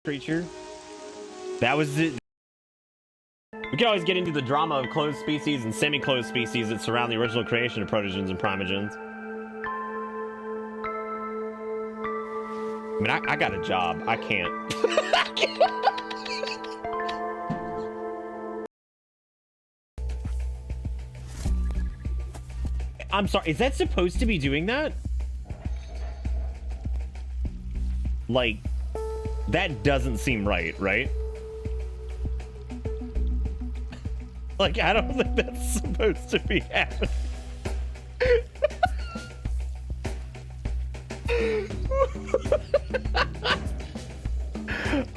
creature. That was it. We can always get into the drama of closed species and semi-closed species that surround the original creation of protogens and primogens. I mean, I got a job. I can't. I'm sorry. Is that supposed to be doing that? Like, that doesn't seem right, right? Like, I don't think that's supposed to be happening.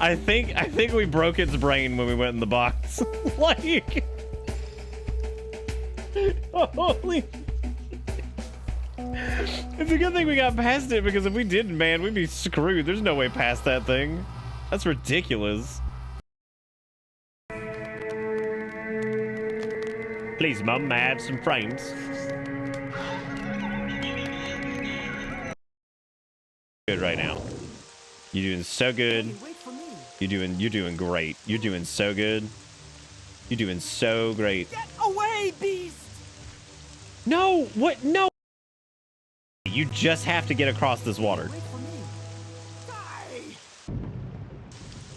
I think we broke its brain when we went in the box. Like, holy. It's a good thing we got past it, because if we didn't, man, we'd be screwed. There's no way past that thing. That's ridiculous. Please, Mum, may I have some frames? Good right now. You're doing so good. You're doing great. You're doing so good. You're doing so great. Get away, beast! No, what? No. You just have to get across this water. Wait for me. Die!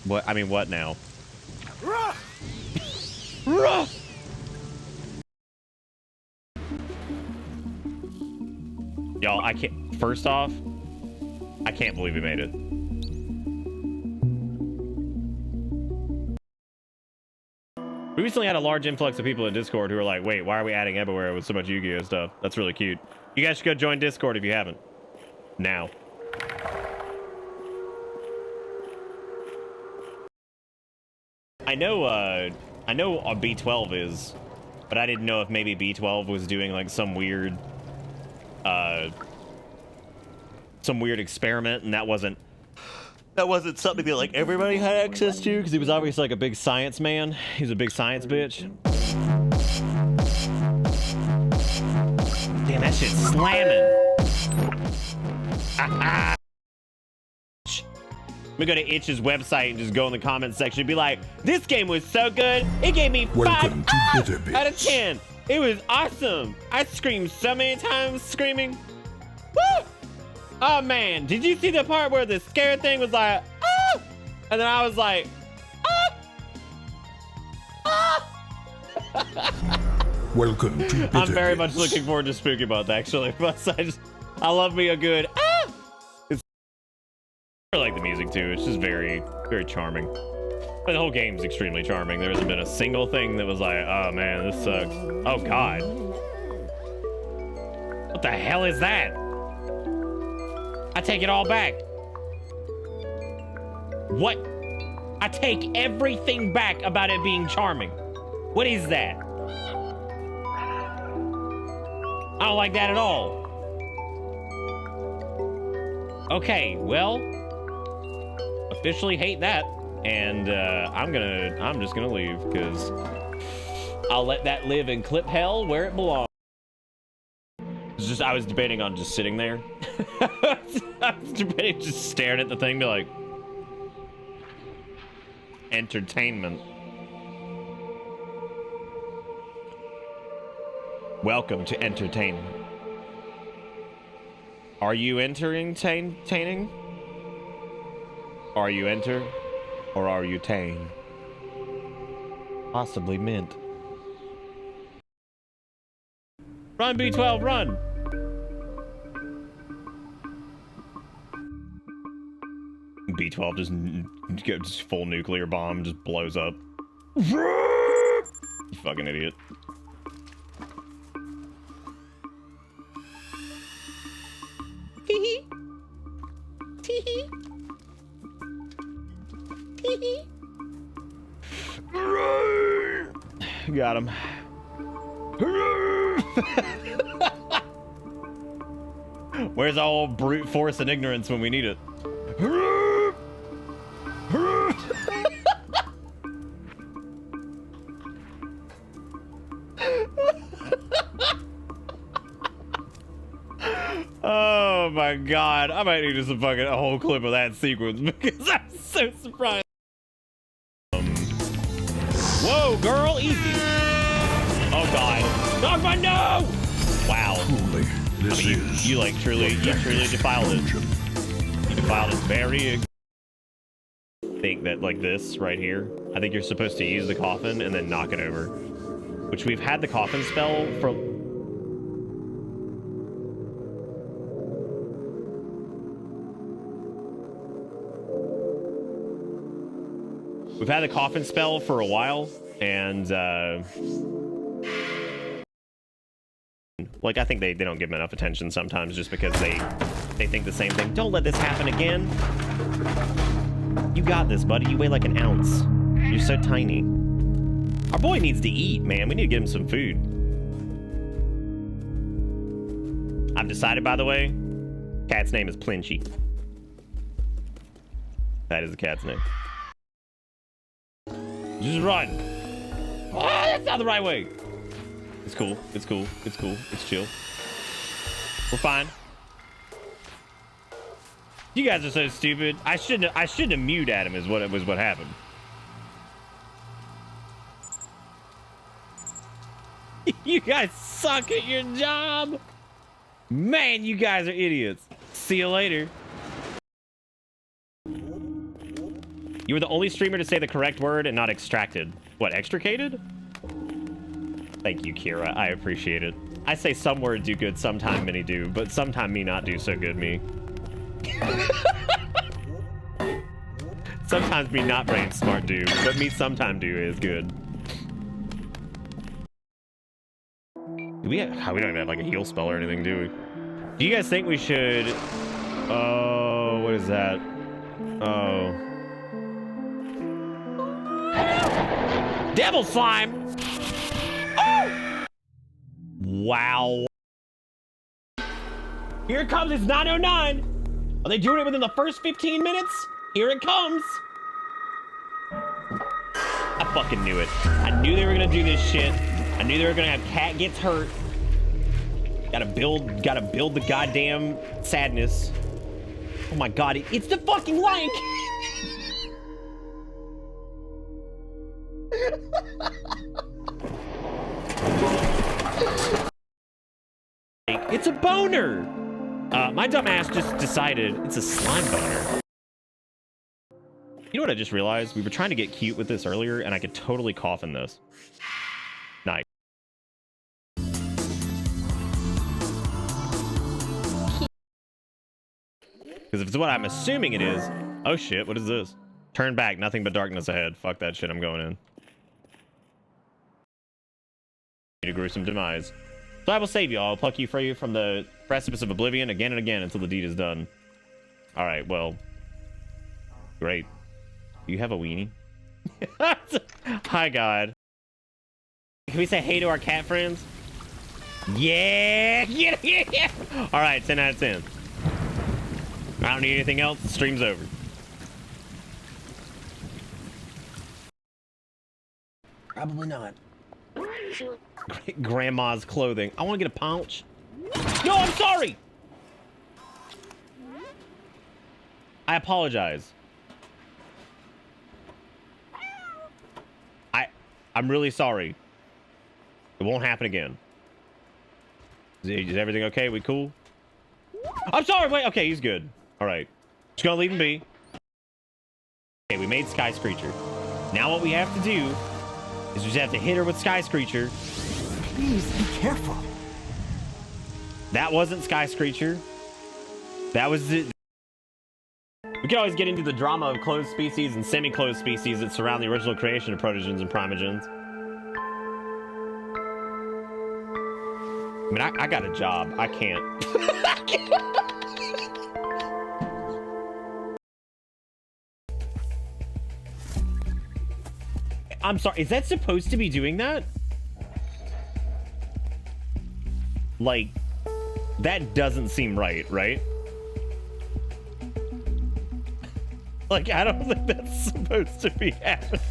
What? I mean, what now? Ruh! Ruh! Y'all, I can't. First off, I can't believe we made it. We recently had a large influx of people in Discord who were like, wait, why are we adding everywhere with so much Yu-Gi-Oh stuff? That's really cute. You guys should go join Discord if you haven't. Now. I know B12 is, but I didn't know if maybe B12 was doing like some weird experiment, and that wasn't something that like everybody had access to, because he was obviously like a big science man. He's a big science bitch. Damn, that shit's slamming. We go to Itch's website and just go in the comments section and be like, this game was so good, it gave me 5 out of 10. It was awesome. I screamed so many times screaming. Woo! Oh man, did you see the part where the scared thing was like, ah! And then I was like, ah! Welcome to Bitter I'm very Bits. much looking forward to Spooky Month, actually. But I love me a good, ah! I like the music too. It's just very, very charming. But the whole game's extremely charming. There hasn't been a single thing that was like, oh man, this sucks. Oh god. What the hell is that? I take it all back. What? I take everything back about it being charming. What is that? I don't like that at all. Okay, well, officially hate that, and I'm just gonna leave, because I'll let that live in clip hell where it belongs. It's just, I was debating on just sitting there. I was debating just staring at the thing, be like, entertainment. Welcome to entertainment. Are you entertaining? Are you enter, or are you tame? Possibly mint. Run, B12, run! B12 just gets full nuclear bomb, just blows up. You fucking idiot. Tee-hee. Tee-hee. Tee-hee. Got him. Where's all brute force and ignorance when we need it? Oh Oh my god, I might need some fucking a whole clip of that sequence because I'm so surprised. Whoa, girl, easy. Oh god. Dogma, no! Wow. Truly, this is you like truly defiled it. You defiled it very. I think that like this right here, I think you're supposed to use the coffin and then knock it over. Which we've had the coffin spell for. We've had the coffin spell for a while, and like I think they don't give them enough attention sometimes just because they think the same thing. Don't let this happen again. You got this, buddy. You weigh like an ounce. You're so tiny. Our boy needs to eat, man. We need to get him some food. I've decided, by the way, cat's name is Plinchy. That is the cat's name. Just run. Oh, that's not the right way. It's cool. It's cool. It's cool. It's chill. We're fine. You guys are so stupid. I shouldn't have mewed at him is what happened. You guys suck at your job. Man, you guys are idiots. See you later. You were the only streamer to say the correct word and not extracted. What, extricated? Thank you, Kira. I appreciate it. I say some words do good, sometime many do, but sometime me not do so good me. Sometimes me not brain smart do, but me sometime do is good. We don't even have like a heal spell or anything, do we? Do you guys think we should... Oh, what is that? Oh. Devil slime! Oh! Wow. Here it comes, it's 9:09. Are they doing it within the first 15 minutes? Here it comes. I fucking knew it. I knew they were gonna do this shit. I knew they were gonna have cat gets hurt. Gotta build the goddamn sadness. Oh my god, it's the fucking Lion King. It's a boner. My dumb ass just decided it's a slime boner. You know what I just realized? We were trying to get cute with this earlier, and I could totally cough in this. Nice. Because if it's what I'm assuming it is... Oh shit, what is this? Turn back, nothing but darkness ahead. Fuck that shit, I'm going in. Need a gruesome demise. So I will save you. I'll pluck you from the precipice of oblivion again and again until the deed is done. Alright, well. Great. Do you have a weenie? Hi, God. Can we say hey to our cat friends? Yeah! Yeah! Alright, 10 out of 10. I don't need anything else. The stream's over. Probably not. Grandma's clothing. I want to get a pouch. No, I'm sorry. I apologize. I'm really sorry. It won't happen again. Is everything okay? We cool? I'm sorry. Wait. Okay, he's good. All right. Just gonna leave him be. Okay, we made Sky Screecher. Now what we have to do is we just have to hit her with Sky Screecher. Please be careful. That wasn't Sky Screecher. That was it. We can always get into the drama of closed species and semi-closed species that surround the original creation of protogens and primogens. I mean, I got a job. I can't. I'm sorry. Is that supposed to be doing that? Like, that doesn't seem right, right? Like, I don't think that's supposed to be happening.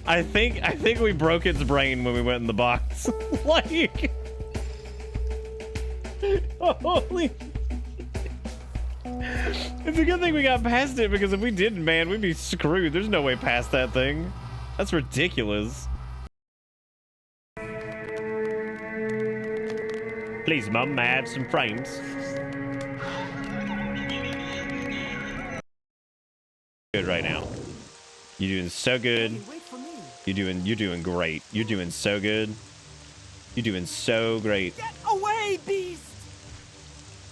I think we broke its brain when we went in the box. Like, holy. It's a good thing we got past it, because if we didn't, man, we'd be screwed. There's no way past that thing. That's ridiculous. Please, Mum, may I have some frames? Good right now. You're doing so good. You're doing great. You're doing so good. You're doing so great. Get away, beast!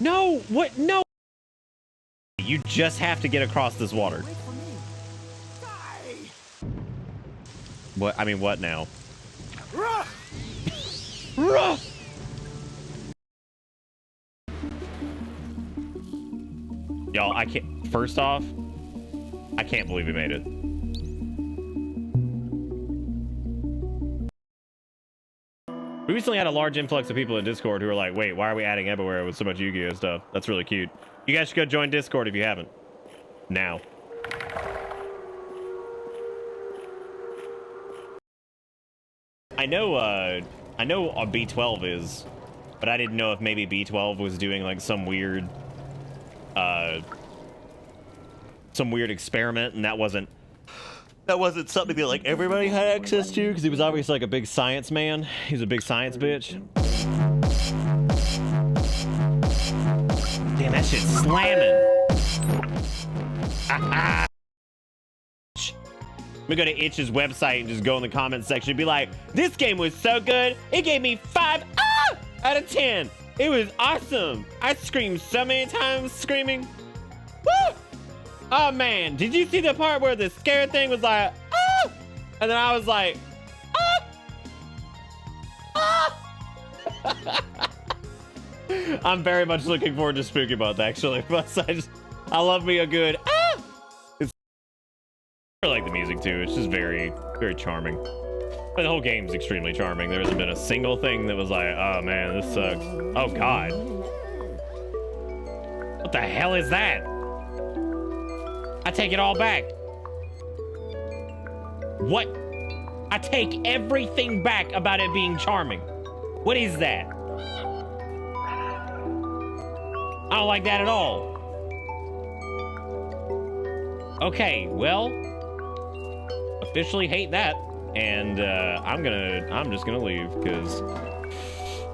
No, what? No. You just have to get across this water. Wait for me. Die! What? I mean, what now? Ruh! Ruh! Y'all, I can't. First off, I can't believe we made it. We recently had a large influx of people in Discord who were like, wait, why are we adding everywhere with so much Yu-Gi-Oh stuff? That's really cute. You guys should go join Discord if you haven't. Now. I know B12 is, but I didn't know if maybe B12 was doing like some weird experiment, and that wasn't something that like everybody had access to, because he was obviously like a big science man. He's a big science bitch. Damn, that shit's slamming. I'm gonna go to Itch's website and just go in the comments section and be like, this game was so good, it gave me 5 out of 10. It was awesome. I screamed so many times screaming. Woo! Oh man, did you see the part where the scared thing was like, ah! And then I was like, ah! Ah! I'm very much looking forward to Spooky Month, actually. But I love me a good, ah! I like the music too. It's just very, very charming. The whole game's extremely charming. There hasn't been a single thing that was like, oh man, this sucks. Oh God. What the hell is that? I take it all back. What? I take everything back about it being charming. What is that? I don't like that at all. Okay, well, officially hate that, and I'm just gonna leave, because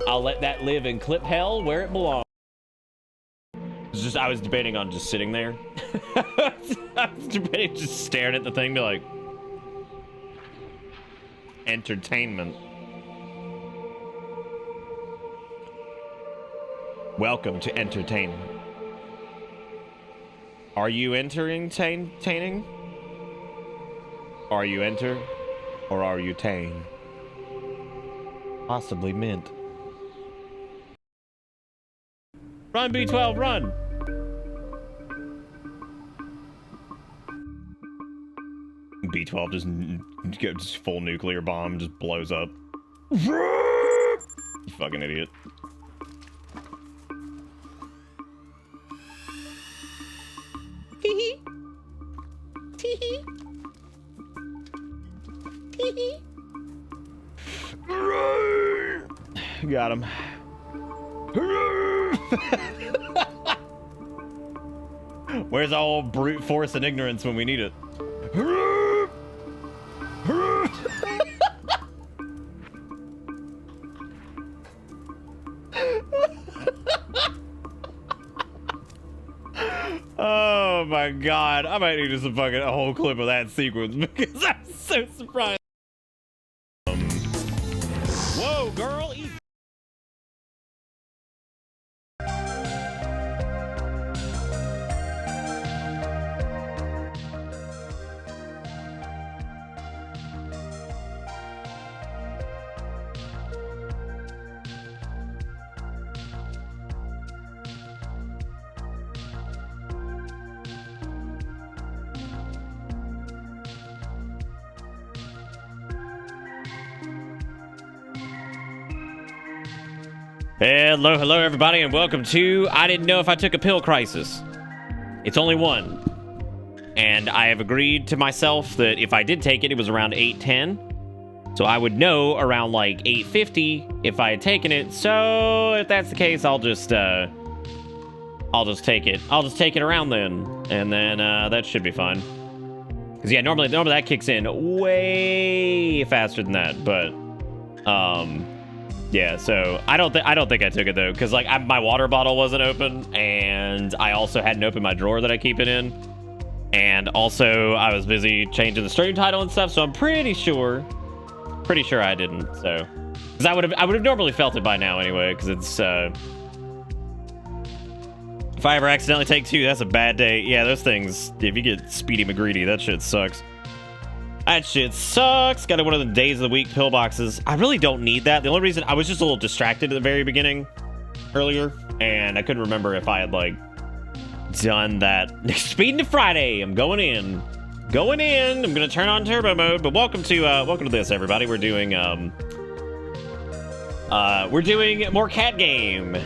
I'll let that live in clip hell where it belongs. I was debating on just sitting there. I was debating just staring at the thing, be like, entertainment. Welcome to entertainment. Are you entertaining? Are you enter, or are you tame? Possibly mint. Run, B12, run! B12 just full nuclear bomb, just blows up. You fucking idiot. Hee hee. Hee hee. Got him. Where's all brute force and ignorance when we need it? Oh my God, I might need some fucking a whole clip of that sequence, because I'm so surprised. Whoa, girl, easy. Hello everybody, and welcome to I Didn't Know If I Took a Pill Crisis. It's only one, and I have agreed to myself that if I did take it, it was around 8:10. So I would know around like 8:50 if I had taken it. So if that's the case, I'll just take it. I'll just take it around then, and then that should be fine. Because yeah, normally that kicks in way faster than that, but yeah. So I don't think I took it though, because like my water bottle wasn't open, and I also hadn't opened my drawer that I keep it in, and also I was busy changing the stream title and stuff. So I'm pretty sure I didn't. So because I would have normally felt it by now anyway, because it's if I ever accidentally take 2, that's a bad day. Yeah, those things, if you get Speedy McGreedy, that shit sucks. That shit sucks. Got one of the days of the week pillboxes. I really don't need that. The only reason, I was just a little distracted at the very beginning earlier, and I couldn't remember if I had like done that. Speeding to Friday. I'm going in. I'm gonna turn on turbo mode. But welcome to this, everybody. We're doing more cat game.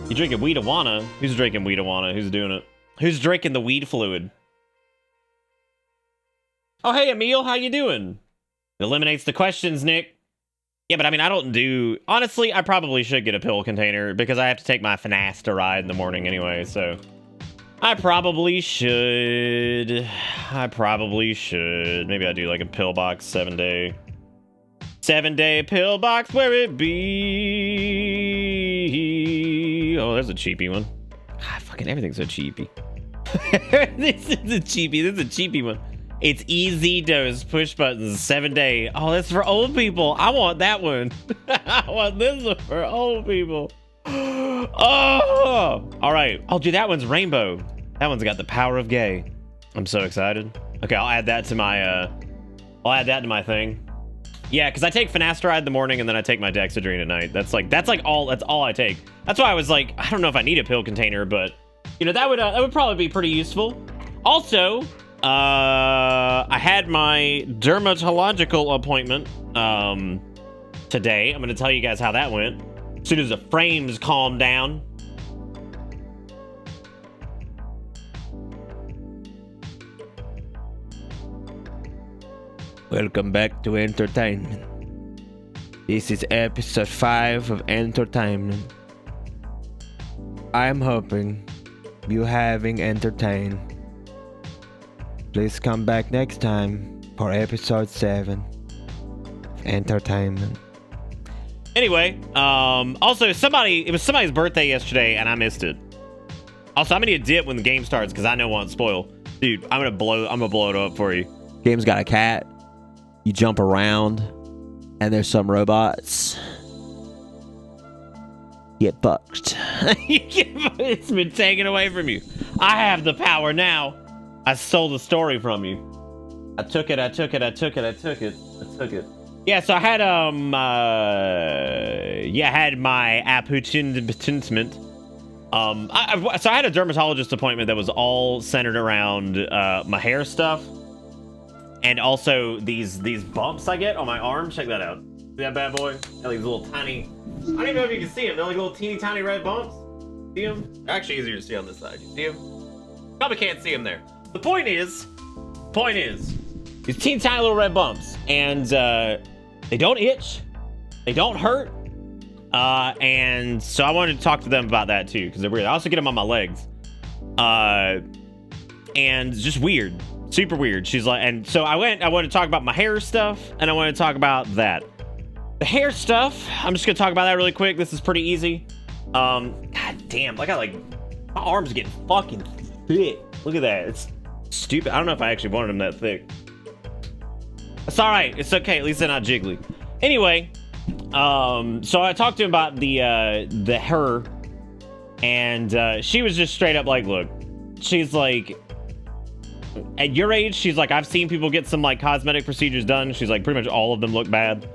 You drinking weed-awana? Who's drinking weed-awana? Who's doing it? Who's drinking the weed fluid? Oh, hey, Emil, how you doing? It eliminates the questions, Nick. Yeah, but I mean, I don't do... Honestly, I probably should get a pill container because I have to take my finasteride in the morning anyway, so... I probably should. Maybe I do like a pillbox 7-day. 7-day pillbox where it be. Oh, there's a cheapy one. God, fucking everything's so cheapy. This is a cheapy one. It's easy dose, push buttons, 7-day. Oh, that's for old people. I want that one. I want this one for old people. Oh, all right. Oh, dude, that one's rainbow. That one's got the power of gay. I'm so excited. Okay, I'll add that to my thing. Yeah, because I take finasteride in the morning and then I take my dexedrine at night. That's all I take. That's why I was like, I don't know if I need a pill container, but you know, that would probably be pretty useful. Also, I had my dermatological appointment today. I'm gonna tell you guys how that went as soon as the frames calm down. Welcome back to entertainment. This is episode 5 of entertainment. I'm hoping you having entertained. Please come back next time for episode 7 of entertainment. Anyway, also it was somebody's birthday yesterday and I missed it. Also, I'm gonna need a dip when the game starts because I know it won't spoil. Dude, I'm gonna blow it up for you. Game's got a cat. You jump around, and there's some robots. Get fucked. It's been taken away from you. I have the power now. I stole the story from you. I took it. Yeah, so I had I had my appointment. So I had a dermatologist appointment that was all centered around my hair stuff. And also these bumps I get on my arm. Check that out. See that bad boy? Got these little tiny... I don't even know if you can see them. They're like little teeny tiny red bumps. See them? They're actually easier to see on this side. You see them? Probably can't see them there. The point is, these teeny tiny little red bumps. And they don't itch. They don't hurt. And so I wanted to talk to them about that too, because they're weird. I also get them on my legs. And just weird. Super weird. She's like, and so I wanted to talk about my hair stuff, and I wanted to talk about that. The hair stuff, I'm just gonna talk about that really quick. This is pretty easy. God damn, my arms are getting fucking thick. Look at that. It's stupid. I don't know if I actually wanted them that thick. It's all right. It's okay. At least they're not jiggly. Anyway, so I talked to him about the hair, and she was just straight up like, look, she's like, at your age, she's like, I've seen people get some like cosmetic procedures done. She's like, pretty much all of them look bad.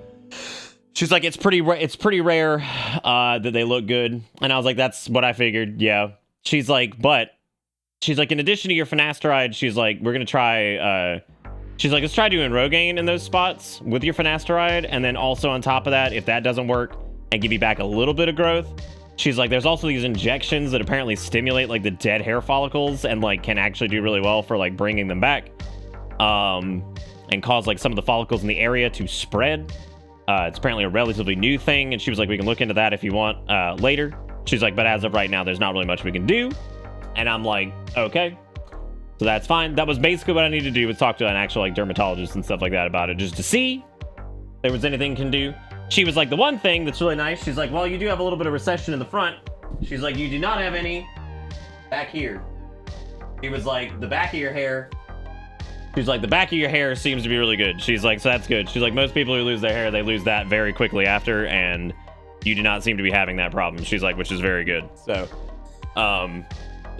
She's like, it's pretty rare that they look good. And I was like, that's what I figured. Yeah. She's like, in addition to your finasteride, she's like, we're gonna try. She's like, let's try doing Rogaine in those spots with your finasteride, and then also on top of that, if that doesn't work, and give you back a little bit of growth, she's like, there's also these injections that apparently stimulate like the dead hair follicles and like can actually do really well for like bringing them back, and cause like some of the follicles in the area to spread. It's apparently a relatively new thing, and she was like, we can look into that if you want later. She's like, but as of right now, there's not really much we can do. And I'm like, okay, so that's fine. That was basically what I needed to do, was talk to an actual like dermatologist and stuff like that about it, just to see if there was anything can do. She was like, the one thing that's really nice, she's like, well, you do have a little bit of recession in the front. She's like, you do not have any back here. He was like, the back of your hair. She's like, the back of your hair seems to be really good. She's like, so that's good. She's like, most people who lose their hair, they lose that very quickly after, and you do not seem to be having that problem. She's like, which is very good. So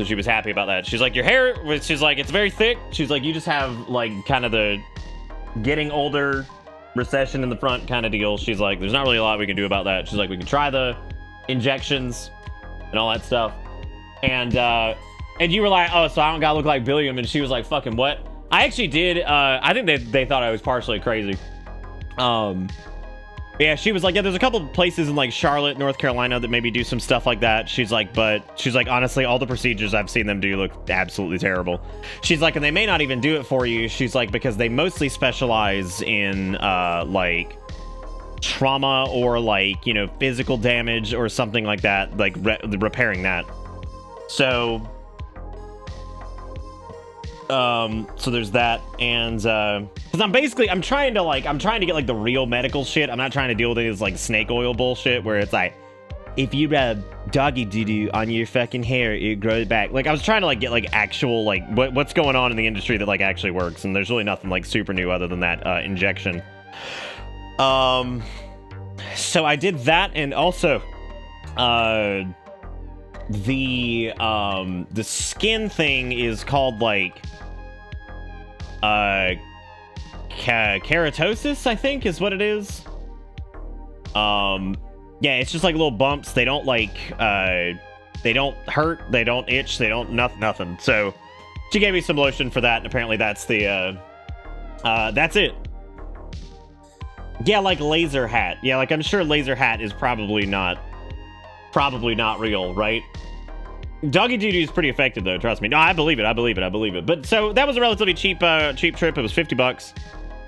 she was happy about that. She's like, your hair, she's like, it's very thick. She's like, you just have like kind of the getting older recession in the front kind of deal. She's like, there's not really a lot we can do about that. She's like, we can try the injections and all that stuff. And you were like, oh, so I don't gotta look like Billiam. And she was like, fucking what? I actually did. I think they thought I was partially crazy. Yeah, she was like, yeah, there's a couple of places in like Charlotte, North Carolina that maybe do some stuff like that. She's like, honestly, all the procedures I've seen them do look absolutely terrible. She's like, and they may not even do it for you. She's like, because they mostly specialize in like trauma or like, you know, physical damage or something like that, like repairing that. So there's that, and because I'm trying to get like the real medical shit. I'm not trying to deal with this like snake oil bullshit where it's like, if you rub doggy doo-doo on your fucking hair, it grows back. Like, I was trying to like get like actual like what's going on in the industry that like actually works, and there's really nothing like super new other than that injection. So I did that, and also the skin thing is called like keratosis, I think is what it is. Yeah, it's just like little bumps. They don't like they don't hurt, they don't itch, they don't nothing. So she gave me some lotion for that, and apparently that's the that's it. Yeah, like laser hat. Yeah, like I'm sure laser hat is probably not real, right? Doggy doo-doo is pretty effective though, trust me. No, I believe it. But so that was a relatively cheap trip. It was $50.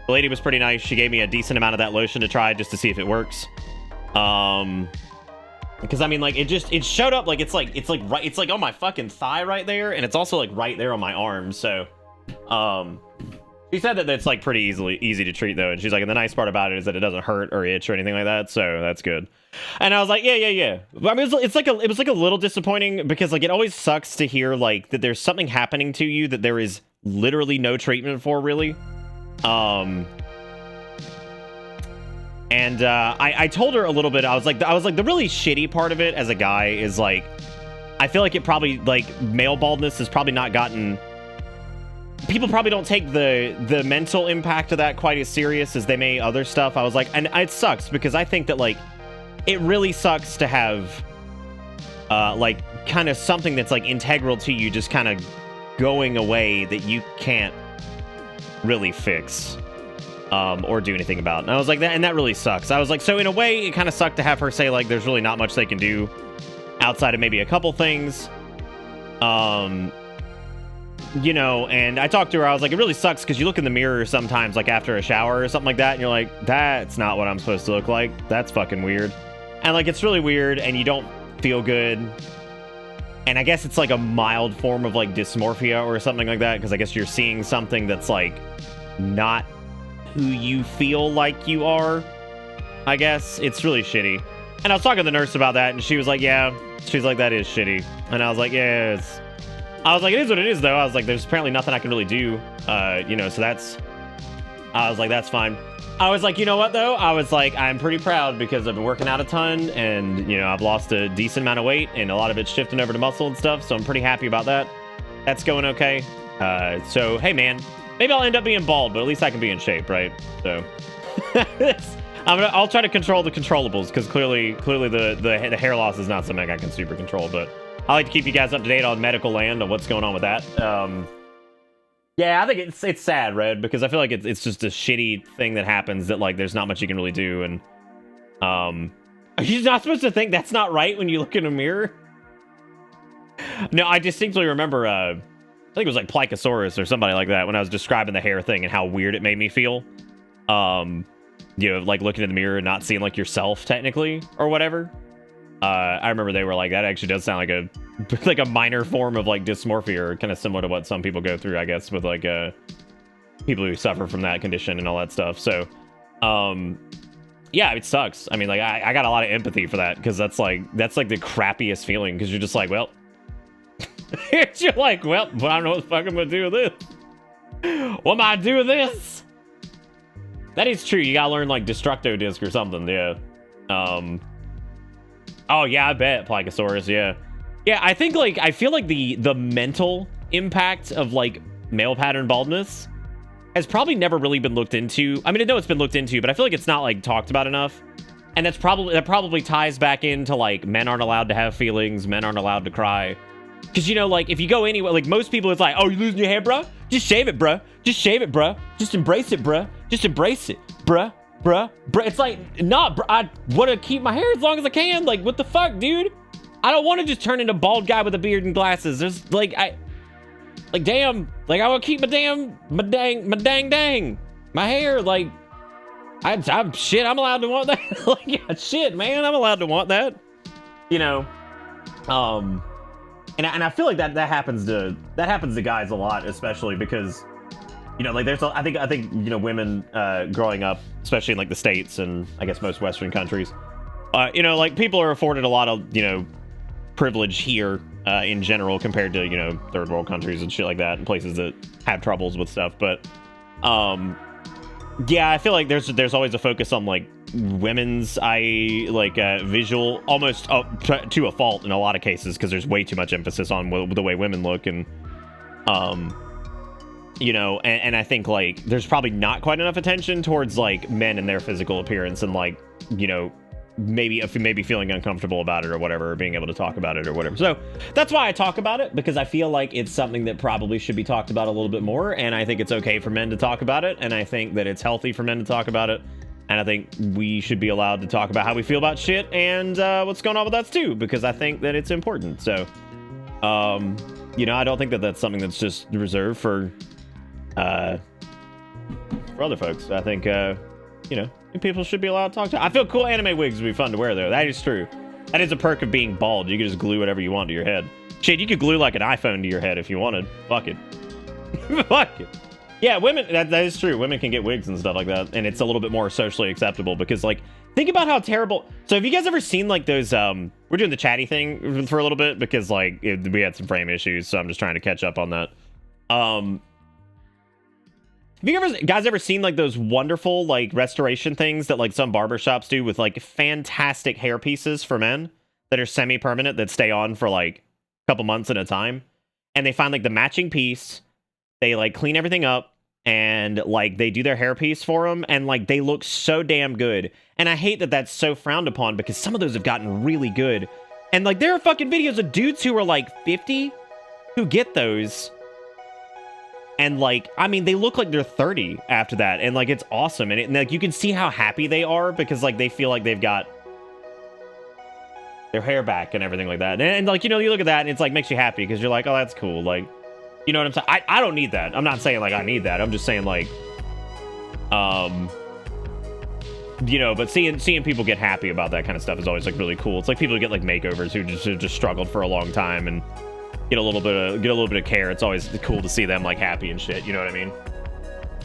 The lady was pretty nice. She gave me a decent amount of that lotion to try just to see if it works. Because I mean, like, it showed up like it's like on my fucking thigh right there, and it's also like right there on my arm. So she said that that's like pretty easy to treat though, and she's like, and the nice part about it is that it doesn't hurt or itch or anything like that, so that's good. And I was like, yeah. I mean, it was like a little disappointing because like it always sucks to hear like that there's something happening to you that there is literally no treatment for, really. And I told her a little bit. I was like, the really shitty part of it as a guy is like, I feel like it probably like male baldness has probably not gotten. People probably don't take the mental impact of that quite as serious as they may other stuff. I was like, and it sucks because I think that like it really sucks to have like kind of something that's like integral to you just kind of going away that you can't really fix or do anything about. And I was like, that really sucks. I was like, so in a way it kind of sucked to have her say like there's really not much they can do outside of maybe a couple things. You know, and I talked to her, I was like, it really sucks because you look in the mirror sometimes, like after a shower or something like that, and you're like, that's not what I'm supposed to look like. That's fucking weird. And like, it's really weird, and you don't feel good. And I guess it's like a mild form of like dysmorphia or something like that, because I guess you're seeing something that's like not who you feel like you are. I guess it's really shitty. And I was talking to the nurse about that, and she was like, yeah, she's like, that is shitty. And I was like, yeah, I was like, it is what it is, though. I was like, there's apparently nothing I can really do, you know, so I was like, that's fine. I was like, you know what, though? I was like, I'm pretty proud because I've been working out a ton, and, you know, I've lost a decent amount of weight, and a lot of it's shifting over to muscle and stuff, so I'm pretty happy about that. That's going okay. So, hey, man, maybe I'll end up being bald, but at least I can be in shape, right? So, I'll try to control the controllables, because clearly the hair loss is not something I can super control, but I like to keep you guys up to date on medical land and what's going on with that. Yeah, I think it's sad, Red, because I feel like it's just a shitty thing that happens that like there's not much you can really do, and Are you not supposed to think that's not right when you look in a mirror? No, I distinctly remember, I think it was like Plecosaurus or somebody like that when I was describing the hair thing and how weird it made me feel. You know, like looking in the mirror and not seeing like yourself technically or whatever. I remember they were like, that actually does sound like a like a minor form of like dysmorphia, or kind of similar to what some people go through, I guess, with like people who suffer from that condition and all that stuff. So yeah, it sucks. I mean, like I got a lot of empathy for that, because that's like the crappiest feeling, because you're just like, well, you're like, well, but I don't know what the fuck I'm gonna do with this. What am I do with this? That is true. You gotta learn like Destructo Disc or something. Yeah. Oh yeah, I bet Plecosaurus. Yeah. Yeah, I think like I feel like the mental impact of like male pattern baldness has probably never really been looked into. I mean, I know it's been looked into, but I feel like it's not like talked about enough. And that probably ties back into like men aren't allowed to have feelings, men aren't allowed to cry. Because, you know, like if you go anywhere, like most people, it's like, oh, you losing your hair, bruh? Just shave it, bruh. Just shave it, bruh. Just embrace it, bruh. Just embrace it, bruh. Bruh. It's like, nah, bruh. I want to keep my hair as long as I can. Like, what the fuck, dude? I don't want to just turn into a bald guy with a beard and glasses. There's like, damn, like I want to keep my dang, my hair. Like, I'm shit. I'm allowed to want that. Like, yeah, shit, man. I'm allowed to want that. You know, and I feel like that happens to guys a lot, especially because, you know, like there's I think you know, women growing up, especially in like the States and I guess most Western countries, you know, like people are afforded a lot of, you know, privilege here in general compared to, you know, third world countries and shit like that, and places that have troubles with stuff. But yeah, I feel like there's always a focus on like women's visual, almost to a fault in a lot of cases, because there's way too much emphasis on the way women look. And you know, and I think like there's probably not quite enough attention towards like men and their physical appearance, and like, you know, maybe feeling uncomfortable about it or whatever, or being able to talk about it or whatever. So that's why I talk about it, because I feel like it's something that probably should be talked about a little bit more, and I think it's okay for men to talk about it, and I think that it's healthy for men to talk about it, and I think we should be allowed to talk about how we feel about shit and what's going on with us too, because I think that it's important. So you know, I don't think that that's something that's just reserved for other folks. I think you know, people should be allowed to talk to. I feel cool anime wigs would be fun to wear, though. That is true. That is a perk of being bald. You can just glue whatever you want to your head. Shit, you could glue like an iPhone to your head if you wanted. Fuck it. Fuck it. Yeah, women, that is true. Women can get wigs and stuff like that, and it's a little bit more socially acceptable, because, like, think about how terrible... So have you guys ever seen, like, those, we're doing the chatty thing for a little bit, because, like, we had some frame issues, so I'm just trying to catch up on that. Have you guys ever seen like those wonderful like restoration things that like some barbershops do with like fantastic hair pieces for men that are semi-permanent, that stay on for like a couple months at a time? And they find like the matching piece, they like clean everything up, and like they do their hair piece for them, and like they look so damn good. And I hate that that's so frowned upon, because some of those have gotten really good. And like there are fucking videos of dudes who are like 50 who get those. And like, I mean, they look like they're 30 after that, and like it's awesome, and like you can see how happy they are, because like they feel like they've got their hair back and everything like that. And like, you know, you look at that and it's like makes you happy, because you're like, oh, that's cool. Like, you know what I'm saying? I don't need that. I'm not saying like I need that. I'm just saying like, you know, but seeing people get happy about that kind of stuff is always like really cool. It's like people who get like makeovers who just struggled for a long time and get a little bit of care. It's always cool to see them like happy and shit. You know what I mean?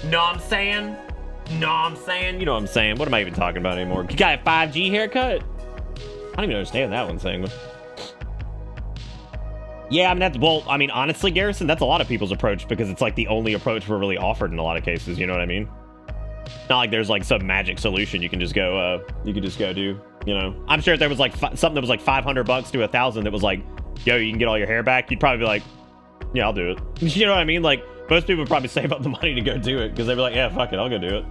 Know what I'm saying? You know what I'm saying? What am I even talking about anymore? You got a 5G haircut? I don't even understand that one thing. Yeah, I mean, honestly, Garrison, that's a lot of people's approach, because it's like the only approach we're really offered in a lot of cases. You know what I mean? Not like there's like some magic solution you can just go do. You know, I'm sure if there was like something that was like $500 to $1,000 that was like, yo, you can get all your hair back, you'd probably be like, yeah, I'll do it. You know what I mean? Like, most people would probably save up the money to go do it, because they'd be like, yeah, fuck it, I'll go do it.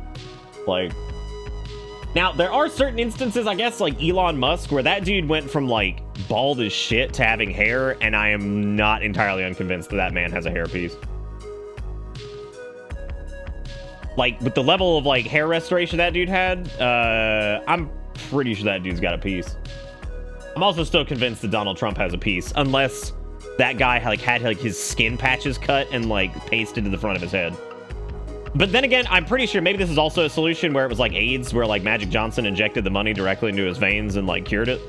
Like, now there are certain instances, I guess, like Elon Musk, where that dude went from like bald as shit to having hair, and I am not entirely unconvinced that man has a hairpiece. Like, with the level of like hair restoration that dude had, I'm pretty sure that dude's got a piece. I'm also still convinced that Donald Trump has a piece, unless that guy had like his skin patches cut and like pasted to the front of his head. But then again, I'm pretty sure maybe this is also a solution where it was like AIDS, where like Magic Johnson injected the money directly into his veins and like cured it.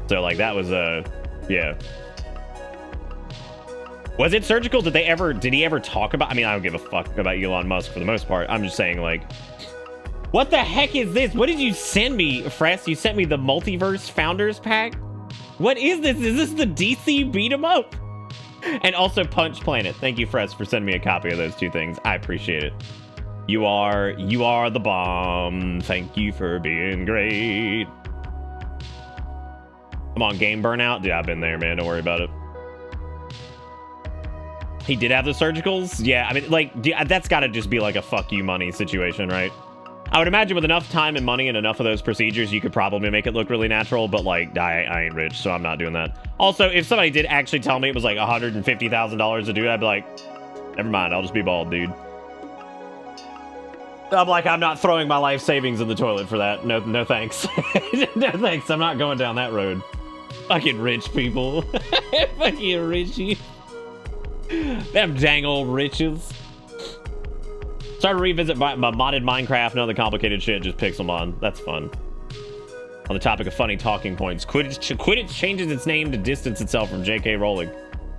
So like that was yeah. Was it surgical? Did he ever talk about? I mean, I don't give a fuck about Elon Musk for the most part. I'm just saying, like, what the heck is this? What did you send me, Fress? You sent me the Multiverse Founders Pack? What is this? Is this the DC beat 'em up? And also Punch Planet. Thank you, Fress, for sending me a copy of those two things. I appreciate it. You are the bomb. Thank you for being great. I'm on game burnout. Dude, I've been there, man. Don't worry about it. He did have the surgicals? Yeah, I mean, like, that's got to just be like a fuck you money situation, right? I would imagine with enough time and money and enough of those procedures, you could probably make it look really natural, but, like, I ain't rich, so I'm not doing that. Also, if somebody did actually tell me it was, like, $150,000 to do it, I'd be like, never mind, I'll just be bald, dude. I'm like, I'm not throwing my life savings in the toilet for that. No thanks. No thanks, I'm not going down that road. Fucking rich people. Fucking richie. Them dang old riches. Started to revisit my modded Minecraft and other complicated shit, just Pixelmon. That's fun. On the topic of funny talking points, Quidditch changes its name to distance itself from J.K. Rowling.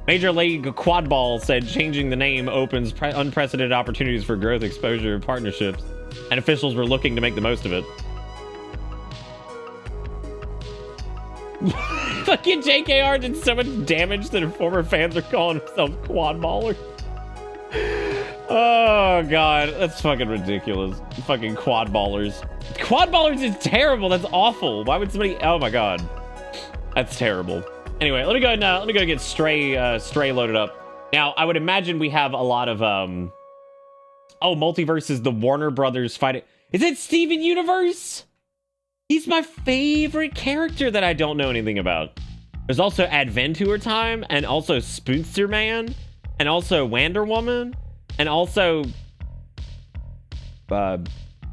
Major League Quadball said changing the name opens unprecedented opportunities for growth, exposure, and partnerships, and officials were looking to make the most of it. Fucking JKR did so much damage that former fans are calling themselves Quadballer. Oh god, that's fucking ridiculous. Fucking Quadballers. Quadballers is terrible. That's awful. Why would somebody? Oh my god, that's terrible. Anyway, let me go and get Stray loaded up. Now, I would imagine we have a lot of oh, Multiverse is the Warner Brothers fighting. Is it Steven Universe? He's my favorite character that I don't know anything about. There's also Adventure Time, and also Spoonster Man, and also Wonder Woman, and also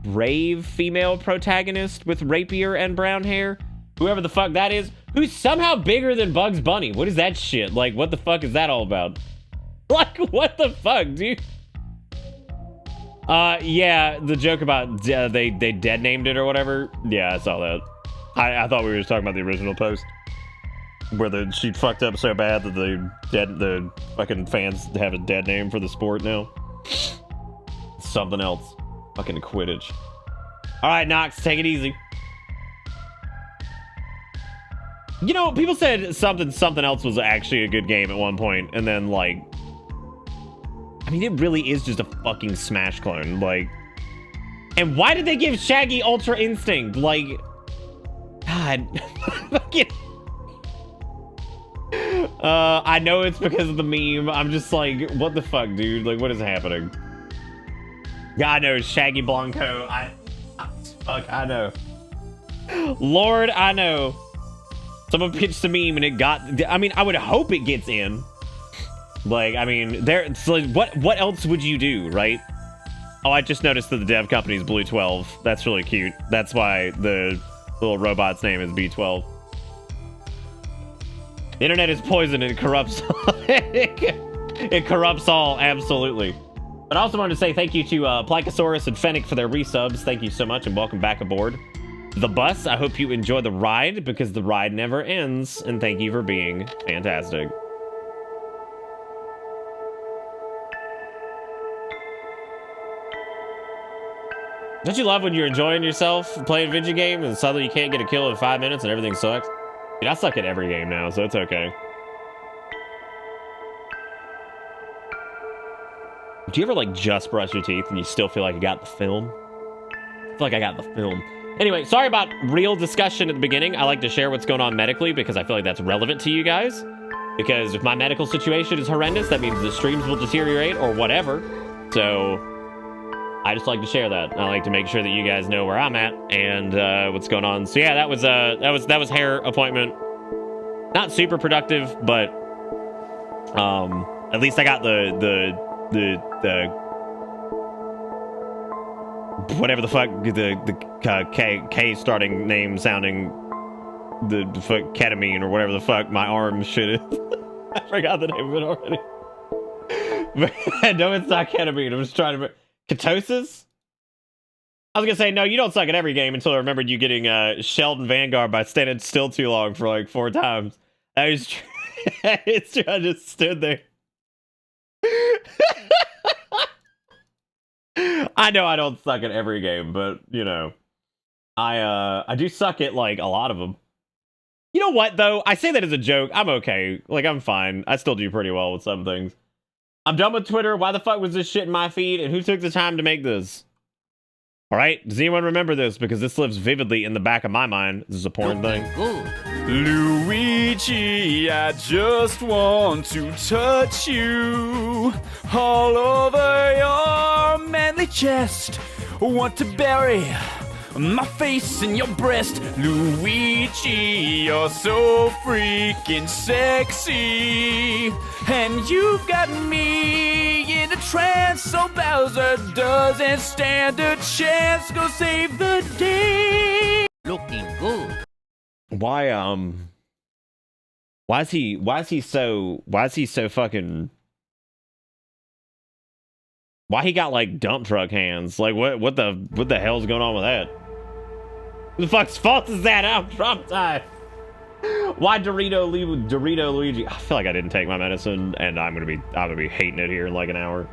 brave female protagonist with rapier and brown hair. Whoever the fuck that is, who's somehow bigger than Bugs Bunny. What is that shit? Like, what the fuck is that all about? Like, what the fuck, dude? Yeah, the joke about they dead named it or whatever. Yeah, I saw that. I thought we were just talking about the original post where she fucked up so bad that the fucking fans have a dead name for the sport now. Something else. Fucking Quidditch. All right, Nox, take it easy. You know, people said something else was actually a good game at one point, and then like, I mean, it really is just a fucking Smash clone. Like, and why did they give Shaggy Ultra Instinct? Like, God, fucking. I know it's because of the meme. I'm just like, what the fuck, dude? Like, what is happening? God knows, Shaggy Blanco. Fuck, I know. Lord, I know. Someone pitched a meme and it got. I mean, I would hope it gets in. Like, I mean, so like, what else would you do, right? Oh, I just noticed that the dev company is Blue 12. That's really cute. That's why the little robot's name is B12. The internet is poison and it corrupts. It corrupts all, absolutely. But I also wanted to say thank you to Pleikosaurus and Fennec for their resubs. Thank you so much and welcome back aboard the bus. I hope you enjoy the ride because the ride never ends. And thank you for being fantastic. Don't you love when you're enjoying yourself playing a video game and suddenly you can't get a kill in 5 minutes and everything sucks? Dude, I suck at every game now, so it's okay. Do you ever like just brush your teeth and you still feel like you got the film? I feel like I got the film. Anyway, sorry about real discussion at the beginning. I like to share what's going on medically because I feel like that's relevant to you guys. Because if my medical situation is horrendous, that means the streams will deteriorate or whatever. So I just like to share that. I like to make sure that you guys know where I'm at and what's going on. So yeah, that was hair appointment. Not super productive, but at least I got the whatever the fuck the K starting name sounding the fuck ketamine or whatever the fuck my arm shit is. I forgot the name of it already. But no, it's not ketamine. I'm just trying to ketosis. I was gonna say no. You don't suck at every game until I remembered you getting shelled in Vanguard by standing still too long for like 4 times. I was it's true. I just stood there. I know I don't suck at every game, but you know, I do suck at like a lot of them. You know what though? I say that as a joke. I'm okay. Like I'm fine. I still do pretty well with some things. I'm done with Twitter. Why the fuck was this shit in my feed? And who took the time to make this? All right. Does anyone remember this? Because this lives vividly in the back of my mind. This is a porn thing. Luigi, I just want to touch you all over your manly chest. Want to bury my face in your breast. Luigi, you're so freaking sexy. And you've got me in a trance, so Bowser doesn't stand a chance. Go save the day. Looking good. Why is he so fucking, why he got like dump truck hands? Like what the hell's going on with that? Who the fuck's fault is that? I'm traumatized. Why Dorito Luigi? I feel like I didn't take my medicine and I'm gonna be hating it here in like an hour.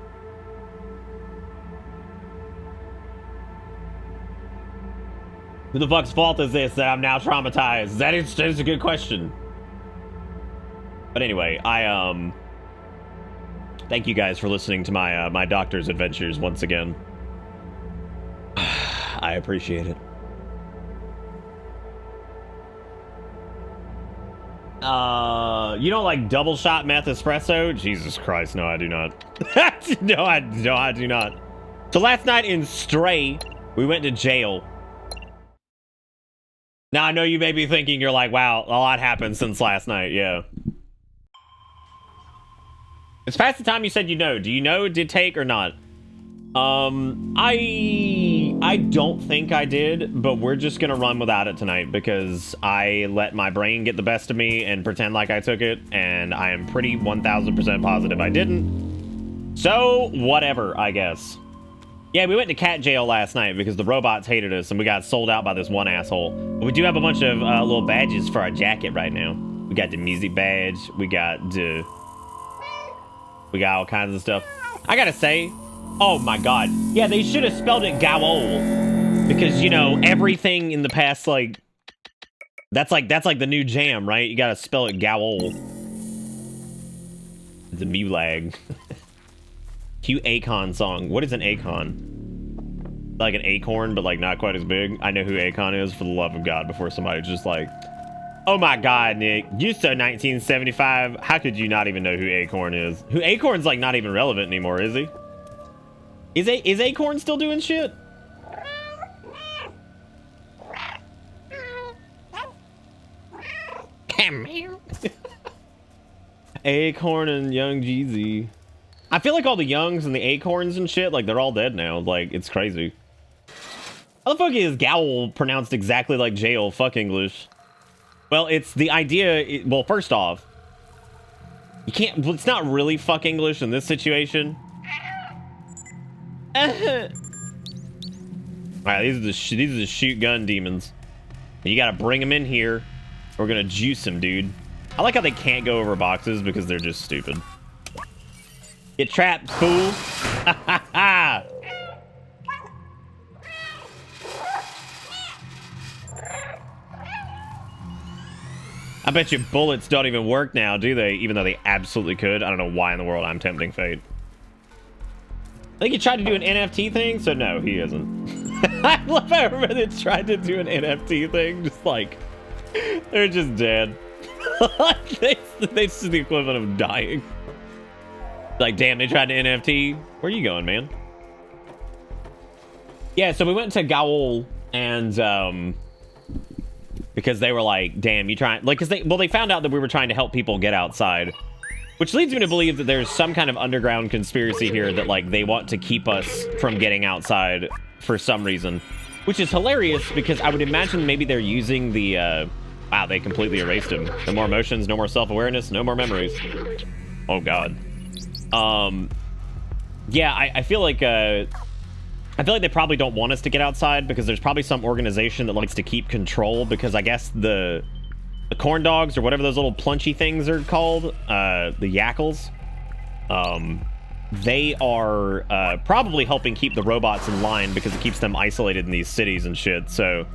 Who the fuck's fault is this that I'm now traumatized? That is a good question. But anyway, thank you guys for listening to my my doctor's adventures once again. I appreciate it. You don't like double shot meth espresso? Jesus Christ, no, I do not. No, I do not. So last night in Stray, we went to jail. Now I know you may be thinking, you're like, wow, a lot happened since last night. Yeah. It's past the time you said you know. Do you know it did take or not? I don't think I did, but we're just gonna run without it tonight because I let my brain get the best of me and pretend like I took it, and I am pretty 1000% positive I didn't. So, whatever, I guess. Yeah, we went to cat jail last night because the robots hated us and we got sold out by this one asshole. But we do have a bunch of little badges for our jacket right now. We got the music badge, we got all kinds of stuff. I gotta say, oh my god. Yeah, they should have spelled it Gowol. Because, you know, everything in the past, like, that's like the new jam, right? You gotta spell it Gowol. It's a Mulag. Cute Akon song. What is an Akon? Like an acorn, but like not quite as big. I know who Akon is, for the love of God, before somebody's just like, oh my god, Nick, you so 1975. How could you not even know who Acorn is? Who Acorn's like not even relevant anymore, is he? Is Acorn still doing shit? Come here. Acorn and Young Jeezy. I feel like all the Youngs and the Acorns and shit, like they're all dead now. Like it's crazy. How the fuck is Gowl pronounced exactly like jail? Fuck English. Well, it's the idea. Well, first off, you can't. Well, it's not really fuck English in this situation. All right, these are the shoot gun demons. And you gotta bring them in here. We're gonna juice them, dude. I like how they can't go over boxes because they're just stupid. Get trapped, fool. I bet you bullets don't even work now, do they? Even though they absolutely could. I don't know why in the world I'm tempting fate. I think he tried to do an NFT thing, so no, he isn't. I love how everybody tried to do an NFT thing, just like, they're just dead. It's the equivalent of dying. Like, damn, they tried to NFT. Where are you going, man? Yeah, so we went to Gaol, and, because they were like, damn, you trying... Like, because they found out that we were trying to help people get outside. Which leads me to believe that there's some kind of underground conspiracy here that, like, they want to keep us from getting outside for some reason, which is hilarious because I would imagine maybe they're using the, wow, they completely erased him. No more emotions, no more self-awareness, no more memories. Oh, God. Yeah, I feel like they probably don't want us to get outside because there's probably some organization that likes to keep control because I guess the corn dogs or whatever those little plunchy things are called, the yackles, they are probably helping keep the robots in line because it keeps them isolated in these cities and shit. So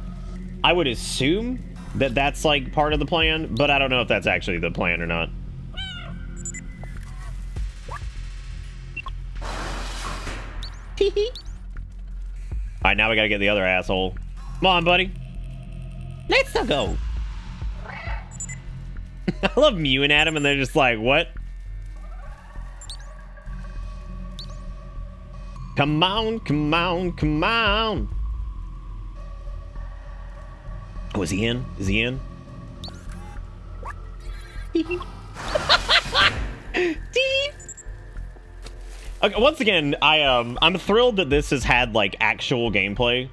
I would assume that that's like part of the plan, but I don't know if that's actually the plan or not. All right, now we gotta get the other asshole. Come on, buddy. Let's go. I love mewing at him, and they're just like, what? Come on, come on, come on. Oh, is he in? Is he in? Okay, once again, I'm thrilled that this has had like actual gameplay.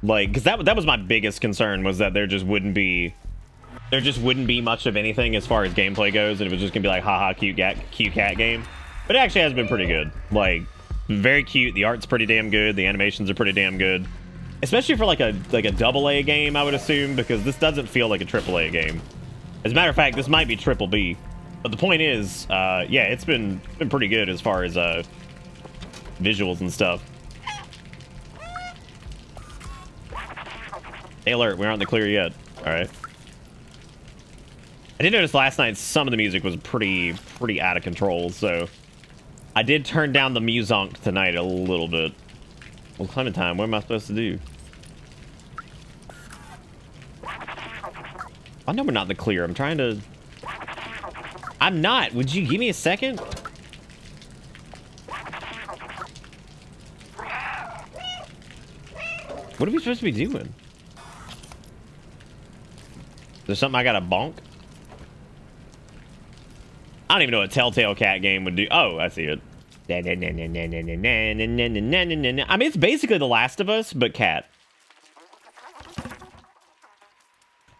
Like, because that was my biggest concern, was that there just wouldn't be much of anything as far as gameplay goes, and it was just gonna be like haha cute cat game. But it actually has been pretty good. Like, very cute. The art's pretty damn good. The animations are pretty damn good. Especially for like a AA game, I would assume, because this doesn't feel like a AAA game. As a matter of fact, this might be triple B. But the point is, yeah, it's been pretty good as far as visuals and stuff. Hey, alert, we aren't in the clear yet. All right. I did notice last night some of the music was pretty out of control, so I did turn down the music tonight a little bit. Well, Clementine, what am I supposed to do? I know we're not in the clear. I'm trying to... I'm not. Would you give me a second? What are we supposed to be doing? Is there something I gotta bonk? I don't even know what Telltale Cat game would do. Oh, I see it. I mean, it's basically The Last of Us, but cat.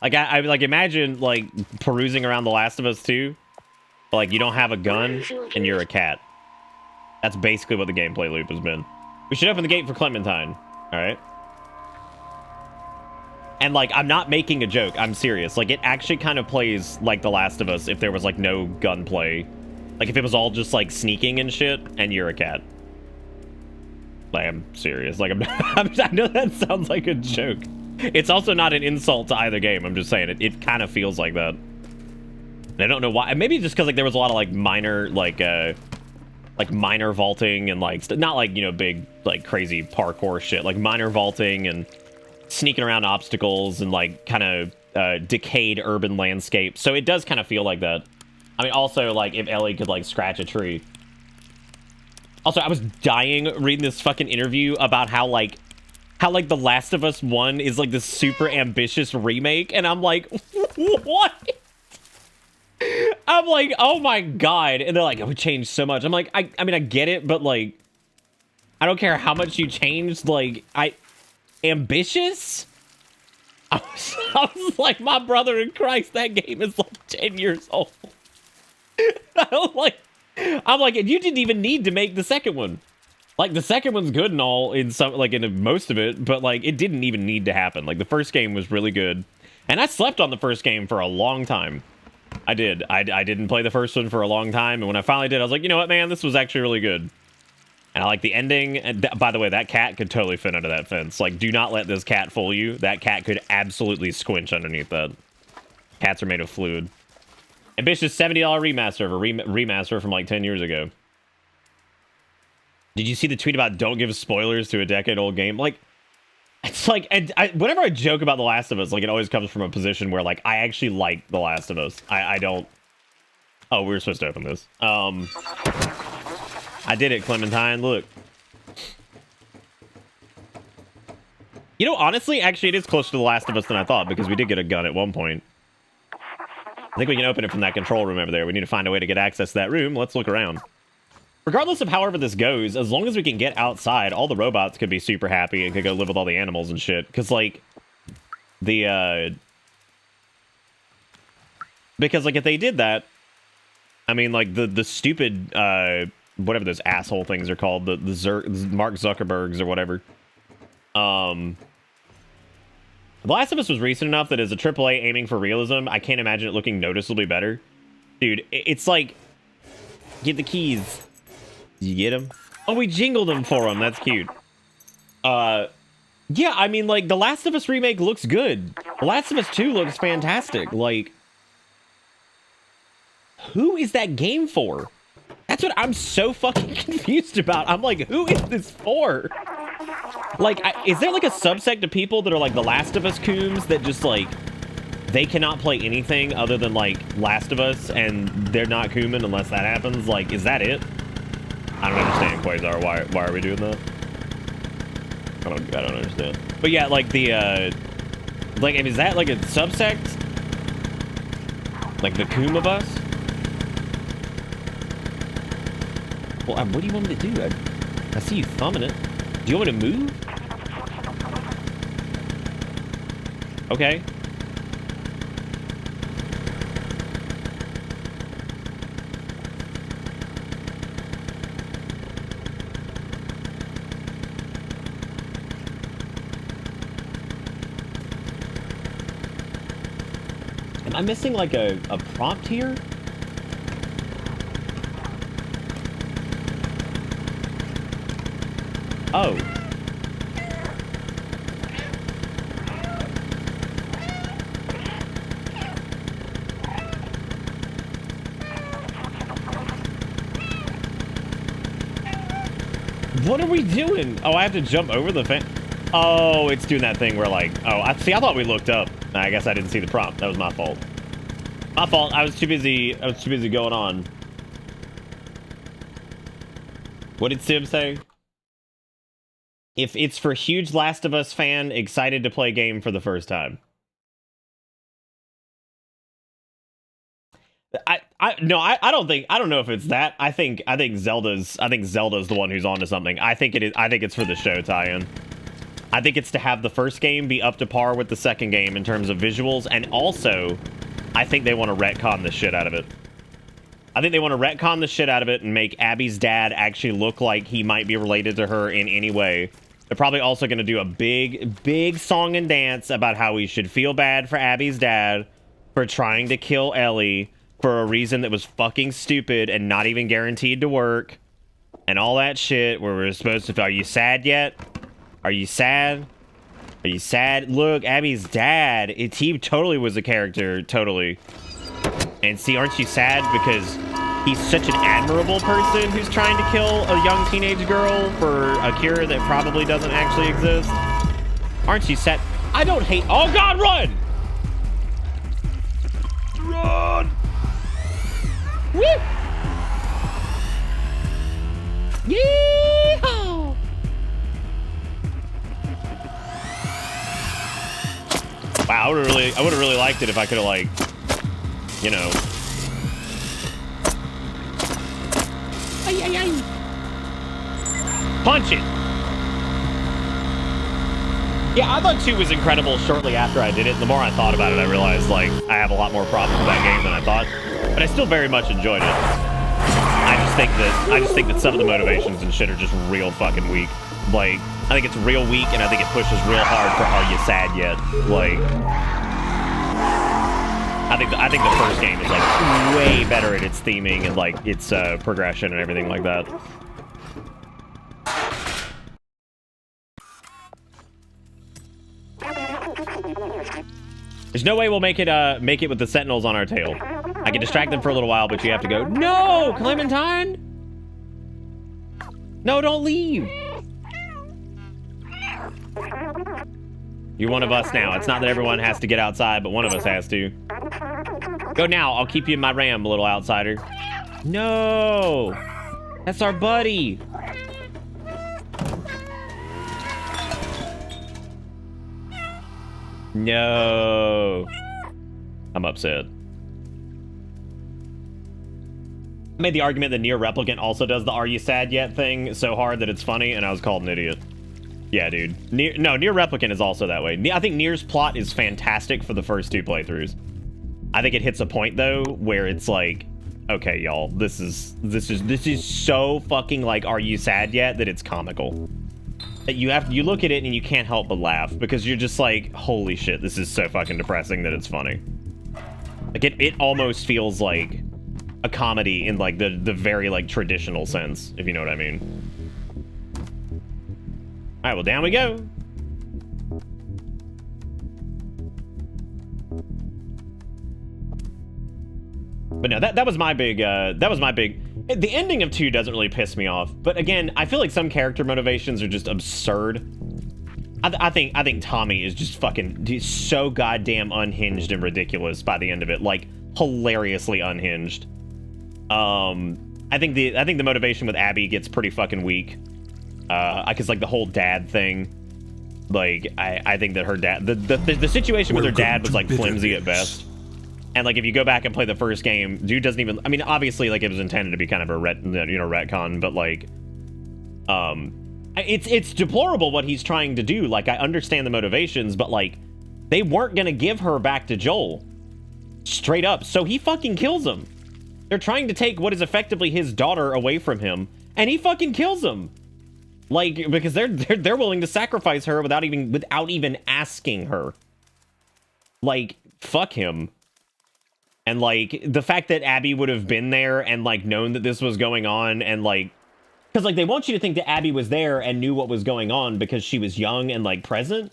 Like, I like imagine like perusing around The Last of Us 2. But, like, you don't have a gun and you're a cat. That's basically what the gameplay loop has been. We should open the gate for Clementine. All right. And, like, I'm not making a joke. I'm serious. Like, it actually kind of plays like The Last of Us if there was, like, no gunplay. Like, if it was all just, like, sneaking and shit, and you're a cat. Like, I'm serious. Like, I know that sounds like a joke. It's also not an insult to either game. I'm just saying it kind of feels like that. And I don't know why. Maybe just because, like, there was a lot of, like, minor, like minor vaulting and, like, not, like, you know, big, like, crazy parkour shit. Like, minor vaulting and sneaking around obstacles and, like, kind of decayed urban landscape. So it does kind of feel like that. I mean, also, like, if Ellie could, like, scratch a tree. Also, I was dying reading this fucking interview about how, like, The Last of Us 1 is, like, this super ambitious remake. And I'm like, what? I'm like, oh my god. And they're like, it would change so much. I'm like, I mean, I get it, but, like, I don't care how much you changed. Like, ambitious? I was like, my brother in Christ, that game is, like, 10 years old. I'm like, you didn't even need to make the second one. Like, the second one's good and all in some, like, in most of it, but, like, it didn't even need to happen. Like, the first game was really good. And I slept on the first game for a long time. I did. I didn't play the first one for a long time, and when I finally did, I was like, you know what, man, this was actually really good. And I like the ending. And by the way, that cat could totally fit under that fence. Like, do not let this cat fool you. That cat could absolutely squinch underneath that. Cats are made of fluid. Ambitious $70 remaster of a remaster from like 10 years ago. Did you see the tweet about don't give spoilers to a decade-old game? Like, it's like, and whenever I joke about The Last of Us, like, it always comes from a position where, like, I actually like The Last of Us. I don't... Oh, we were supposed to open this. I did it, Clementine. Look. You know, honestly, actually, it is closer to The Last of Us than I thought, because we did get a gun at one point. I think we can open it from that control room over there. We need to find a way to get access to that room. Let's look around. Regardless of however this goes, as long as we can get outside, all the robots could be super happy and could go live with all the animals and shit. Because, like, because, like, if they did that, I mean, like, the stupid, whatever those asshole things are called, the Mark Zuckerbergs or whatever. The Last of Us was recent enough that as a AAA aiming for realism, I can't imagine it looking noticeably better. Dude, it's like, get the keys. Did you get them? Oh, we jingled them for them. That's cute. Yeah, I mean, like, The Last of Us remake looks good. The Last of Us 2 looks fantastic. Like, who is that game for? That's what I'm so fucking confused about. I'm like, who is this for? Like, is there, like, a subsect of people that are, like, The Last of Us cooms that just, like, they cannot play anything other than, like, Last of Us, and they're not cooming unless that happens? Like, is that it? I don't understand, Quasar. Why are we doing that? I don't understand. But yeah, like like, is that like a subsect? Like the coom of us? Well, what do you want me to do? I see you thumbing it. Do you want me to move? Okay. Am I missing, like, a prompt here? Oh. What are we doing? Oh, I have to jump over the fence. Oh, it's doing that thing where, like, oh, I thought we looked up. I guess I didn't see the prompt. That was my fault. My fault. I was too busy going on. What did Sib say? If it's for huge Last of Us fan excited to play game for the first time. I don't know if it's that. I think Zelda's the one who's onto something. I think it's for the show tie-in. I think it's to have the first game be up to par with the second game in terms of visuals, and also, I think they want to retcon the shit out of it. I think they want to retcon the shit out of it and make Abby's dad actually look like he might be related to her in any way. They're probably also going to do a big song and dance about how we should feel bad for Abby's dad for trying to kill Ellie for a reason that was fucking stupid and not even guaranteed to work, and all that shit where we're supposed to... Are you sad yet? Are you sad? Are you sad? Look, Abby's dad, he totally was a character, totally. And see, aren't you sad because he's such an admirable person who's trying to kill a young teenage girl for a cure that probably doesn't actually exist? Aren't you sad? I don't hate... Oh, God, run! Run! Woo! Yeehaw! Wow, I would have really liked it if I could have, like, you know. Ay, ay, ay. Punch it. Yeah, I thought 2 was incredible shortly after I did it. The more I thought about it, I realized, like, I have a lot more problems with that game than I thought. But I still very much enjoyed it. I just think that some of the motivations and shit are just real fucking weak. Like, I think it's real weak, and I think it pushes real hard for Are You Sad Yet? Like, I think the first game is, like, way better at its theming and, like, its progression and everything like that. There's no way we'll make it with the Sentinels on our tail. I can distract them for a little while, but you have to go. No, Clementine! No, don't leave! You're one of us now. It's not that everyone has to get outside, but one of us has to. Go now. I'll keep you in my ram, little outsider. No! That's our buddy! No! I'm upset. I made the argument that Nier Replicant also does the "Are you sad yet" thing so hard that it's funny, and I was called an idiot. Yeah, dude. Nier Replicant is also that way. I think Nier's plot is fantastic for the first 2 playthroughs. I think it hits a point though where it's like, okay, y'all, this is so fucking like "Are you sad yet" that it's comical. That you look at it and you can't help but laugh because you're just like, holy shit, this is so fucking depressing that it's funny. Like it almost feels like a comedy in like the very like traditional sense, if you know what I mean. All right, well, down we go. But no, that was my big, the ending of 2 doesn't really piss me off. But again, I feel like some character motivations are just absurd. I think Tommy is just fucking so goddamn unhinged and ridiculous by the end of it. Like, hilariously unhinged. I think the motivation with Abby gets pretty fucking weak. Cause like the whole dad thing, like I think that her dad, the situation with her dad was like flimsy at best. And like if you go back and play the first game, dude doesn't even. I mean, obviously, like it was intended to be kind of a retcon, but like, it's deplorable what he's trying to do. Like I understand the motivations, but like they weren't gonna give her back to Joel, straight up. So he fucking kills him. They're trying to take what is effectively his daughter away from him, and he fucking kills him. Like, because they're willing to sacrifice her without even asking her. Like, fuck him. And like the fact that Abby would have been there and like known that this was going on, and like, because like they want you to think that Abby was there and knew what was going on because she was young and like present.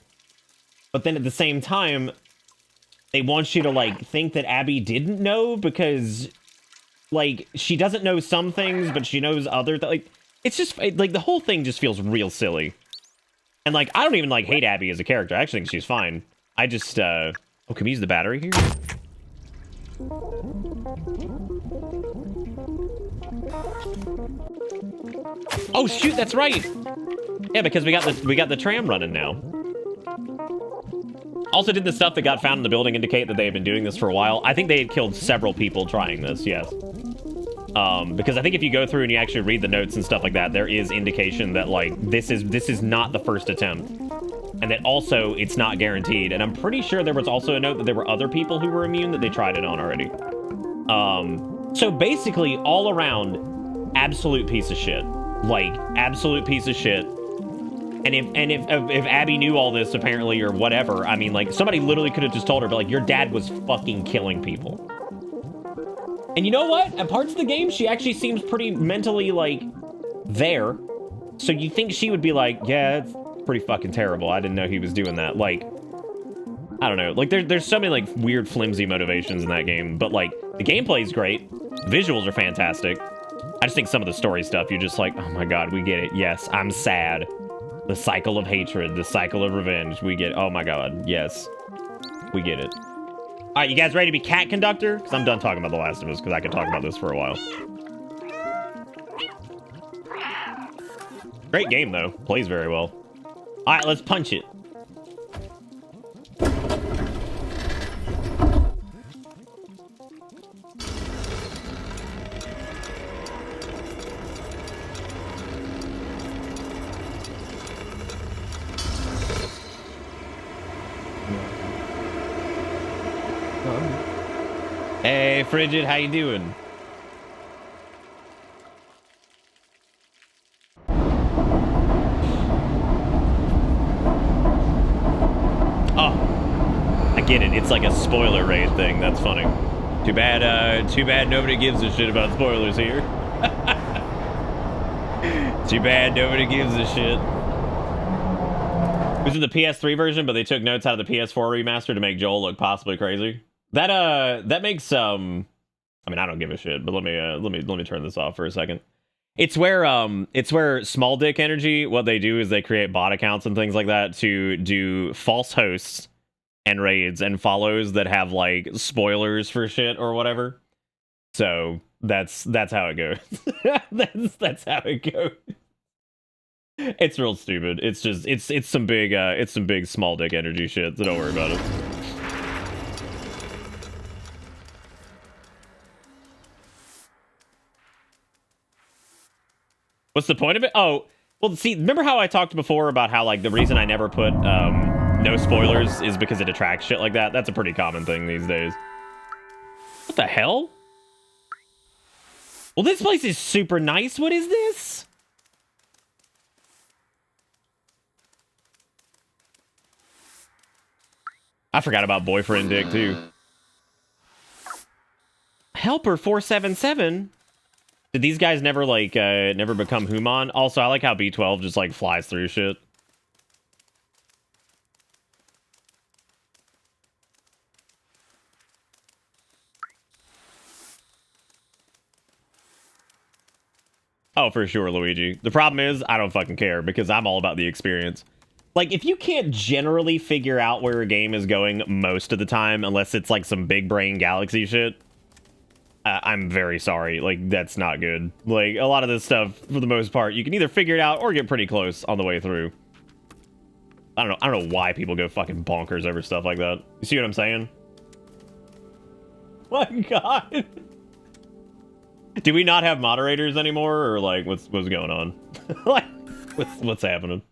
But then at the same time, they want you to like think that Abby didn't know because like she doesn't know some things, but she knows other like. It's just, like, the whole thing just feels real silly. And, like, I don't even, like, hate Abby as a character. I actually think she's fine. I just, oh, can we use the battery here? Oh, shoot, that's right! Yeah, because we got the tram running now. Also, did the stuff that got found in the building indicate that they had been doing this for a while? I think they had killed several people trying this, yes. Because I think if you go through and you actually read the notes and stuff like that, there is indication that, like, this is not the first attempt. And that also, it's not guaranteed. And I'm pretty sure there was also a note that there were other people who were immune that they tried it on already. So basically, all around, absolute piece of shit. Like, absolute piece of shit. And if Abby knew all this, apparently, or whatever, I mean, like, somebody literally could have just told her, but, like, your dad was fucking killing people. And you know what? At parts of the game, she actually seems pretty mentally, like, there. So you think she would be like, yeah, it's pretty fucking terrible. I didn't know he was doing that. Like, I don't know. Like, there's so many, like, weird, flimsy motivations in that game. But, like, the gameplay is great. Visuals are fantastic. I just think some of the story stuff, you're just like, oh my god, we get it. Yes, I'm sad. The cycle of hatred, the cycle of revenge. We get, oh my god, yes. We get it. All right, you guys ready to be cat conductor? Because I'm done talking about The Last of Us, because I could talk about this for a while. Great game, though. Plays very well. All right, let's punch it. Hey, Frigid, how you doing? Oh, I get it. It's like a spoiler raid thing. That's funny. Too bad nobody gives a shit about spoilers here. Too bad nobody gives a shit. It was in the PS3 version, but they took notes out of the PS4 remaster to make Joel look possibly crazy. That makes I mean, I don't give a shit, but let me turn this off for a second. It's where Small Dick Energy, what they do is they create bot accounts and things like that to do false hosts and raids and follows that have like spoilers for shit or whatever. So that's how it goes. that's how it goes. It's real stupid. It's just it's some big Small Dick Energy shit, so don't worry about it. What's the point of it? Oh, well, see, remember how I talked before about how, like, the reason I never put no spoilers is because it attracts shit like that? That's a pretty common thing these days. What the hell? Well, this place is super nice. What is this? I forgot about boyfriend dick, too. Helper 477? Did these guys never, like, never become human? Also, I like how B12 just, like, flies through shit. Oh, for sure, Luigi. The problem is, I don't fucking care, because I'm all about the experience. Like, if you can't generally figure out where a game is going most of the time, unless it's, like, some big brain galaxy shit, I'm very sorry. Like, that's not good. Like, a lot of this stuff, for the most part, you can either figure it out or get pretty close on the way through. I don't know why people go fucking bonkers over stuff like that. You see what I'm saying? My God. Do we not have moderators anymore, or like, what's going on? Like, what's happening?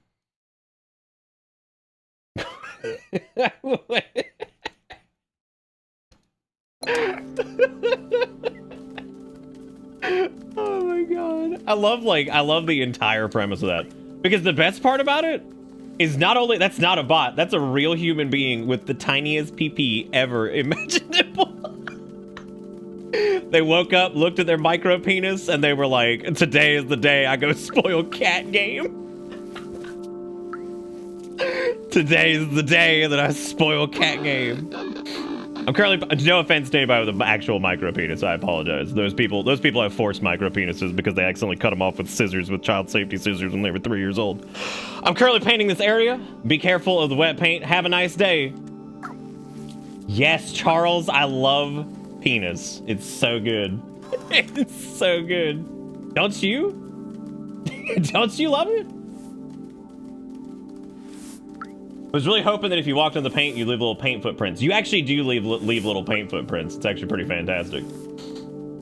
Oh my God. I love the entire premise of that. Because the best part about it is not only that's not a bot, that's a real human being with the tiniest PP ever imaginable. They woke up, looked at their micro penis, and they were like, today is the day I go spoil cat game. Today is the day that I spoil cat game. I'm currently, no offense to anybody with an actual micro penis, I apologize. Those people have forced micro penises because they accidentally cut them off with scissors, with child safety scissors when they were 3 years old. I'm currently painting this area. Be careful of the wet paint. Have a nice day. Yes, Charles, I love penis. It's so good. It's so good. Don't you? Don't you love it? I was really hoping that if you walked in the paint, you leave little paint footprints. You actually do leave little paint footprints. It's actually pretty fantastic.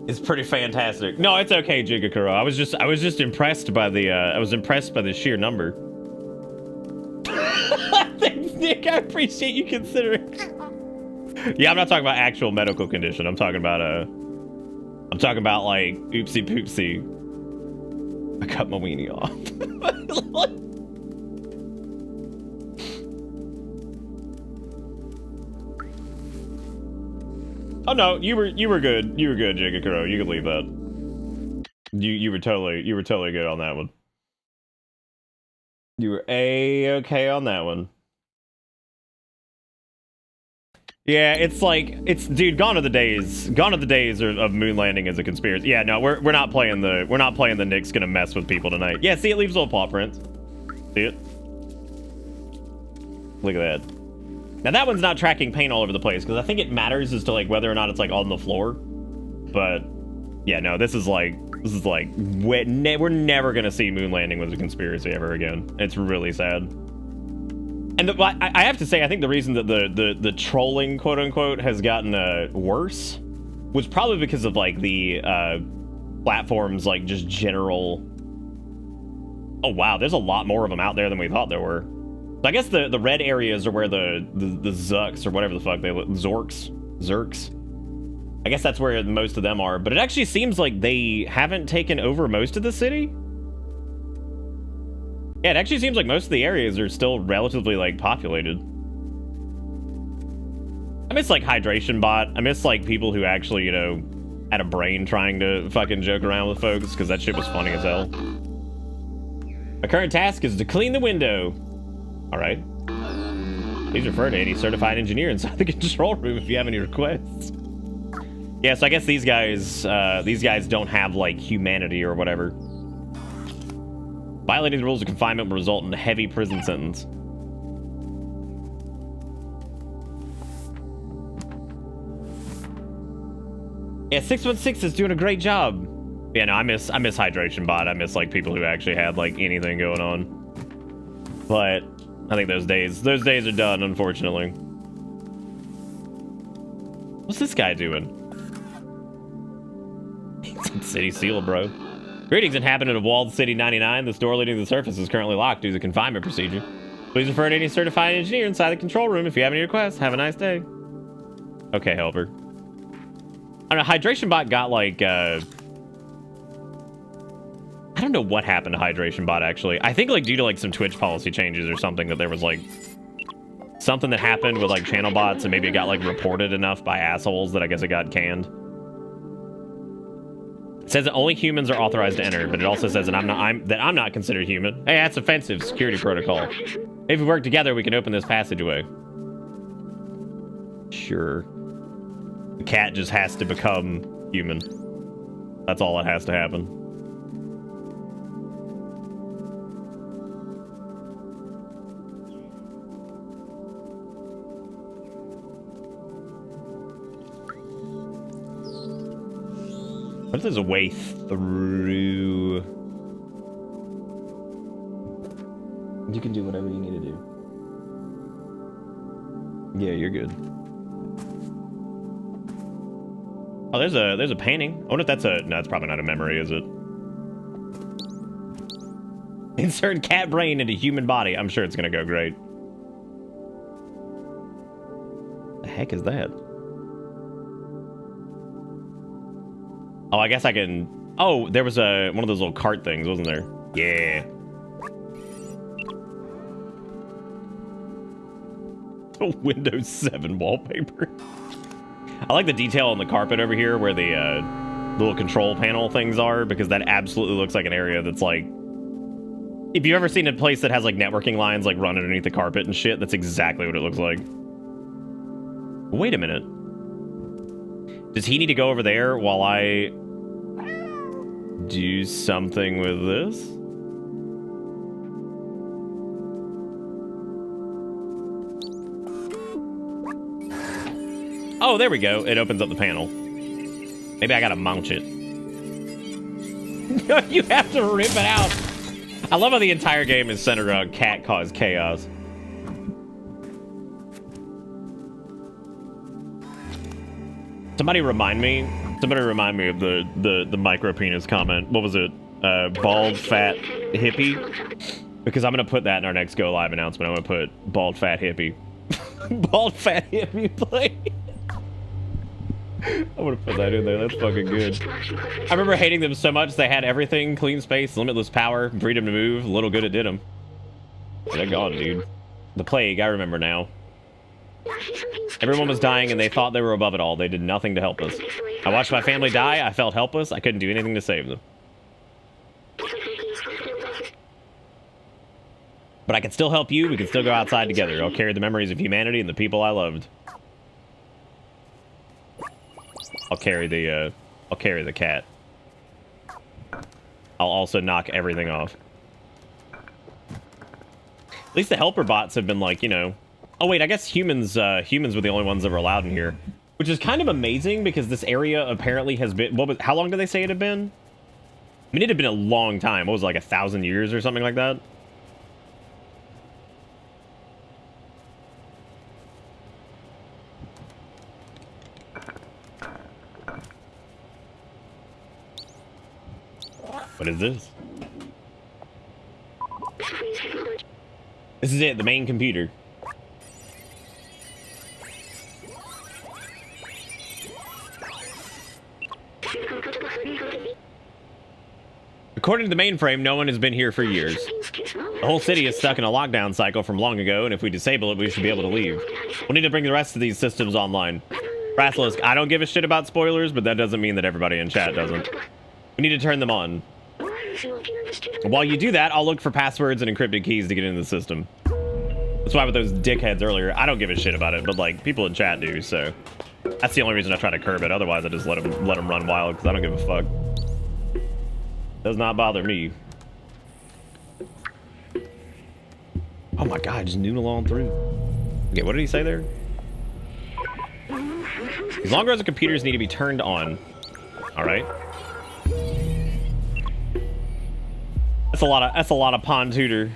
It's pretty fantastic. No, it's okay, Jigakuro. I was just impressed by the sheer number. Thanks, Nick. I appreciate you considering. Yeah, I'm not talking about actual medical condition. I'm talking about like oopsie poopsie. I cut my weenie off. Oh no, you were good. You were good, Jigakuro. You could leave that. You were totally good on that one. You were A-okay on that one. Yeah, dude, gone are the days of moon landing as a conspiracy. Yeah, no, we're not playing the Nick's gonna mess with people tonight. Yeah, see, it leaves little paw prints. See it? Look at that. Now that one's not tracking paint all over the place because I think it matters as to like whether or not it's like on the floor. But yeah, no, this is like we're never gonna see moon landing was a conspiracy ever again. It's really sad. And I have to say, I think the reason that the trolling, quote unquote, has gotten worse was probably because of like the platforms, like just general. Oh wow, there's a lot more of them out there than we thought there were. I guess the red areas are where the Zucks or whatever the fuck Zerks. I guess that's where most of them are. But it actually seems like they haven't taken over most of the city. Yeah, it actually seems like most of the areas are still relatively, like, populated. I miss, like, Hydration Bot. I miss, like, people who actually, you know, had a brain trying to fucking joke around with folks, because that shit was funny as hell. My current task is to clean the window. All right. Please refer to any certified engineer inside the control room if you have any requests. Yeah, so I guess these guys don't have, like, humanity or whatever. Violating the rules of confinement will result in a heavy prison sentence. Yeah, 616 is doing a great job. Yeah, no, I miss Hydration Bot. I miss, like, people who actually had, like, anything going on. But I think those days are done, unfortunately. What's this guy doing? He's in City Seal, bro. Greetings, inhabitant of Walled City 99. This door leading to the surface is currently locked due to the confinement procedure. Please refer to any certified engineer inside the control room if you have any requests. Have a nice day. Okay, helper. I don't know, Hydration Bot got like, I don't know what happened to Hydration Bot, actually. I think, like, due to, like, some Twitch policy changes or something, that there was, like, something that happened with, like, channel bots, and maybe it got, like, reported enough by assholes that I guess it got canned. It says that only humans are authorized to enter, but it also says that I'm not considered human. Hey, that's offensive security protocol. If we work together, we can open this passageway. Sure. The cat just has to become human. That's all that has to happen. What if there's a way through? You can do whatever you need to do. Yeah, you're good. Oh, there's a painting. I wonder if that's a... No, it's probably not a memory, is it? Insert cat brain into human body. I'm sure it's gonna go great. The heck is that? Oh, I guess I can... Oh, there was one of those little cart things, wasn't there? Yeah. Windows 7 wallpaper. I like the detail on the carpet over here where the little control panel things are, because that absolutely looks like an area that's like... If you've ever seen a place that has like networking lines like run underneath the carpet and shit, that's exactly what it looks like. Wait a minute. Does he need to go over there while I do something with this? Oh, there we go. It opens up the panel. Maybe I gotta mount it. You have to rip it out. I love how the entire game is centered around cat cause chaos. Somebody remind me of the micro penis comment. What was it? Bald fat hippie? Because I'm gonna put that in our next go live announcement. I'm gonna put bald fat hippie. Bald fat hippie play. I'm gonna put that in there. That's fucking good. I remember hating them so much. They had everything: clean space, limitless power, freedom to move. Little good it did them. They're gone, dude. The plague, I remember now. Everyone was dying and they thought they were above it all. They did nothing to help us. I watched my family die. I felt helpless. I couldn't do anything to save them. But I can still help you. We can still go outside together. I'll carry the memories of humanity and the people I loved. I'll carry the cat. I'll also knock everything off. At least the helper bots have been like, you know... Oh wait, I guess humans were the only ones that were allowed in here. Which is kind of amazing because this area apparently has been... how long did they say it had been? I mean, it had been a long time. What was it, like 1,000 years or something like that? What is this? This is it, the main computer. According to the mainframe, no one has been here for years. The whole city is stuck in a lockdown cycle from long ago, and if we disable it, we should be able to leave. We'll need to bring the rest of these systems online. Raslisk, I don't give a shit about spoilers, but that doesn't mean that everybody in chat doesn't. We need to turn them on. While you do that, I'll look for passwords and encrypted keys to get into the system. That's why with those dickheads earlier, I don't give a shit about it, but like people in chat do, so that's the only reason I try to curb it. Otherwise, I just let them run wild because I don't give a fuck. Does not bother me. Oh my god, just noodle on through. Okay, what did he say there? As long as the computers need to be turned on. All right. That's a lot of pon tutor.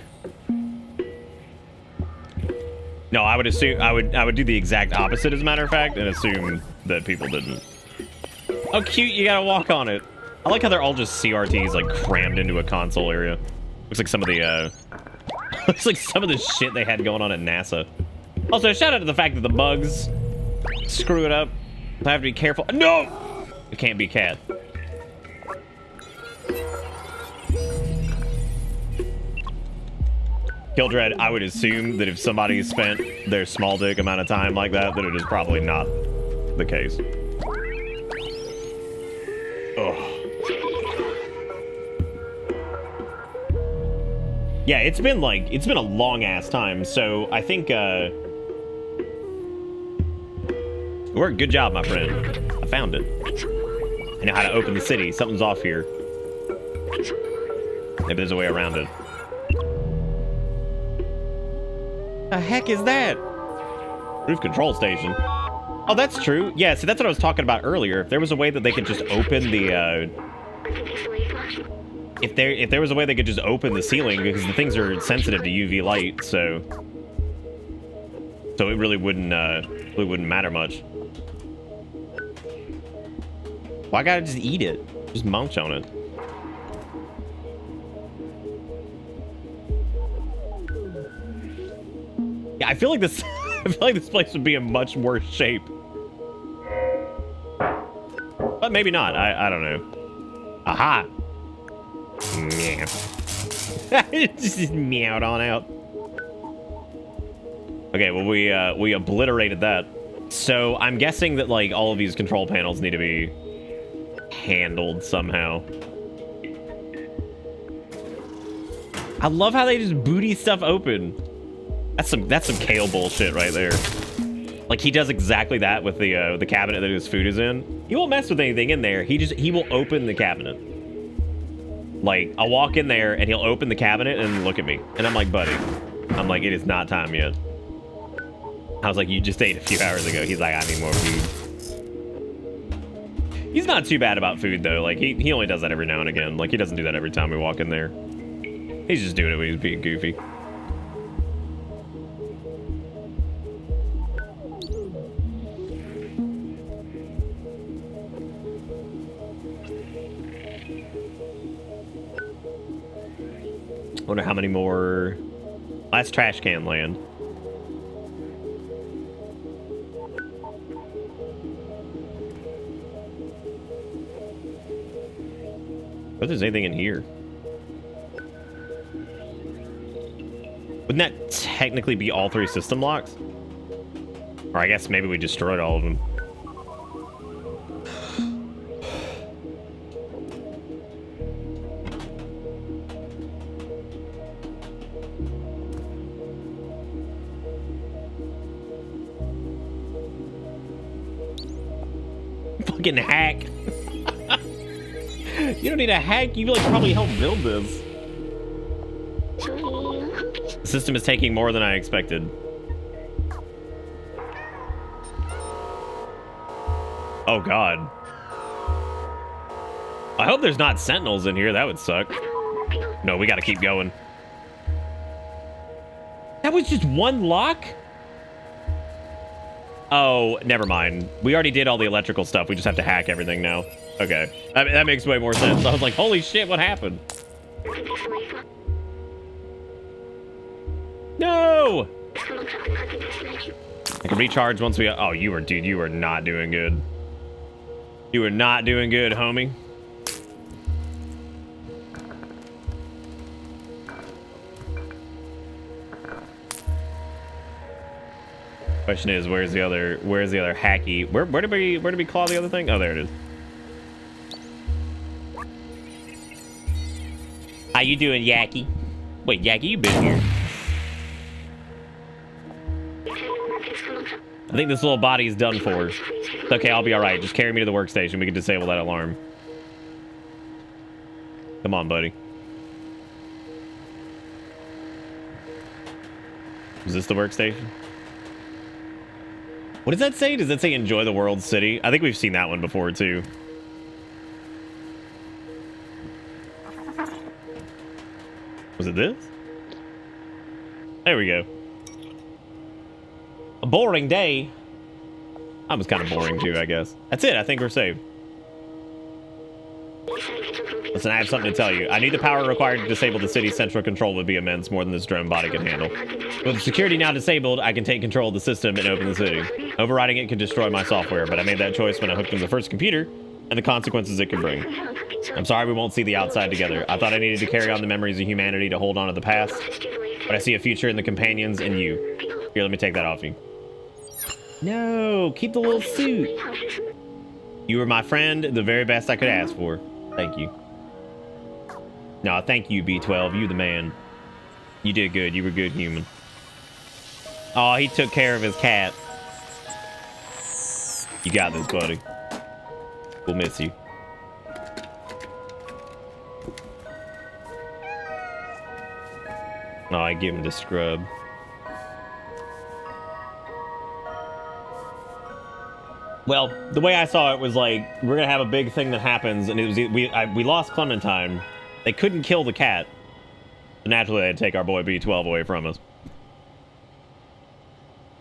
No, I would assume I would do the exact opposite, as a matter of fact, and assume that people didn't. Oh, cute! You gotta walk on it. I like how they're all just CRTs like crammed into a console area. Looks like some of the looks like some of the shit they had going on at NASA. Also, shout out to the fact that the bugs screw it up. I have to be careful. No! It can't be cat. Kildred, I would assume that if somebody spent their small dick amount of time like that, it is probably not the case. Ugh. Yeah, it's been a long ass time, so I think, work, good job, my friend. I found it. I know how to open the city. Something's off here. Maybe there's a way around it. The heck is that? Roof control station. Oh, that's true. Yeah, see, that's what I was talking about earlier. If there was a way that they could just open the, if there was a way they could just open the ceiling, because the things are sensitive to UV light, so it really wouldn't matter much. Why gotta just eat it? Just munch on it. Yeah, I feel like this place would be in much worse shape. But maybe not. I don't know. Aha! Meow. Just meowed on out. Okay, well we obliterated that. So I'm guessing that like all of these control panels need to be handled somehow. I love how they just booty stuff open. That's some Kale bullshit right there. Like he does exactly that with the cabinet that his food is in. He won't mess with anything in there. He will open the cabinet. Like I'll walk in there and he'll open the cabinet and look at me, and I'm like, buddy, I'm like, it is not time yet. I was like, you just ate a few hours ago. He's like, I need more food. He's not too bad about food though. Like he only does that every now and again. Like he doesn't do that every time we walk in there. He's just doing it when he's being goofy. Wonder how many more. Last trash can land. If there's anything in here. Wouldn't that technically be all three system locks? Or I guess maybe we destroyed all of them. Fucking hack. You don't need a hack. You like probably helped build this. The system is taking more than I expected. Oh god. I hope there's not sentinels in here. That would suck. No, we gotta keep going. That was just one lock? Oh, never mind. We already did all the electrical stuff. We just have to hack everything now. Okay. That makes way more sense. I was like, holy shit, what happened? No! I can recharge once we... Oh, dude, you are not doing good. You are not doing good, homie. Question is, where's the other hacky? Where did we claw the other thing? Oh, there it is. How you doing, Yaki? Wait, Yaki, you been here? I think this little body is done for. It's okay, I'll be all right. Just carry me to the workstation. We can disable that alarm. Come on, buddy. Is this the workstation? What does that say? Does that say enjoy the world city? I think we've seen that one before too. Was it this? There we go. A boring day. I was kind of boring too, I guess. That's it. I think we're saved. Listen, I have something to tell you. I need the power required to disable the city's central control would be immense, more than this drone body can handle. With the security now disabled, I can take control of the system and open the city. Overriding it could destroy my software, but I made that choice when I hooked in the first computer, and the consequences it could bring. I'm sorry we won't see the outside together. I thought I needed to carry on the memories of humanity to hold on to the past, but I see a future in the companions and you. Here, let me take that off you. No, keep the little suit. You were my friend, the very best I could ask for. Thank you. No, thank you, B12. You the man. You did good. You were a good human. Oh, he took care of his cat. You got this, buddy. We'll miss you. Oh, I give him the scrub. Well, the way I saw it was like, we're gonna have a big thing that happens, and it was we lost Clementine. They couldn't kill the cat. So naturally, they'd take our boy B12 away from us.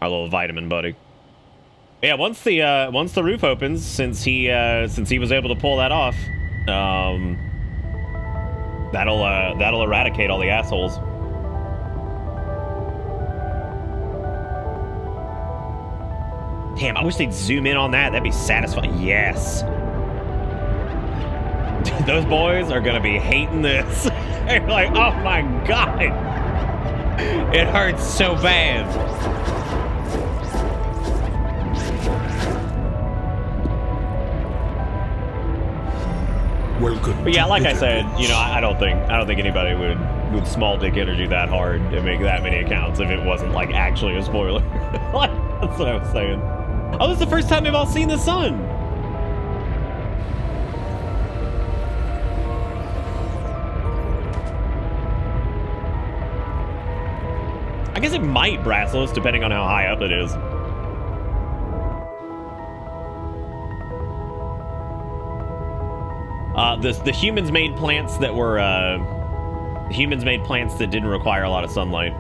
Our little vitamin buddy. Yeah, once the roof opens, since he was able to pull that off, that'll eradicate all the assholes. Damn, I wish they'd zoom in on that. That'd be satisfying. Yes. Those boys are gonna be hating this. They're like, oh my god. It hurts so bad. Welcome. But yeah, like I Italy. said, you know, I don't think anybody would small dick energy that hard and make that many accounts if it wasn't like actually a spoiler. Like, that's what I was saying. Oh, this is the first time they've all seen the sun. I guess it might Brassless, depending on how high up it is. The humans made plants that were humans made plants that didn't require a lot of sunlight.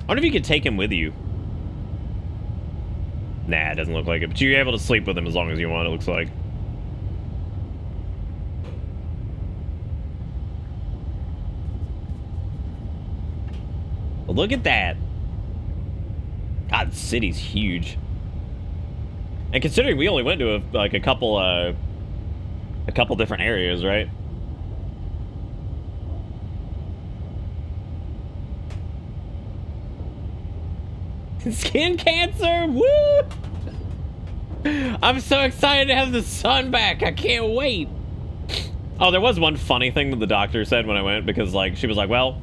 I wonder if you could take him with you. Nah, it doesn't look like it. But you're able to sleep with him as long as you want, it looks like. Well, look at that. God, the city's huge. And considering we only went to a couple different areas, right? Skin cancer! Woo! I'm so excited to have the sun back. I can't wait. Oh, there was one funny thing that the doctor said when I went, because like she was like, well,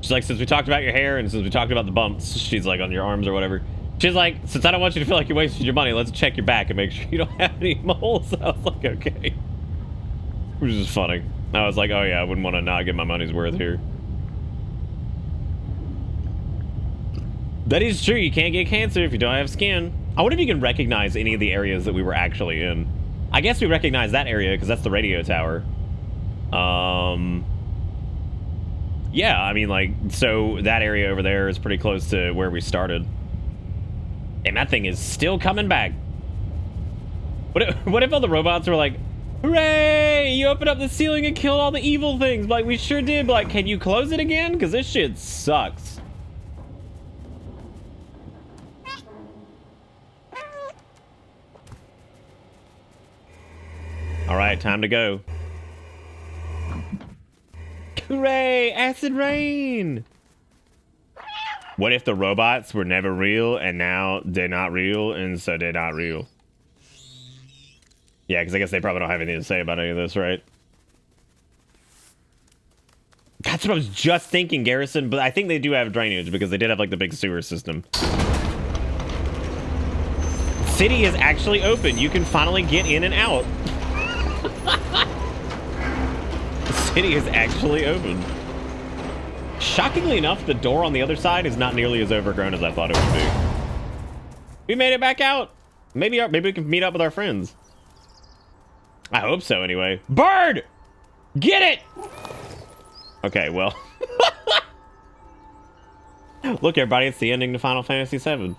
she's like, since we talked about your hair and since we talked about the bumps, she's like on your arms or whatever. She's like, since I don't want you to feel like you wasted your money, let's check your back and make sure you don't have any moles. I was like, okay. Which is funny. I was like, oh yeah, I wouldn't want to not get my money's worth here. That is true. You can't get cancer if you don't have skin. I wonder if you can recognize any of the areas that we were actually in. I guess we recognize that area because that's the radio tower. Yeah, I mean, like, so that area over there is pretty close to where we started. And that thing is still coming back. What if all the robots were like, hooray, you opened up the ceiling and killed all the evil things? Like, we sure did. But, like, can you close it again? Because this shit sucks. All right, time to go. Hooray! Acid rain! What if the robots were never real and now they're not real and so they're not real? Yeah, because I guess they probably don't have anything to say about any of this, right? That's what I was just thinking, Garrison, but I think they do have drainage because they did have like the big sewer system. City is actually open. You can finally get in and out. The city is actually open. Shockingly enough, the door on the other side is not nearly as overgrown as I thought it would be. We made it back out. Maybe we can meet up with our friends. I hope so, anyway. Bird! Get it! Okay, well. Look, everybody, it's the ending to Final Fantasy VII.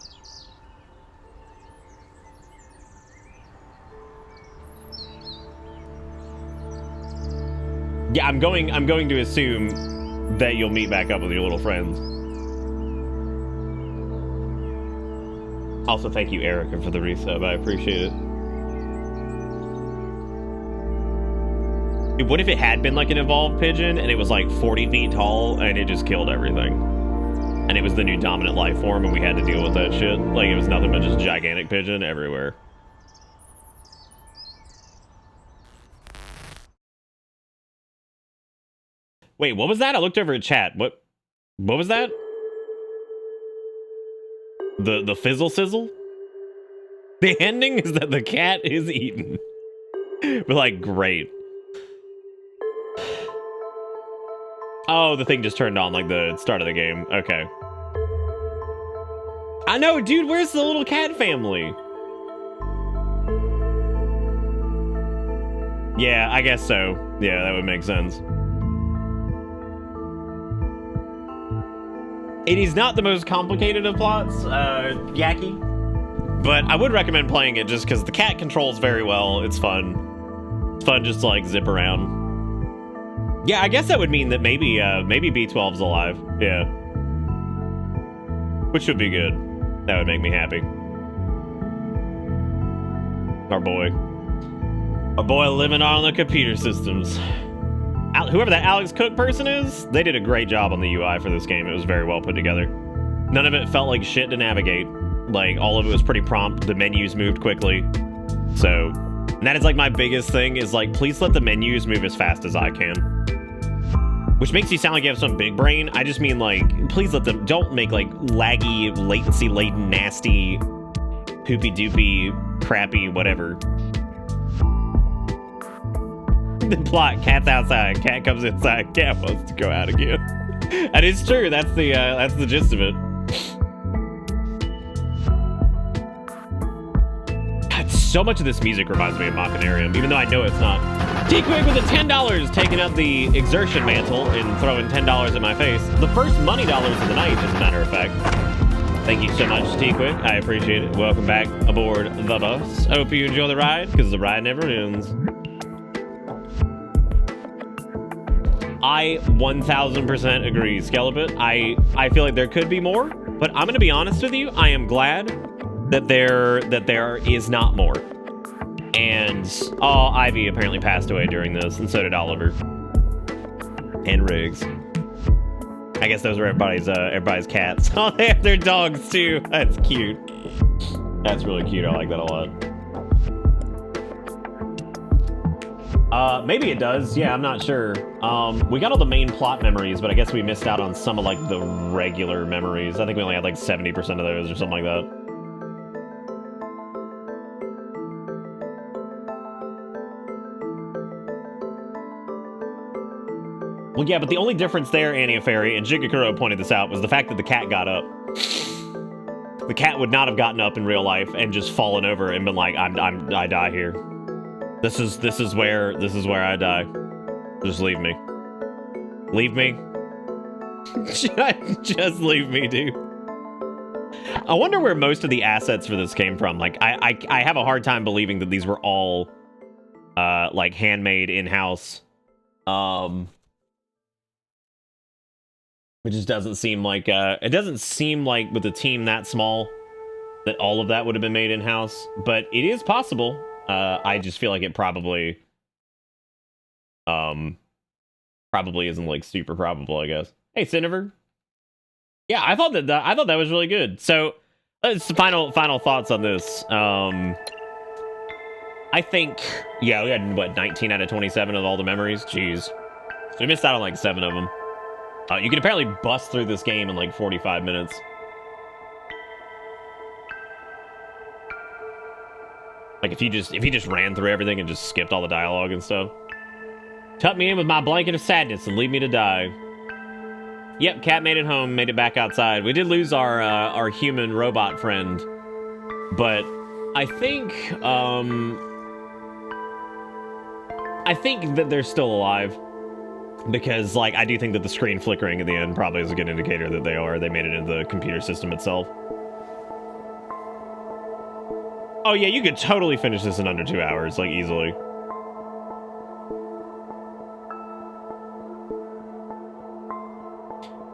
Yeah, I'm going to assume that you'll meet back up with your little friends. Also, thank you, Erica, for the resub. I appreciate it. Dude, what if it had been like an evolved pigeon and it was like 40 feet tall and it just killed everything? And it was the new dominant life form and we had to deal with that shit? Like, it was nothing but just gigantic pigeon everywhere. Wait, what was that? I looked over at chat. What was that? The fizzle sizzle? The ending is that the cat is eaten. We're like, great. Oh, the thing just turned on like the start of the game. Okay. I know, dude, where's the little cat family? Yeah, I guess so. Yeah, that would make sense. It is not the most complicated of plots, Yaki. But I would recommend playing it just because the cat controls very well. It's fun. It's fun just to like zip around. Yeah, I guess that would mean that maybe B12's alive. Yeah. Which would be good. That would make me happy. Our boy. Our boy living on the computer systems. Whoever that Alex Cook person is, they did a great job on the UI for this game. It was very well put together. None of it felt like shit to navigate. Like, all of it was pretty prompt. The menus moved quickly. So, and that is like my biggest thing is like, please let the menus move as fast as I can. Which makes you sound like you have some big brain. I just mean like, please let them, don't make like laggy, latency-laden, nasty, poopy-doopy, crappy, whatever. The plot, cat's outside, cat comes inside, cat wants to go out again. And it's true, that's the gist of it. God, so much of this music reminds me of Machinarium, even though I know it's not. T-Quick with the $10, taking up the exertion mantle and throwing $10 at my face. The first money dollars of the night, as a matter of fact. Thank you so much, T-Quick. I appreciate it. Welcome back aboard the bus. I hope you enjoy the ride, because the ride never ends. I 1000% agree, Skelebit. I feel like there could be more, but I'm gonna be honest with you. I am glad that there is not more. And Ivy apparently passed away during this, and so did Oliver and Riggs. I guess those were everybody's cats. Oh, they have their dogs too. That's cute. That's really cute. I like that a lot. Maybe it does. Yeah, I'm not sure. We got all the main plot memories, but I guess we missed out on some of like the regular memories. I think we only had like 70% of those or something like that. Well, yeah, but the only difference there, Annie Fairy, and Jigakuro pointed this out, was the fact that the cat got up. The cat would not have gotten up in real life and just fallen over and been like, I die here. This is where I die. Just leave me. Leave me. Just leave me, dude. I wonder where most of the assets for this came from. Like, I have a hard time believing that these were all, like, handmade in-house. It just doesn't seem like, it doesn't seem like with a team that small that all of that would have been made in-house. But it is possible. I just feel like it probably isn't like super probable, I guess. Hey, Cinever. Yeah, I thought that was really good. So, it's the final thoughts on this. I think, yeah, we had what, 19 out of 27 of all the memories. Jeez, so we missed out on like 7 of them. You can apparently bust through this game in like 45 minutes. Like if you just ran through everything and just skipped all the dialogue and stuff. Tuck me in with my blanket of sadness and leave me to die. Yep, cat made it home, made it back outside. We did lose our human robot friend, but I think that they're still alive. Because, like, I do think that the screen flickering at the end probably is a good indicator that they made it into the computer system itself. Oh yeah, you could totally finish this in under 2 hours, like, easily.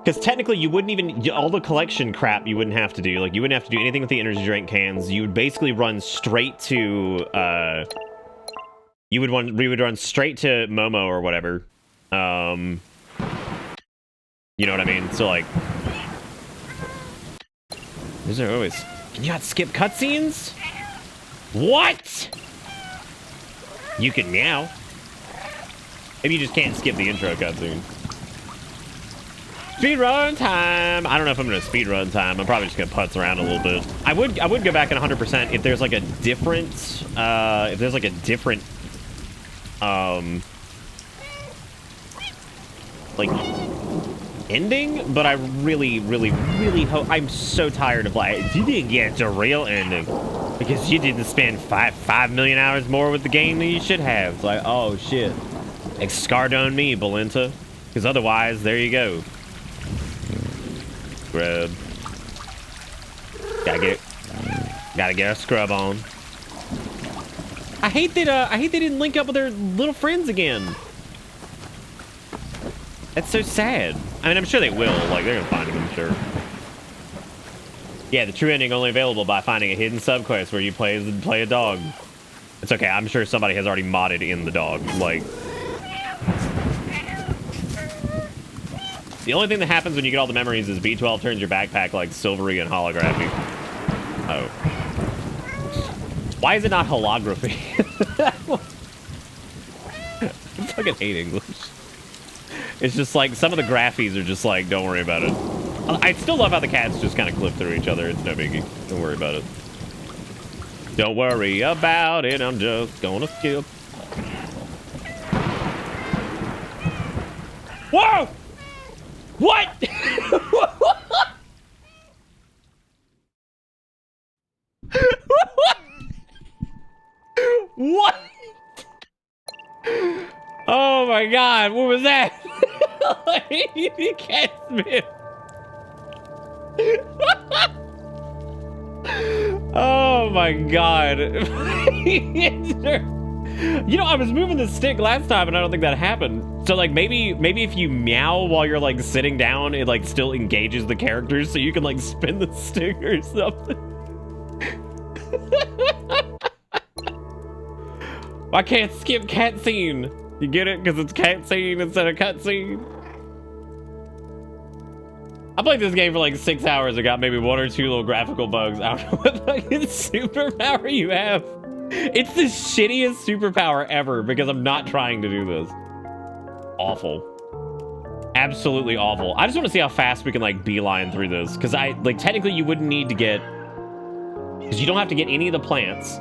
Because technically you wouldn't even, all the collection crap you wouldn't have to do. Like, you wouldn't have to do anything with the energy drink cans. You would basically run straight to, we would run straight to Momo or whatever. You know what I mean? So, like, these are always, can you not skip cutscenes? What? You can meow. Maybe you just can't skip the intro cutscene. Speed run time. I don't know if I'm gonna speed run time. I'm probably just gonna putz around a little bit. I would go back at 100% if there's like a different like ending, but I really hope. I'm so tired of, like, you didn't get the real ending because you didn't spend 5 million hours more with the game than you should have. It's like, oh shit, Excardone me, Belenta, because otherwise, there you go. Scrub. Gotta get a scrub on. I hate that they didn't link up with their little friends again. That's so sad. I mean, I'm sure they will. Like, they're gonna find him, I'm sure. Yeah, the true ending only available by finding a hidden subquest where you play a dog. It's okay. I'm sure somebody has already modded in the dog. Like, the only thing that happens when you get all the memories is B12 turns your backpack like silvery and holography. Oh. Why is it not holography? I fucking hate English. It's just like, some of the graphies are just like, don't worry about it. I still love how the cats just kind of clip through each other. It's no biggie. Don't worry about it. Don't worry about it. I'm just gonna skip. Whoa! What? What? Oh my god, what was that? You can't spin. Oh my god. You know, I was moving the stick last time and I don't think that happened. So, like, maybe if you meow while you're, like, sitting down, it, like, still engages the characters so you can, like, spin the stick or something. I can't skip cutscene. You get it? Because it's cutscene instead of cutscene. I played this game for like 6 hours. I got maybe 1 or 2 little graphical bugs. I don't know what fucking superpower you have. It's the shittiest superpower ever because I'm not trying to do this. Awful. Absolutely awful. I just want to see how fast we can like beeline through this. Because technically you wouldn't need to get, because you don't have to get any of the plants.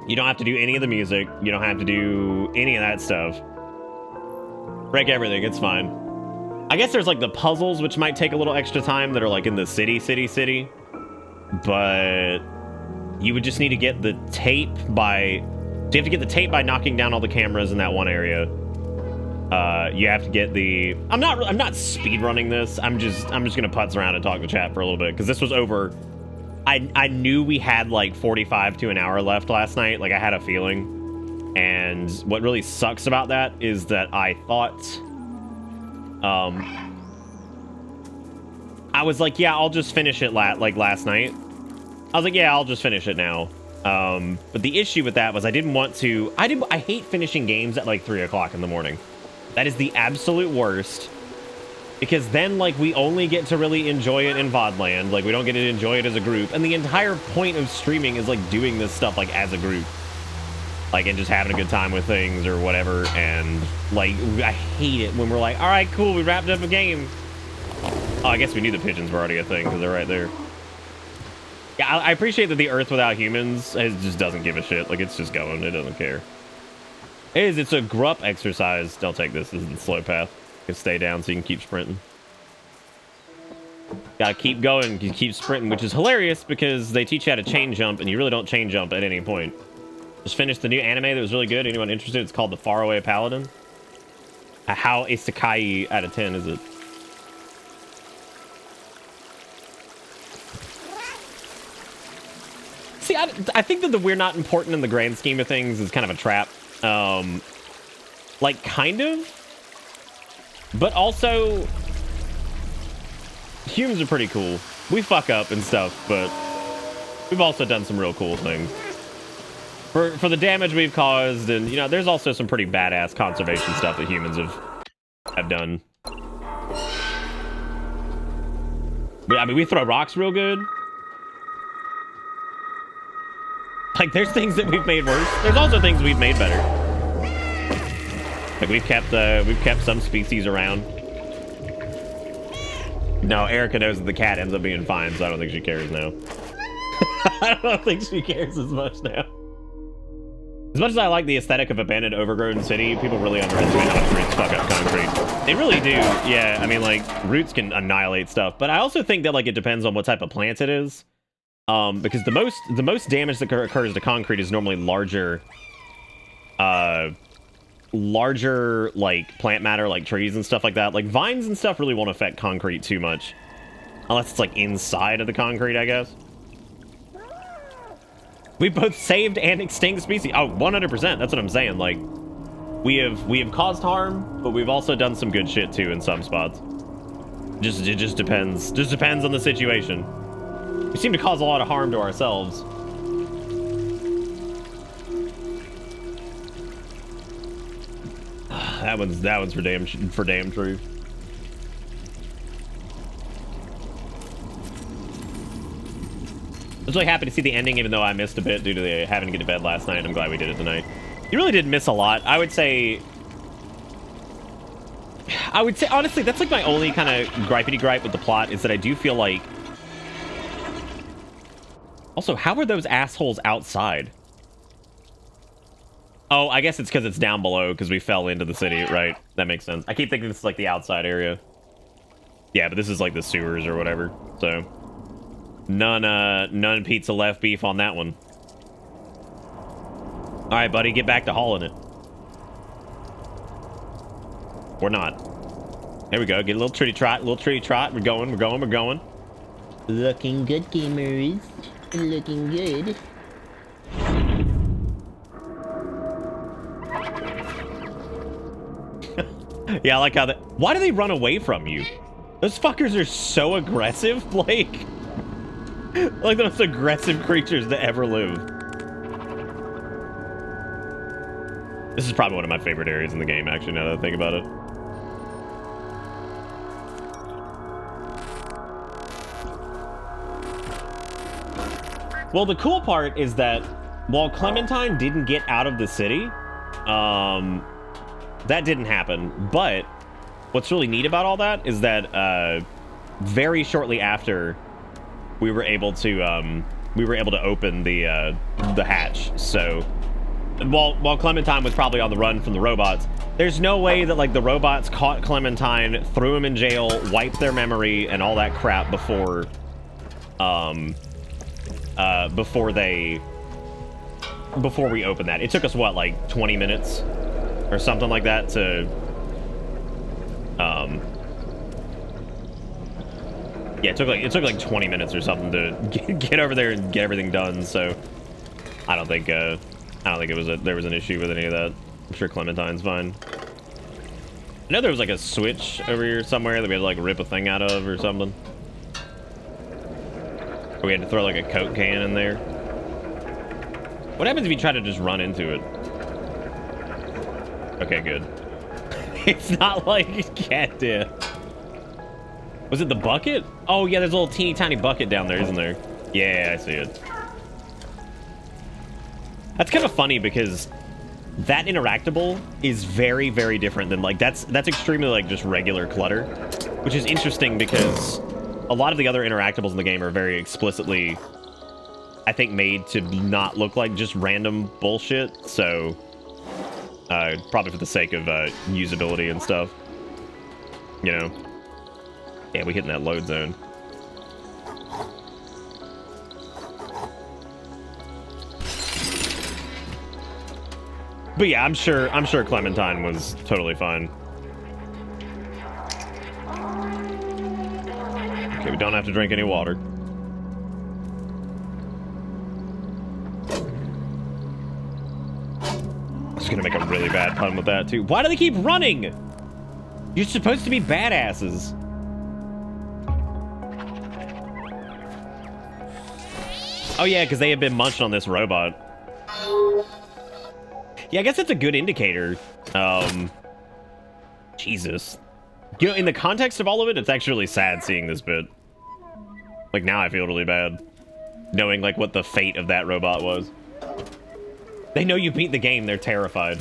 You don't have to do any of the music. You don't have to do any of that stuff. Break everything. It's fine. I guess there's like the puzzles, which might take a little extra time, that are like in the city. But you would just need to get the tape by... So you have to get the tape by knocking down all the cameras in that one area. You have to get the... I'm not speedrunning this. I'm just gonna putz around and talk to chat for a little bit, because this was over... I knew we had like 45 to an hour left last night. Like, I had a feeling. And what really sucks about that is that I thought... I was like, yeah, I'll just finish it last night. I was like, yeah, I'll just finish it now. But the issue with that was I didn't want to... I hate finishing games at like 3 o'clock in the morning. That is the absolute worst. Because then, like, we only get to really enjoy it in VOD land. Like, we don't get to enjoy it as a group. And the entire point of streaming is, like, doing this stuff, like, as a group. Like, and just having a good time with things or whatever. And, like, I hate it when we're like, all right, cool, we wrapped up a game. Oh, I guess we knew the pigeons were already a thing because they're right there. Yeah, I appreciate that the Earth without humans just doesn't give a shit. Like, it's just going. It doesn't care. It's a grup exercise. Don't take this. This is the slow path. You can stay down so you can keep sprinting. Gotta keep going. You keep sprinting, which is hilarious because they teach you how to chain jump, and you really don't chain jump at any point. Just finished the new anime that was really good. Anyone interested? It's called The Faraway Paladin. How isekai out of 10 is it? See, I think that the we're not important in the grand scheme of things is kind of a trap. Like, kind of. But also, humans are pretty cool. We fuck up and stuff, but we've also done some real cool things. For the damage we've caused, and, you know, there's also some pretty badass conservation stuff that humans have done. But, I mean, we throw rocks real good. Like, there's things that we've made worse. There's also things we've made better. Like, we've kept some species around. No, Erica knows that the cat ends up being fine, so I don't think she cares now. I don't think she cares as much now. As much as I like the aesthetic of abandoned, overgrown city, people really underestimate how much roots fuck up concrete. They really do. Yeah, I mean, like, roots can annihilate stuff, but I also think that, like, it depends on what type of plant it is. Because the most damage that occurs to concrete is normally larger, like, plant matter, like trees and stuff like that. Like, vines and stuff really won't affect concrete too much. Unless it's, like, inside of the concrete, I guess. We both saved and extinct species. Oh, 100%. That's what I'm saying. Like, we have caused harm, but we've also done some good shit too in some spots. It just depends. Just depends on the situation. We seem to cause a lot of harm to ourselves. That one's for damn true. I was really happy to see the ending, even though I missed a bit due to having to get to bed last night. I'm glad we did it tonight. You really did miss a lot. I would say, honestly, that's like my only kind of gripey gripe with the plot, is that I do feel like... Also, how are those assholes outside? Oh, I guess it's because it's down below, because we fell into the city, right? That makes sense. I keep thinking this is like the outside area. Yeah, but this is like the sewers or whatever, so... None pizza left beef on that one. All right, buddy, get back to hauling it. Or not. There we go. Get a little tree trot, We're going. Looking good, gamers. Looking good. Yeah, I like how why do they run away from you? Those fuckers are so aggressive, like... Like the most aggressive creatures that ever live. This is probably one of my favorite areas in the game, actually, now that I think about it. Well, the cool part is that while Clementine didn't get out of the city, that didn't happen. But what's really neat about all that is that very shortly after... we were able to open the hatch. So while Clementine was probably on the run from the robots, there's no way that like the robots caught Clementine, threw him in jail, wiped their memory and all that crap before we opened that. It took us what, like 20 minutes or something like that to yeah, it took like 20 minutes or something to get over there and get everything done. So I don't think there was an issue with any of that. I'm sure Clementine's fine. I know there was like a switch over here somewhere that we had to like rip a thing out of or something. Or we had to throw like a Coke can in there. What happens if you try to just run into it? Okay, good. It's not like cat death. Was it the bucket? Oh, yeah, there's a little teeny tiny bucket down there, isn't there? Yeah, I see it. That's kind of funny because that interactable is very, very different than, like, that's extremely, like, just regular clutter, which is interesting because a lot of the other interactables in the game are very explicitly, I think, made to not look like just random bullshit, so probably for the sake of usability and stuff, you know? Yeah, we hitting that load zone. But yeah, I'm sure Clementine was totally fine. don't have to drink any water. I was gonna make a really bad pun with that too. Why do they keep running? You're supposed to be badasses. Oh yeah, because they have been munched on this robot. Yeah, I guess that's a good indicator. Jesus. You know, in the context of all of it, it's actually really sad seeing this bit. Like, now I feel really bad. Knowing, like, what the fate of that robot was. They know you beat the game, they're terrified.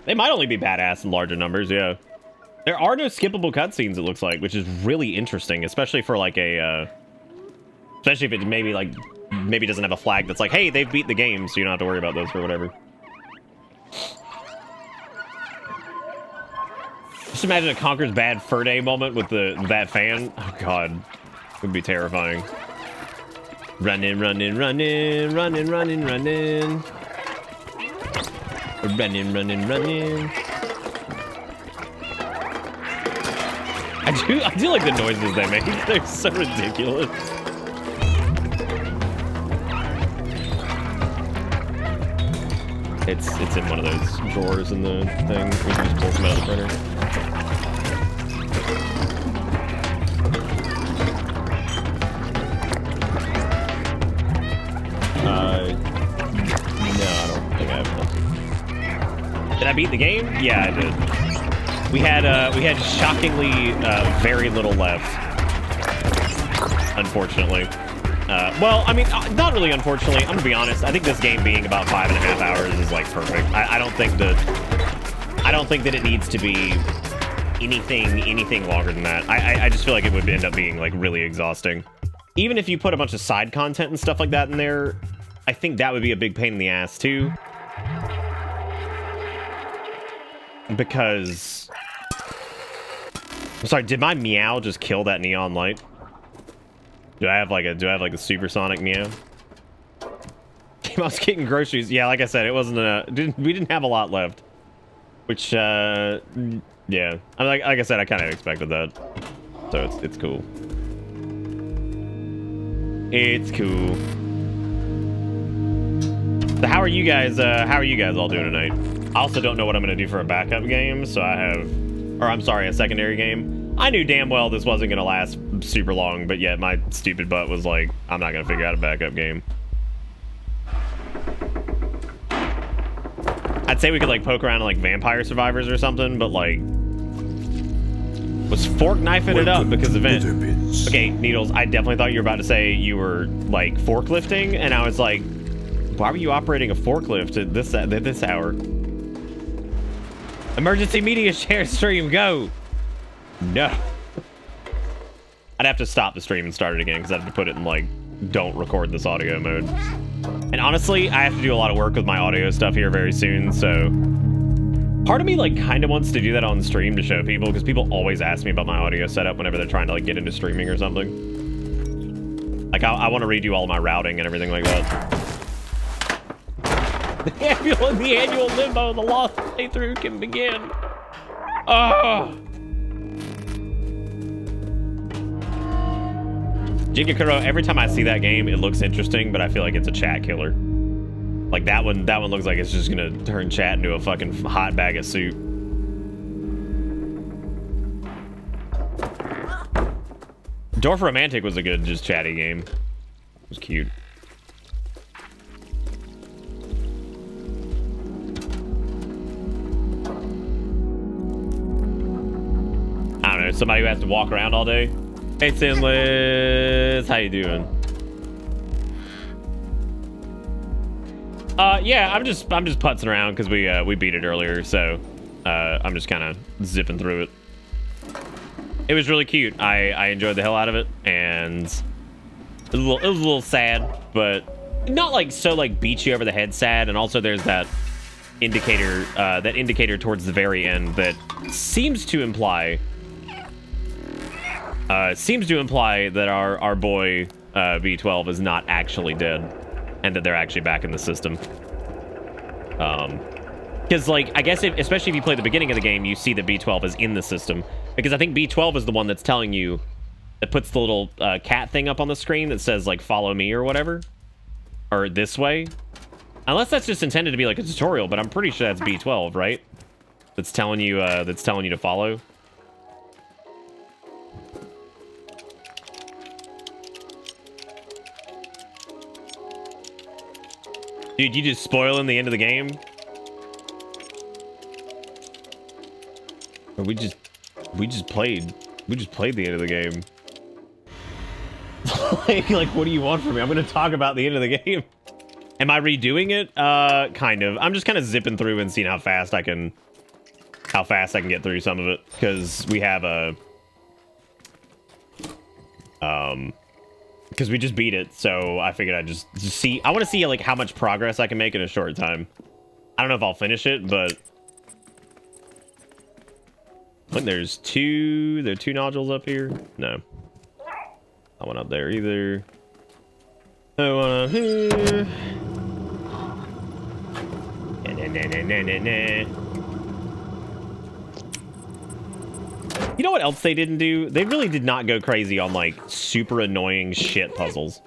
They might only be badass in larger numbers, yeah. There are no skippable cutscenes, it looks like, which is really interesting, especially for, like, a, especially if it maybe doesn't have a flag that's like, hey, they've beat the game, so you don't have to worry about those or whatever. Just imagine a Conker's Bad Fur Day moment with that fan. Oh god, it would be terrifying. Running, running, running, running, running, running, running, running, running. I do like the noises they make. They're so ridiculous. It's in one of those drawers in the thing. We can just pull them out of the printer. No, I don't think I have enough. Did I beat the game? Yeah, I did. We had shockingly very little left. Unfortunately. Well, I mean, not really unfortunately. I'm gonna be honest. I think this game being about 5.5 hours is like perfect. I don't think that it needs to be anything longer than that. I just feel like it would end up being like really exhausting. Even if you put a bunch of side content and stuff like that in there, I think that would be a big pain in the ass too. Because I'm sorry, did my meow just kill that neon light? Do I have like a supersonic meow? Came out getting groceries. Yeah, like I said, it wasn't we didn't have a lot left. Which yeah. Like I said, I kind of expected that. So it's cool. It's cool. So how are you guys all doing tonight? I also don't know what I'm gonna do for a backup game, so a secondary game. I knew damn well this wasn't gonna last super long, but yet my stupid butt was like, I'm not gonna figure out a backup game. I'd say we could like poke around in like Vampire Survivors or something, but like was fork knifing it up because of it. Okay, Needles, I definitely thought you were about to say you were like forklifting, and I was like, why were you operating a forklift at this hour? Emergency media share stream, go! No. I'd have to stop the stream and start it again because I have to put it in like don't record this audio mode. And honestly, I have to do a lot of work with my audio stuff here very soon, so part of me like kind of wants to do that on stream to show people, because people always ask me about my audio setup whenever they're trying to like get into streaming or something. Like I want to redo all my routing and everything like that. The annual limbo, the lost playthrough can begin. Oh. Jigakuro, every time I see that game, it looks interesting, but I feel like it's a chat killer. Like that one looks like it's just gonna turn chat into a fucking hot bag of soup. Dorf Romantic was a good, just chatty game. It was cute. I don't know, somebody who has to walk around all day. Hey, Sinless, how you doing? Yeah, I'm just putzing around because we beat it earlier, so I'm just kind of zipping through it. It was really cute. I enjoyed the hell out of it, and it was a little sad, but not like so like beat you over the head sad. And also there's that indicator towards the very end that seems to imply that our boy V12 is not actually dead, and that they're actually back in the system. Because, like, I guess, especially if you play the beginning of the game, you see that B12 is in the system. Because I think B12 is the one that's telling you, that puts the little cat thing up on the screen that says, like, follow me or whatever. Or this way. Unless that's just intended to be like a tutorial, but I'm pretty sure that's B12, right? That's telling you to follow. Dude, you just spoiling the end of the game? Or we just played the end of the game. like, what do you want from me? I'm gonna talk about the end of the game. Am I redoing it? Kind of. I'm just kind of zipping through and seeing how fast I can get through some of it, because we have a because we just beat it, so I figured I'd just see. I want to see like how much progress I can make in a short time. I don't know if I'll finish it, but look, there are two nodules up here. No, not one up there either. No one up here. You know what else they didn't do? They really did not go crazy on, like, super annoying shit puzzles.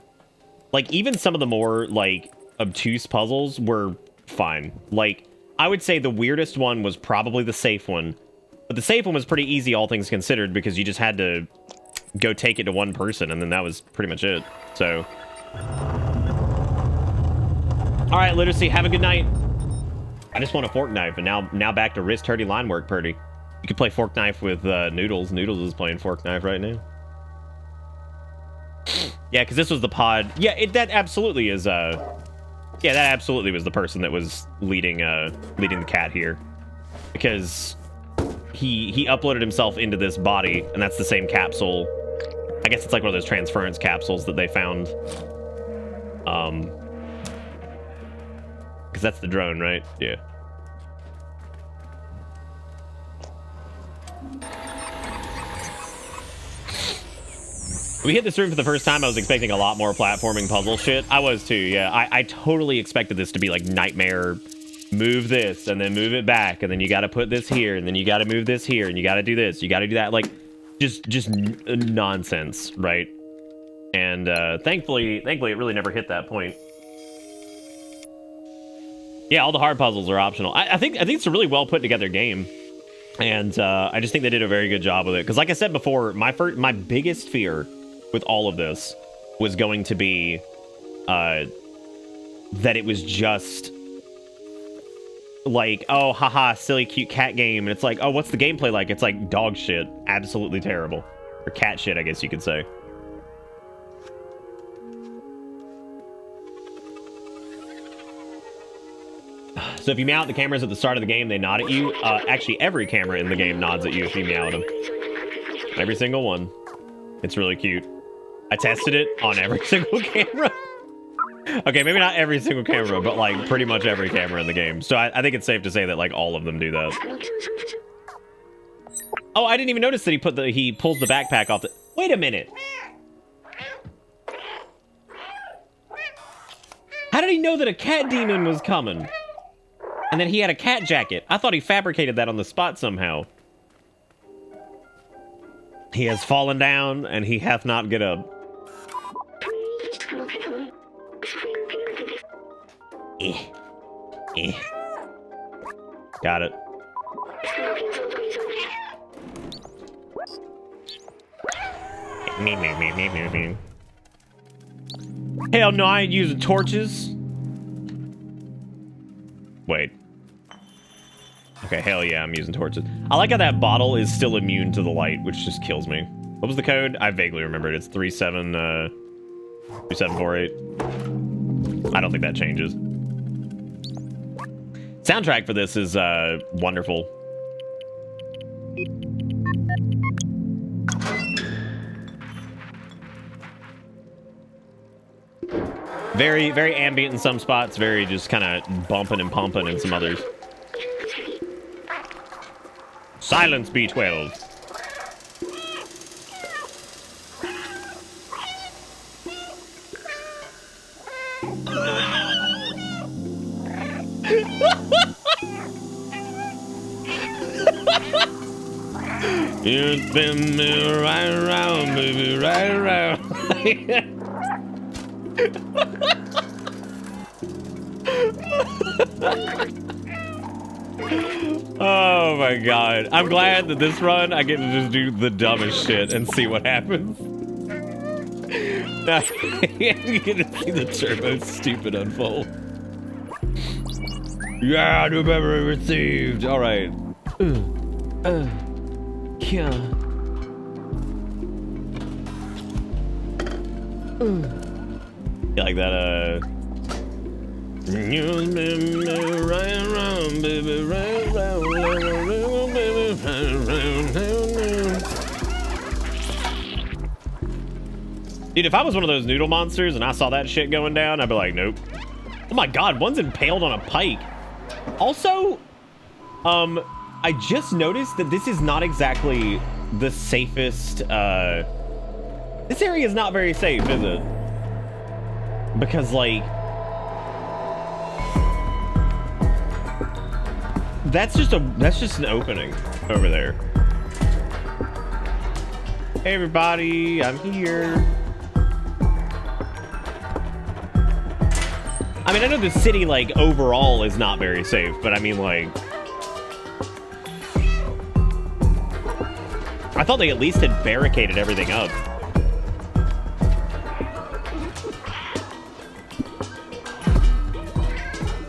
Like, even some of the more, like, obtuse puzzles were fine. Like, I would say the weirdest one was probably the safe one. But the safe one was pretty easy, all things considered, because you just had to go take it to one person, and then that was pretty much it. So... Alright, Literacy, have a good night. I just want a fork knife, and now back to wrist-hurty line work, Purdy. You could play fork knife with Noodles. Noodles is playing fork knife right now. Yeah, because this was the pod. Yeah, that absolutely is. Yeah, that absolutely was the person that was leading the cat here, because he uploaded himself into this body, and that's the same capsule. I guess it's like one of those transference capsules that they found. Because that's the drone, right? Yeah. We hit this room for the first time. I was expecting a lot more platforming puzzle shit. I was too, yeah. I totally expected this to be like nightmare. Move this, and then move it back, and then you gotta put this here, and then you gotta move this here, and you gotta do this, you gotta do that. Like, just nonsense, right? And thankfully, it really never hit that point. Yeah, all the hard puzzles are optional. I think it's a really well put together game. And I just think they did a very good job with it. Because like I said before, my biggest fear with all of this was going to be that it was just like, oh, haha, silly cute cat game. And it's like, oh, what's the gameplay like? It's like dog shit. Absolutely terrible. Or cat shit, I guess you could say. So if you meow at the cameras at the start of the game, they nod at you. Actually, every camera in the game nods at you if you meow at them. Every single one. It's really cute. I tested it on every single camera. Okay, maybe not every single camera, but like pretty much every camera in the game. So I think it's safe to say that like all of them do that. Oh, I didn't even notice that he pulls the backpack off the... Wait a minute. How did he know that a cat demon was coming? And then he had a cat jacket. I thought he fabricated that on the spot somehow. He has fallen down, and he hath not get up. Got it. Hell no, I ain't using torches. Wait. Okay, hell yeah, I'm using torches. I like how that bottle is still immune to the light, which just kills me. What was the code? I vaguely remember it. It's 3748. I don't think that changes. Soundtrack for this is wonderful. Very, very ambient in some spots. Very just kind of bumping and pumping in some others. Silence, B12. You spin me right around, baby, right around. Oh my god. I'm glad that this run I get to just do the dumbest shit and see what happens. Now, you get to see the turbo stupid unfold. Yeah, new memory received. Alright. Yeah. You like that, You spin me right around, baby, right around, baby, Dude, if I was one of those noodle monsters and I saw that shit going down, I'd be like, nope. Oh my god, one's impaled on a pike. Also, I just noticed that this is not exactly the safest, this area is not very safe, is it? Because, like, that's just an opening over there. Hey everybody, I'm here. I mean, I know the city, like, overall is not very safe, but I mean, like, I thought they at least had barricaded everything up.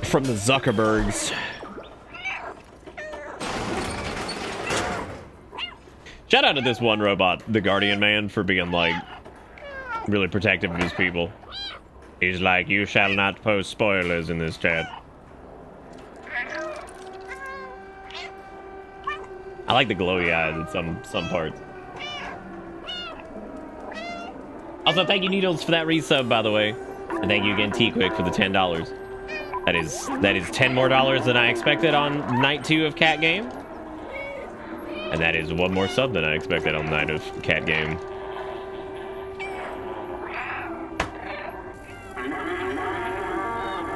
From the Zuckerbergs. Shout out to this one robot, the Guardian Man, for being, like, really protective of his people. He's like, you shall not post spoilers in this chat. I like the glowy eyes in some parts. Also, thank you, Needles, for that resub, by the way. And thank you again, T-Quick, for the $10. That is 10 more dollars than I expected on night 2 of Cat Game. And that is 1 more sub than I expected on night of Cat Game.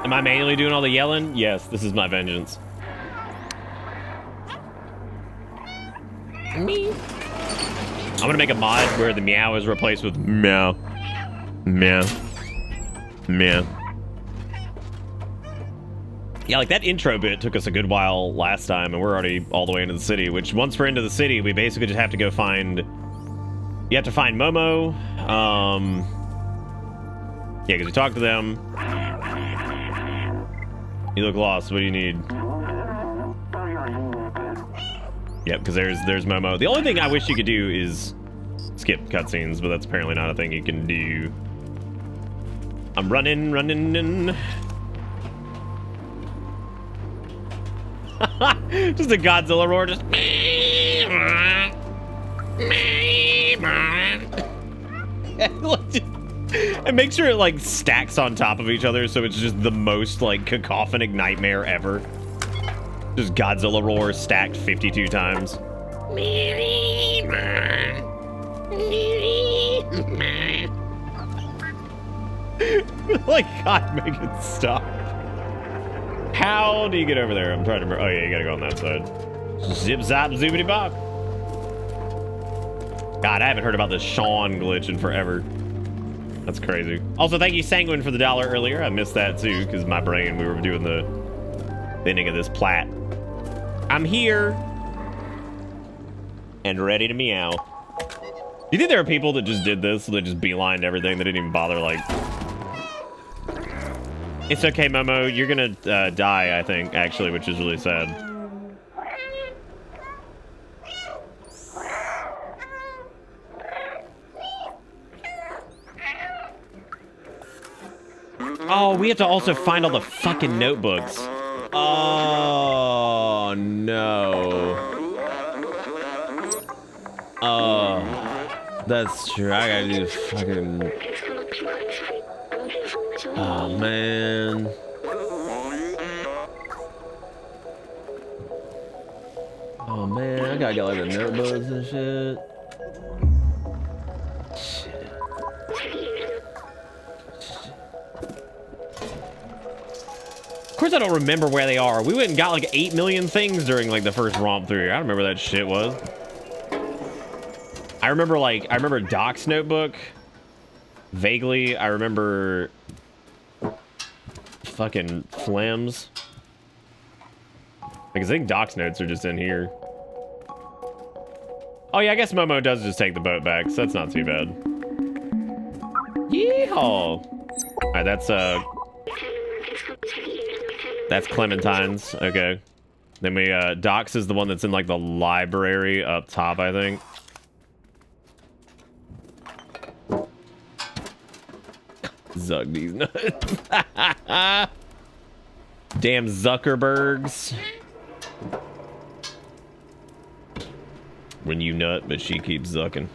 Am I manually doing all the yelling? Yes, this is my vengeance. Me. I'm gonna make a mod where the meow is replaced with meow. Meow. Meow. Yeah, like that intro bit took us a good while last time, and we're already all the way into the city, which once we're into the city, we basically just have to go find... You have to find Momo. Yeah, because we talked to them. You look lost. What do you need? Yep, because there's Momo. The only thing I wish you could do is skip cutscenes, but that's apparently not a thing you can do. I'm running. Just a Godzilla roar, just... And make sure it, like, stacks on top of each other, so it's just the most, like, cacophonic nightmare ever. Just Godzilla roar stacked 52 times. Like, God, make it stop. How do you get over there? I'm trying to remember. Oh, yeah, you gotta go on that side. Zip, zap, zoobity bop. God, I haven't heard about this Sean glitch in forever. That's crazy. Also, thank you, Sanguine, for the $1 earlier. I missed that, too, because my brain, we were doing the ending of this plat. I'm here. And ready to meow. Do you think there are people that just did this? They just beelined everything. They didn't even bother, like... It's okay, Momo. You're gonna die, I think, actually, which is really sad. Oh, we have to also find all the fucking notebooks. Oh, no. Oh, that's true. I gotta do fucking... Oh, man. Oh, man. I gotta get like the notebooks and shit. Of course I don't remember where they are. We went and got like 8 million things during like the first romp through here. I don't remember that shit was. I remember Doc's notebook. Vaguely, I remember fucking Flem's. Because I think Doc's notes are just in here. Oh yeah, I guess Momo does just take the boat back, so that's not too bad. Yeehaw! Alright, that's Clementine's. Okay. Then we, Doc's is the one that's in, like, the library up top, I think. Zuck these nuts. Damn Zuckerbergs. When you nut, but she keeps zucking.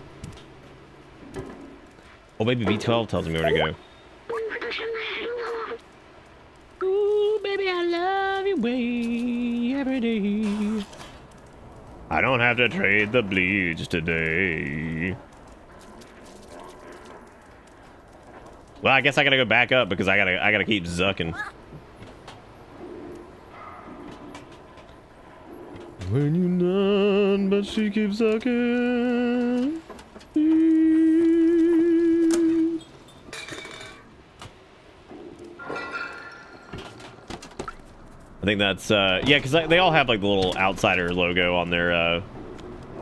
Oh, baby, B12 tells me where to go. Ooh, baby, I love you way every day. I don't have to trade the bleach today. Well, I guess I gotta go back up because I gotta keep zucking. When you none, but she keeps sucking. I think that's yeah, because they all have like the little outsider logo on their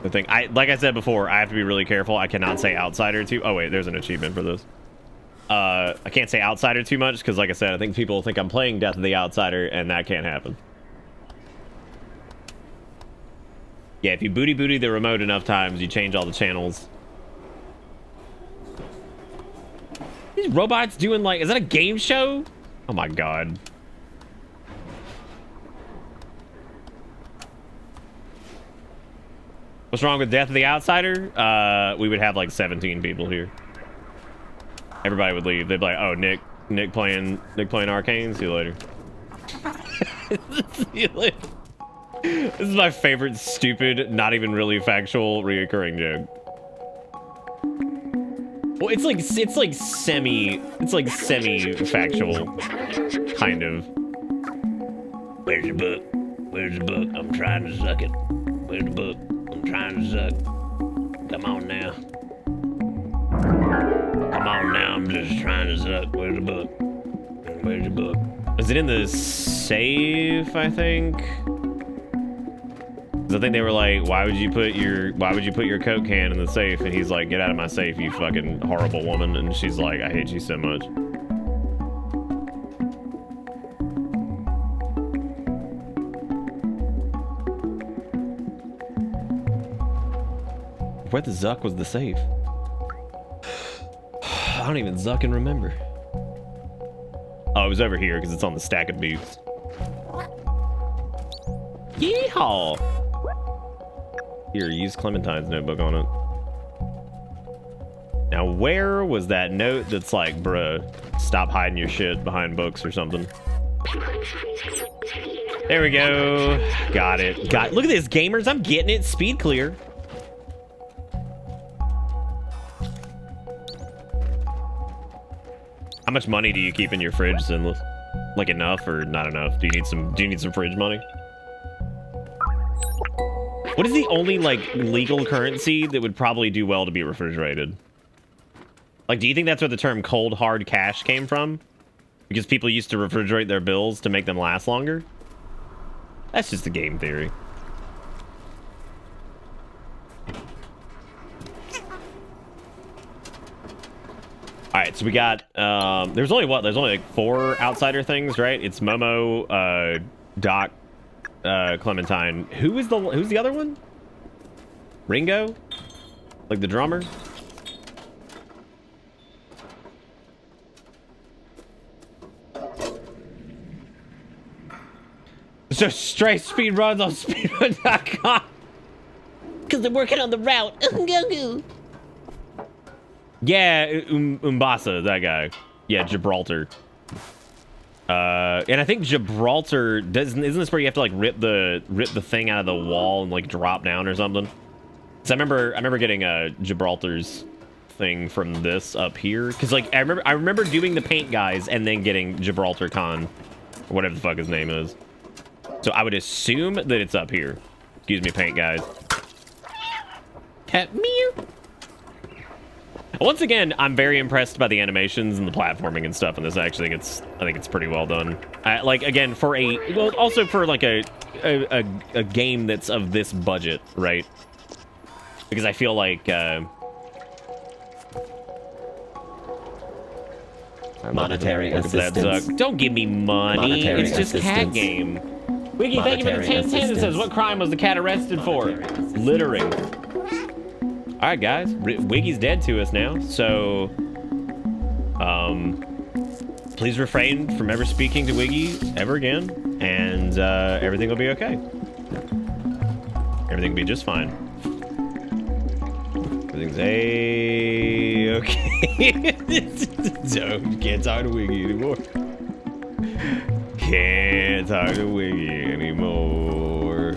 the thing. Like I said before, I have to be really careful. I cannot say outsider too. Oh wait, there's an achievement for this. I can't say outsider too much because, like I said, I think people think I'm playing Death of the Outsider, and that can't happen. Yeah, if you booty the remote enough times, you change all the channels. These robots doing like, is that a game show? Oh my god. What's wrong with Death of the Outsider? We would have like 17 people here. Everybody would leave. They'd be like, oh, Nick playing Arcane. See you later. See you later. This is my favorite stupid, not even really factual, reoccurring joke. Well, it's like semi-factual, kind of. Where's your book? Where's the book? I'm trying to suck it. Where's the book? I'm trying to suck. Come on now. Come on now, I'm just trying to suck. Where's the book? Where's the book? Is it in the safe, I think? I think they were like, why would you put your Coke can in the safe? And he's like, get out of my safe, you fucking horrible woman. And she's like, I hate you so much. Where the zuck was the safe? I don't even zuck and remember. Oh, it was over here because it's on the stack of boots. Yeehaw! Here, use Clementine's notebook on it. Now, where was that note that's like, bruh, stop hiding your shit behind books or something? There we go. Got it. Look at this, gamers. I'm getting it. Speed clear. How much money do you keep in your fridge, Sinless? Like enough or not enough? Do you need some fridge money? What is the only, like, legal currency that would probably do well to be refrigerated? Like, do you think that's where the term cold, hard cash came from? Because people used to refrigerate their bills to make them last longer? That's just a game theory. Alright, so we got, there's only like 4 outsider things, right? It's Momo, Doc, Clementine. Who's the other one? Ringo? Like the drummer? So straight speed runs on speedrun.com. Because they're working on the route. Yeah, Umbasa, that guy. Yeah, Gibraltar. And I think Gibraltar isn't this where you have to like rip the thing out of the wall and like drop down or something? So I remember getting Gibraltar's thing from this up here because like I remember doing the paint guys and then getting Gibraltar Con or whatever the fuck his name is. So I would assume that it's up here. Excuse me, paint guys. Meow. Once again, I'm very impressed by the animations and the platforming and stuff in this. I think it's pretty well done. Like again, for also for like a game that's of this budget, right? Because I feel like monetary assistance. Don't give me money. Monetary it's just cat game. Wiggy, thank you for the 1010 that says, what crime was the cat arrested for? Littering. All right, guys. Wiggy's dead to us now, so please refrain from ever speaking to Wiggy ever again, and everything will be okay. Everything will be just fine. Everything's okay. So you can't talk to Wiggy anymore. Can't talk to Wiggy anymore.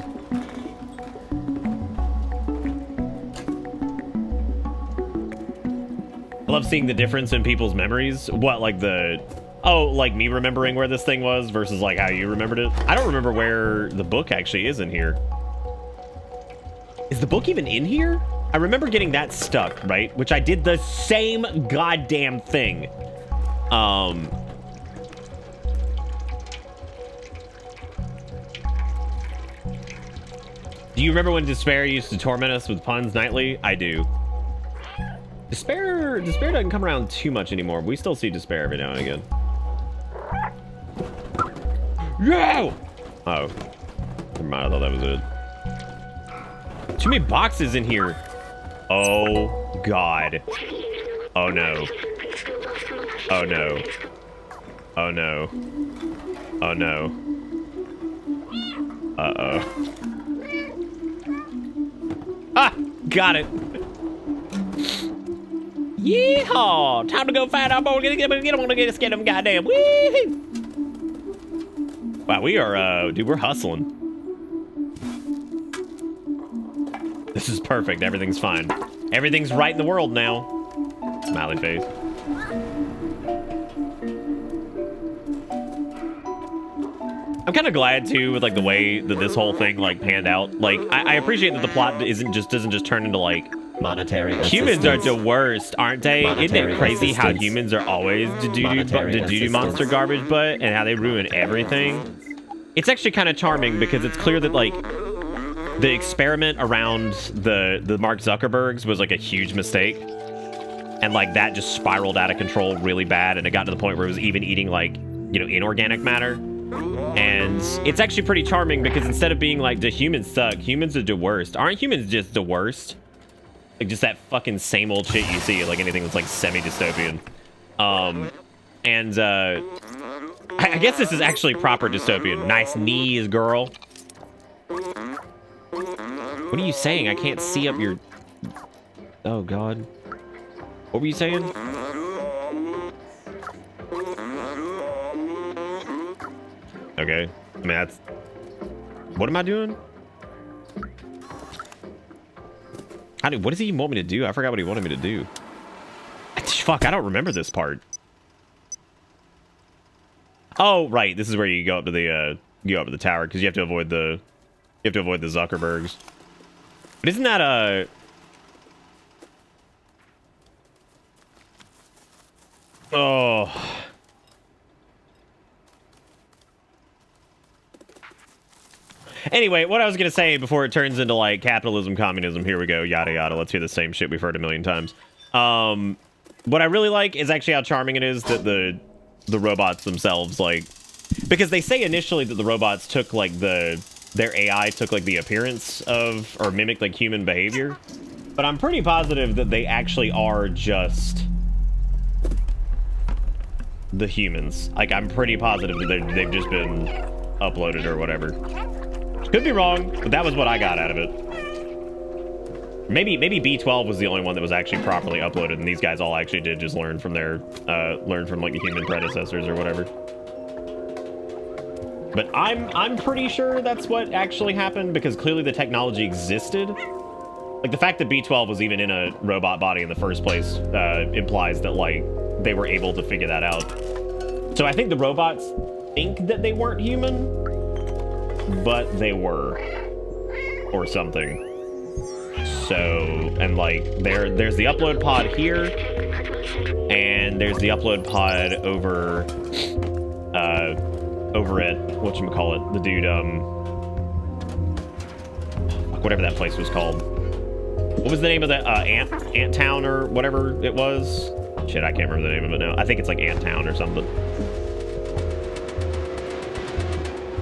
I love seeing the difference in people's memories. What, like like me remembering where this thing was versus like how you remembered it? I don't remember where the book actually is in here. Is the book even in here? I remember getting that stuck, right? Which I did the same goddamn thing. Do you remember when Despair used to torment us with puns nightly? I do. Despair doesn't come around too much anymore, but we still see Despair every now and again. Yeah! Oh. Never mind, I thought that was it. Too many boxes in here. Oh, God. Oh, no. Oh, no. Oh, no. Oh, no. Uh-oh. Ah! Got it. Yeehaw! Time to go find our boy. Get him, goddamn. Woo! Wow, we are, dude, we're hustling. This is perfect. Everything's fine. Everything's right in the world now. Smiley face. I'm kind of glad too with like the way that this whole thing like panned out. Like I appreciate that the plot doesn't just turn into like monetary humans are the worst, aren't they? Isn't it crazy how humans are always the doo-doo monster garbage butt and how they ruin everything? It's actually kind of charming because it's clear that like the experiment around the Mark Zuckerbergs was like a huge mistake. And like that just spiraled out of control really bad, and it got to the point where it was even eating like, you know, inorganic matter. And it's actually pretty charming because instead of being like, do humans suck? Humans are the worst. Aren't humans just the worst? Like just that fucking same old shit you see, like anything that's like semi-dystopian. I guess this is actually proper dystopian. Nice knees, girl. What are you saying? I can't see up your... Oh, God. What were you saying? Okay. I mean, that's... What am I doing? What does he want me to do? I forgot what he wanted me to do. Fuck, I don't remember this part. Oh, right. This is where you go up to the tower because you have to avoid the Zuckerbergs. But isn't that oh. Anyway, what I was gonna say before it turns into like capitalism, communism, here we go, yada yada. Let's hear the same shit we've heard a million times. What I really like is actually how charming it is that the robots themselves, like, because they say initially that the robots took like their AI took like the appearance of or mimicked like human behavior, but I'm pretty positive that they actually are just the humans. Like I'm pretty positive that they've just been uploaded or whatever. Could be wrong, but that was what I got out of it. Maybe B12 was the only one that was actually properly uploaded, and these guys all actually did just learn from their like the human predecessors or whatever. But I'm pretty sure that's what actually happened because clearly the technology existed. Like the fact that B12 was even in a robot body in the first place implies that like they were able to figure that out. So I think the robots think that they weren't human, but they were, or something. So, and like, there's the upload pod here, and there's the upload pod over at, whatchamacallit, the dude, whatever that place was called. What was the name of that, Ant Town or whatever it was? Shit, I can't remember the name of it now. I think it's like Ant Town or something.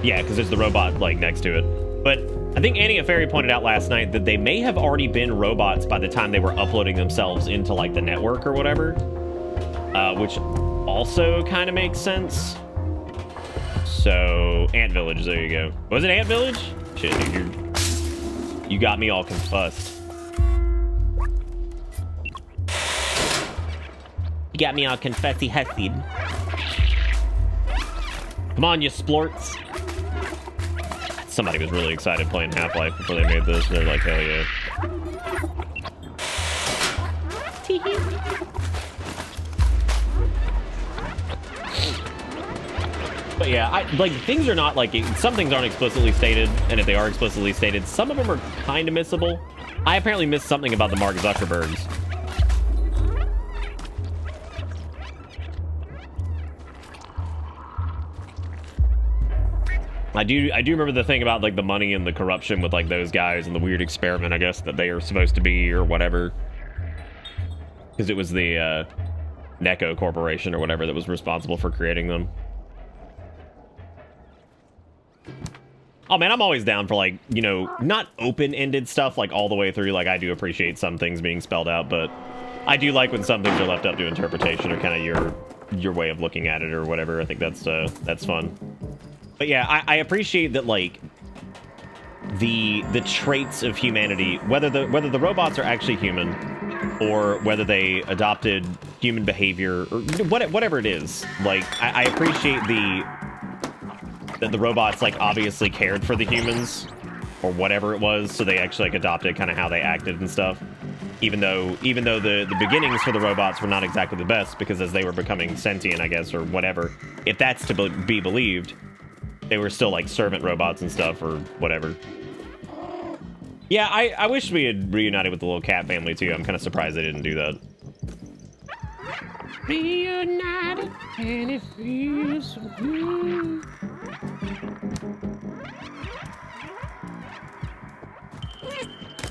Yeah, because there's the robot, like, next to it. But I think Annie Fairy pointed out last night that they may have already been robots by the time they were uploading themselves into, like, the network or whatever. Which also kind of makes sense. So, Ant Village, there you go. Was it Ant Village? Shit, dude, you got me all confused. You got me all confessy hussied. Come on, you splorts. Somebody was really excited playing Half-Life before they made this, and they're like, hell yeah. But yeah, like, things are not like, some things aren't explicitly stated, and if they are explicitly stated, some of them are kind of missable. I apparently missed something about the Mark Zuckerbergs. I do remember the thing about like the money and the corruption with like those guys and the weird experiment, I guess, that they are supposed to be or whatever. Because it was the Neko Corporation or whatever that was responsible for creating them. Oh man, I'm always down for like, you know, not open-ended stuff like all the way through. Like I do appreciate some things being spelled out, but I do like when some things are left up to interpretation or kind of your way of looking at it or whatever. I think that's fun. But yeah, I appreciate that, like, the traits of humanity, whether the robots are actually human or whether they adopted human behavior or whatever it is. Like, I appreciate that the robots, like, obviously cared for the humans or whatever it was, so they actually, like, adopted kind of how they acted and stuff. Even though the beginnings for the robots were not exactly the best, because as they were becoming sentient, I guess, or whatever, if that's to be believed, they were still like servant robots and stuff or whatever. Yeah, I wish we had reunited with the little cat family too. I'm kind of surprised they didn't do that. Reunited and it feels so good.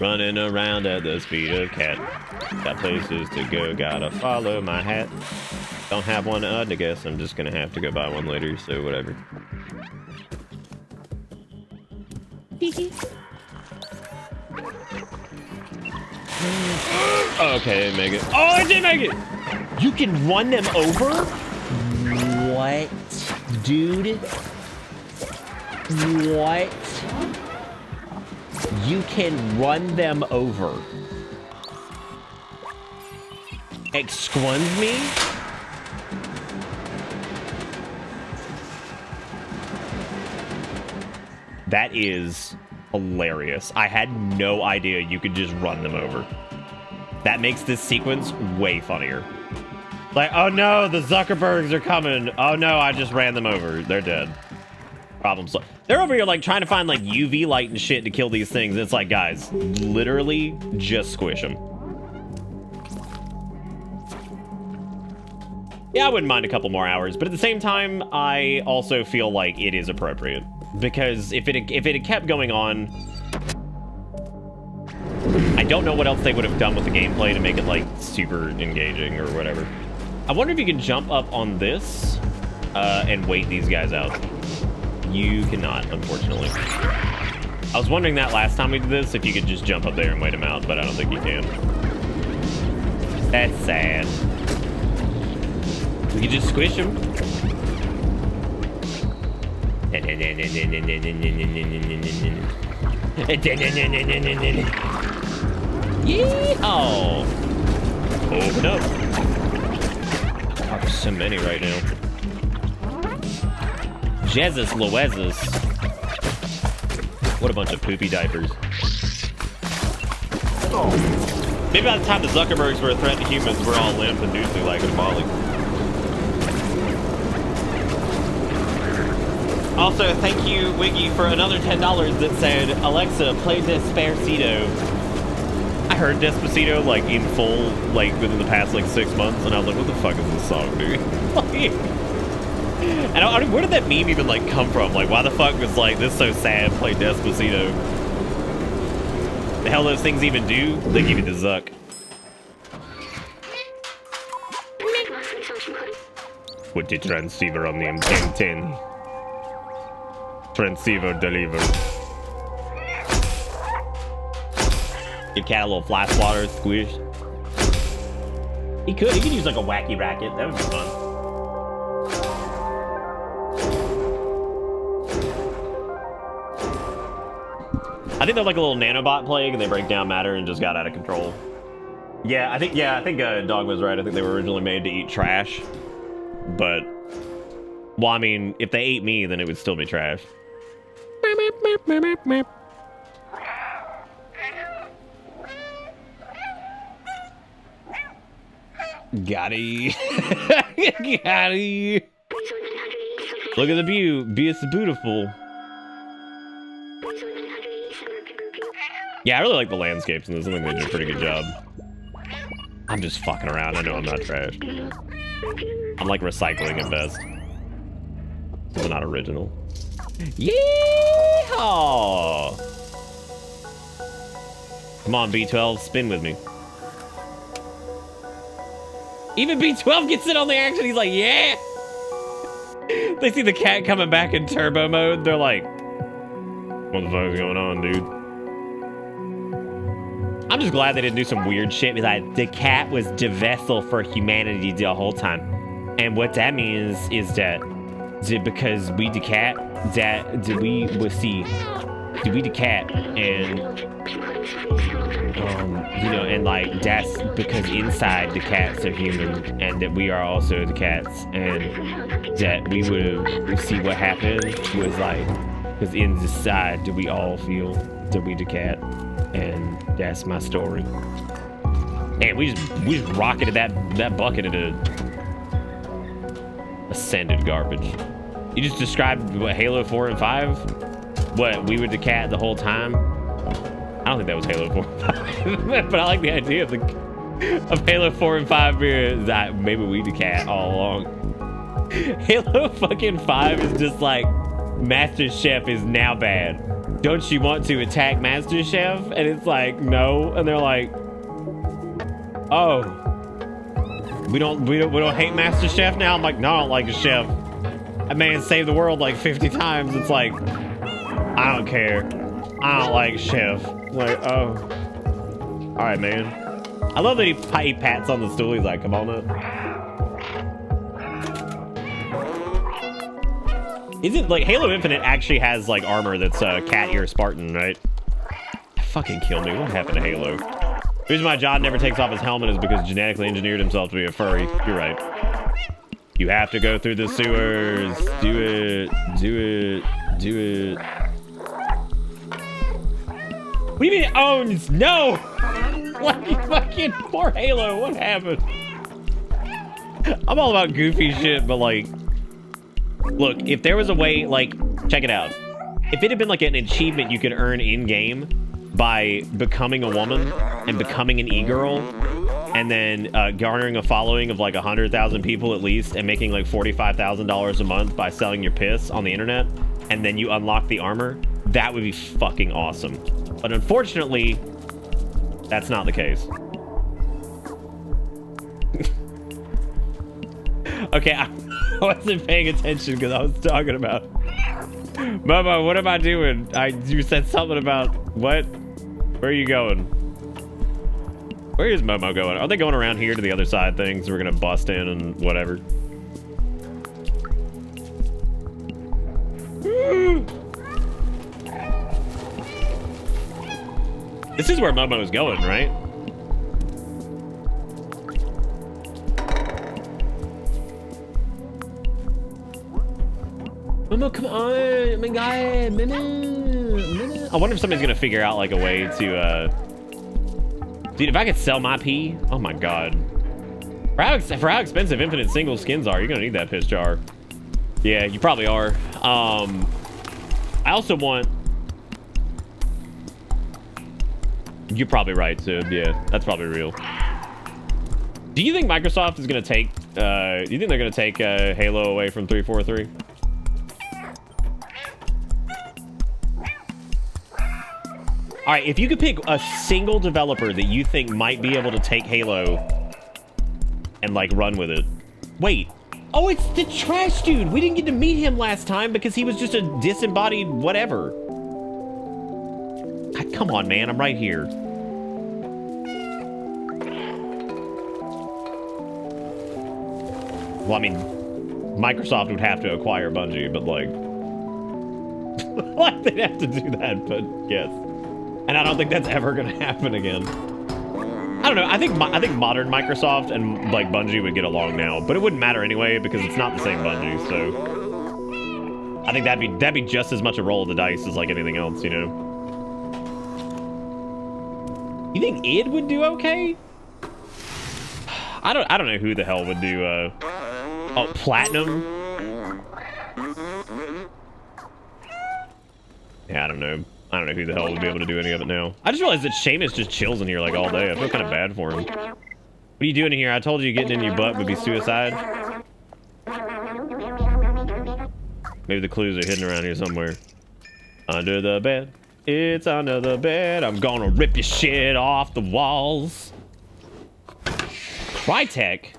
Running around at the speed of cat. Got places to go, gotta follow my hat. Don't have one to guess, I'm just gonna have to go buy one later, so whatever. Okay, make it. Oh, I did make it! You can run them over? What? Dude? What? You can run them over. Excuse me? That is hilarious. I had no idea you could just run them over. That makes this sequence way funnier. Like, oh no, the Zuckerbergs are coming. Oh no, I just ran them over. They're dead. Problem solved. They're over here like trying to find like UV light and shit to kill these things. It's like, guys, literally just squish them. Yeah, I wouldn't mind a couple more hours, but at the same time, I also feel like it is appropriate. Because if it had kept going on, I don't know what else they would have done with the gameplay to make it like super engaging or whatever. I wonder if you can jump up on this and wait these guys out. You cannot, unfortunately. I was wondering that last time we did this, if you could just jump up there and wait them out, but I don't think you can. That's sad. We could just squish them. Yeehaw! Open up. Oh, there's so many right now. Jesus Loezes. What a bunch of poopy diapers. Maybe by the time the Zuckerbergs were a threat to humans, we're all limp and doosely like a Molly. Also, thank you, Wiggy, for another $10 that said, Alexa, play Despacito. I heard Despacito like in full like within the past like 6 months, and I was like, what the fuck is this song, dude? Like, and where did that meme even like come from? Like, why the fuck was like this so sad? Play Despacito. The hell those things even do? They give you the zuck. Put the transceiver on the M1010. Transceiver deliver. Your cat a little fly swatter squish. He could use like a wacky racket. That would be fun. I think they're like a little nanobot plague and they break down matter and just got out of control. Yeah, I think Dogma's right. I think they were originally made to eat trash. But, well, I mean, if they ate me, then it would still be trash. Got-y. Got-y. Look at the view. It's beautiful. Yeah, I really like the landscapes in this. I think they did a pretty good job. I'm just fucking around. I know I'm not trash. I'm like recycling at best. They're not original. Yeehaw! Come on, B12, spin with me. Even B12 gets in on the action. He's like, yeah! They see the cat coming back in turbo mode. They're like, what the fuck is going on, dude? I'm just glad they didn't do some weird shit. Be like, the cat was the vessel for humanity the whole time. And what that means is that because we the cat, that we will see, we the cat, and you know, and like that's because inside the cats are human, and that we are also the cats, and that we would see what happened was like, because inside do we all feel that we the cat, and that's my story. And we just rocketed that bucket into ascended garbage. You just described what Halo 4 and 5? What, we were the cat the whole time? I don't think that was Halo 4 and 5. But I like the idea of Halo 4 and 5 being that maybe we the cat all along. Halo fucking 5 is just like, Master Chef is now bad. Don't you want to attack Master Chef? And it's like, no. And they're like, oh, we don't hate Master Chef now? I'm like, no, I don't like the chef. That man saved the world like 50 times. It's like, I don't care. I don't like chef. Like, oh. All right, man. I love that he pats on the stool. He's like, come on up. Isn't like Halo Infinite actually has like armor that's cat ear Spartan, right? Fucking kill me. What happened to Halo? The reason why John never takes off his helmet is because genetically engineered himself to be a furry. You're right. You have to go through the sewers. Do it. Do it. Do it. What do you mean it owns? No! Like, fucking poor Halo. What happened? I'm all about goofy shit, but like, look, if there was a way, like, check it out. If it had been like an achievement you could earn in-game by becoming a woman and becoming an e-girl, and then garnering a following of like 100,000 people at least, and making like $45,000 a month by selling your piss on the internet, and then you unlock the armor, that would be fucking awesome. But unfortunately, that's not the case. Okay, I wasn't paying attention because I was talking about Momo. What am I doing? You said something about what? Where are you going? Where is Momo going? Are they going around here to the other side things? We're gonna bust in and whatever. This is where Momo is going, right? Momo, come on, my guy, Momo. I wonder if somebody's gonna figure out like a way to, dude, if I could sell my pee, oh my god. For how expensive infinite single skins are, you're gonna need that piss jar. Yeah, you probably are. I also want, You're probably right, Sid. Yeah, that's probably real. Do you think Microsoft is going to take... do you think they're going to take Halo away from 343? All right, if you could pick a single developer that you think might be able to take Halo and, like, run with it. Wait. Oh, it's the trash dude. We didn't get to meet him last time because he was just a disembodied whatever. God, come on, man. I'm right here. Well, I mean, Microsoft would have to acquire Bungie, but, like... like, they'd have to do that, but yes. And I don't think that's ever going to happen again. I don't know. I think modern Microsoft and like Bungie would get along now, but it wouldn't matter anyway because it's not the same Bungie. So I think that'd be just as much a roll of the dice as like anything else, you know. You think id would do okay? I don't know who the hell would do. Oh, Platinum. Yeah, I don't know. I don't know who the hell would be able to do any of it now. I just realized that Seamus just chills in here like all day. I feel kind of bad for him. What are you doing in here? I told you getting in your butt would be suicide. Maybe the clues are hidden around here somewhere. Under the bed. It's under the bed. I'm gonna rip your shit off the walls. Crytek?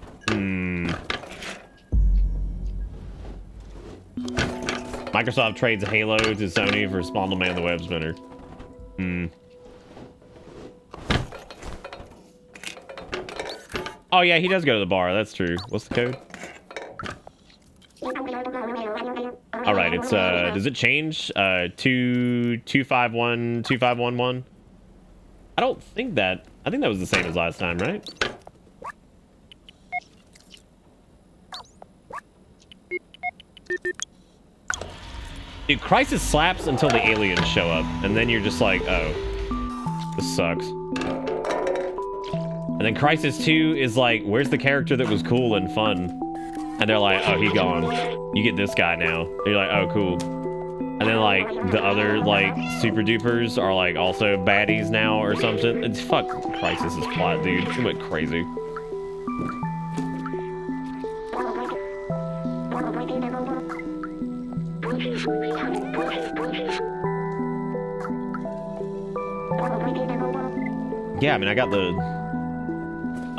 Microsoft trades Halo to Sony for Spawn to Man the Web Spinner. Oh yeah, he does go to the bar. That's true. What's the code? All right, it's does it change? 2512511. I don't think that. I think that was the same as last time, right? Dude, Crisis slaps until the aliens show up, and then you're just like, oh, this sucks. And then Crisis 2 is like, where's the character that was cool and fun? And they're like, oh, he gone. You get this guy now. And you're like, oh, cool. And then, like, the other, like, super dupers are, like, also baddies now or something. It's fuck Crisis's plot, dude. It went crazy. Yeah, I mean, I got the...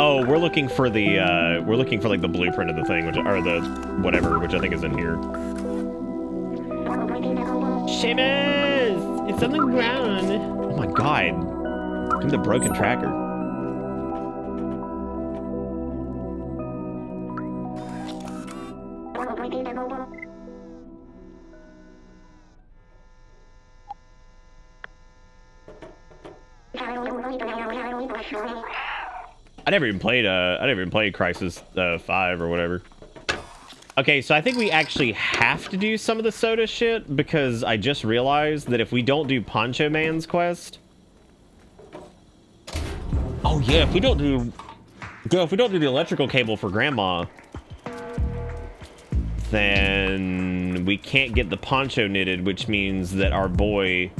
Oh, we're looking for the, like, the blueprint of the thing, which, or the whatever, which I think is in here. Seamus! It's on the ground! Oh my god. I'm the broken tracker. I never even played Crisis 5 or whatever. Okay, so I think we actually have to do some of the soda shit because I just realized that if we don't do Poncho Man's quest. Oh yeah, if we don't do the electrical cable for Grandma, then we can't get the poncho knitted, which means that our boy...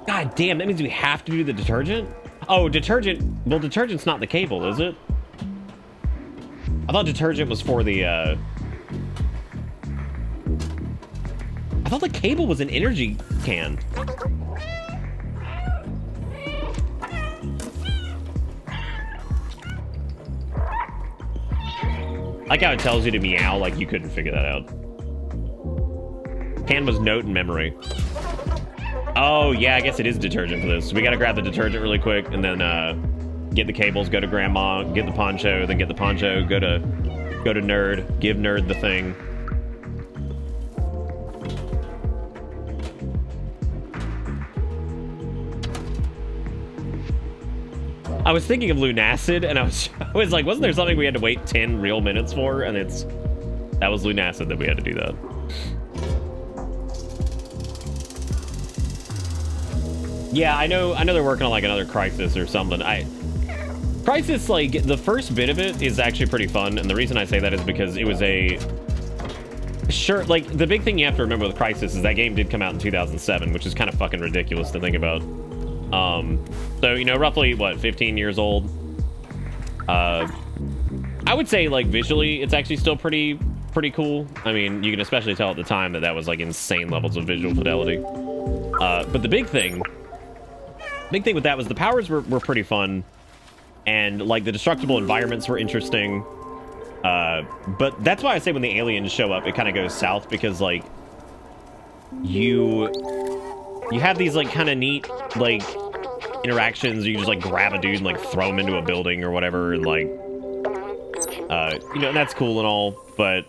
God damn, that means we have to do the detergent? Oh, detergent. Well, detergent's not the cable, is it? I thought detergent was for the, I thought the cable was an energy can. Like how it tells you to meow like you couldn't figure that out. Can was note and memory. Oh, yeah, I guess it is detergent for this. So we gotta grab the detergent really quick and then get the cables, go to Grandma, get the poncho, then get the poncho, go to Nerd, give Nerd the thing. I was thinking of Lunacid, and I was like, wasn't there something we had to wait 10 real minutes for? And that was Lunacid that we had to do that. Yeah, I know they're working on like another Crisis or something. Crisis, like, the first bit of it is actually pretty fun, and the reason I say that is because it was sure, like, the big thing you have to remember with Crisis is that game did come out in 2007, which is kind of fucking ridiculous to think about. So, you know, roughly, what, 15 years old? I would say, like, visually, it's actually still pretty cool. I mean, you can especially tell at the time that that was, like, insane levels of visual fidelity. But the big thing with that was the powers were pretty fun. And, like, the destructible environments were interesting. But that's why I say when the aliens show up, it kind of goes south, because, like, you have these, like, kind of neat, like, interactions. You can just, like, grab a dude and, like, throw him into a building or whatever, and, like, you know, and that's cool and all, but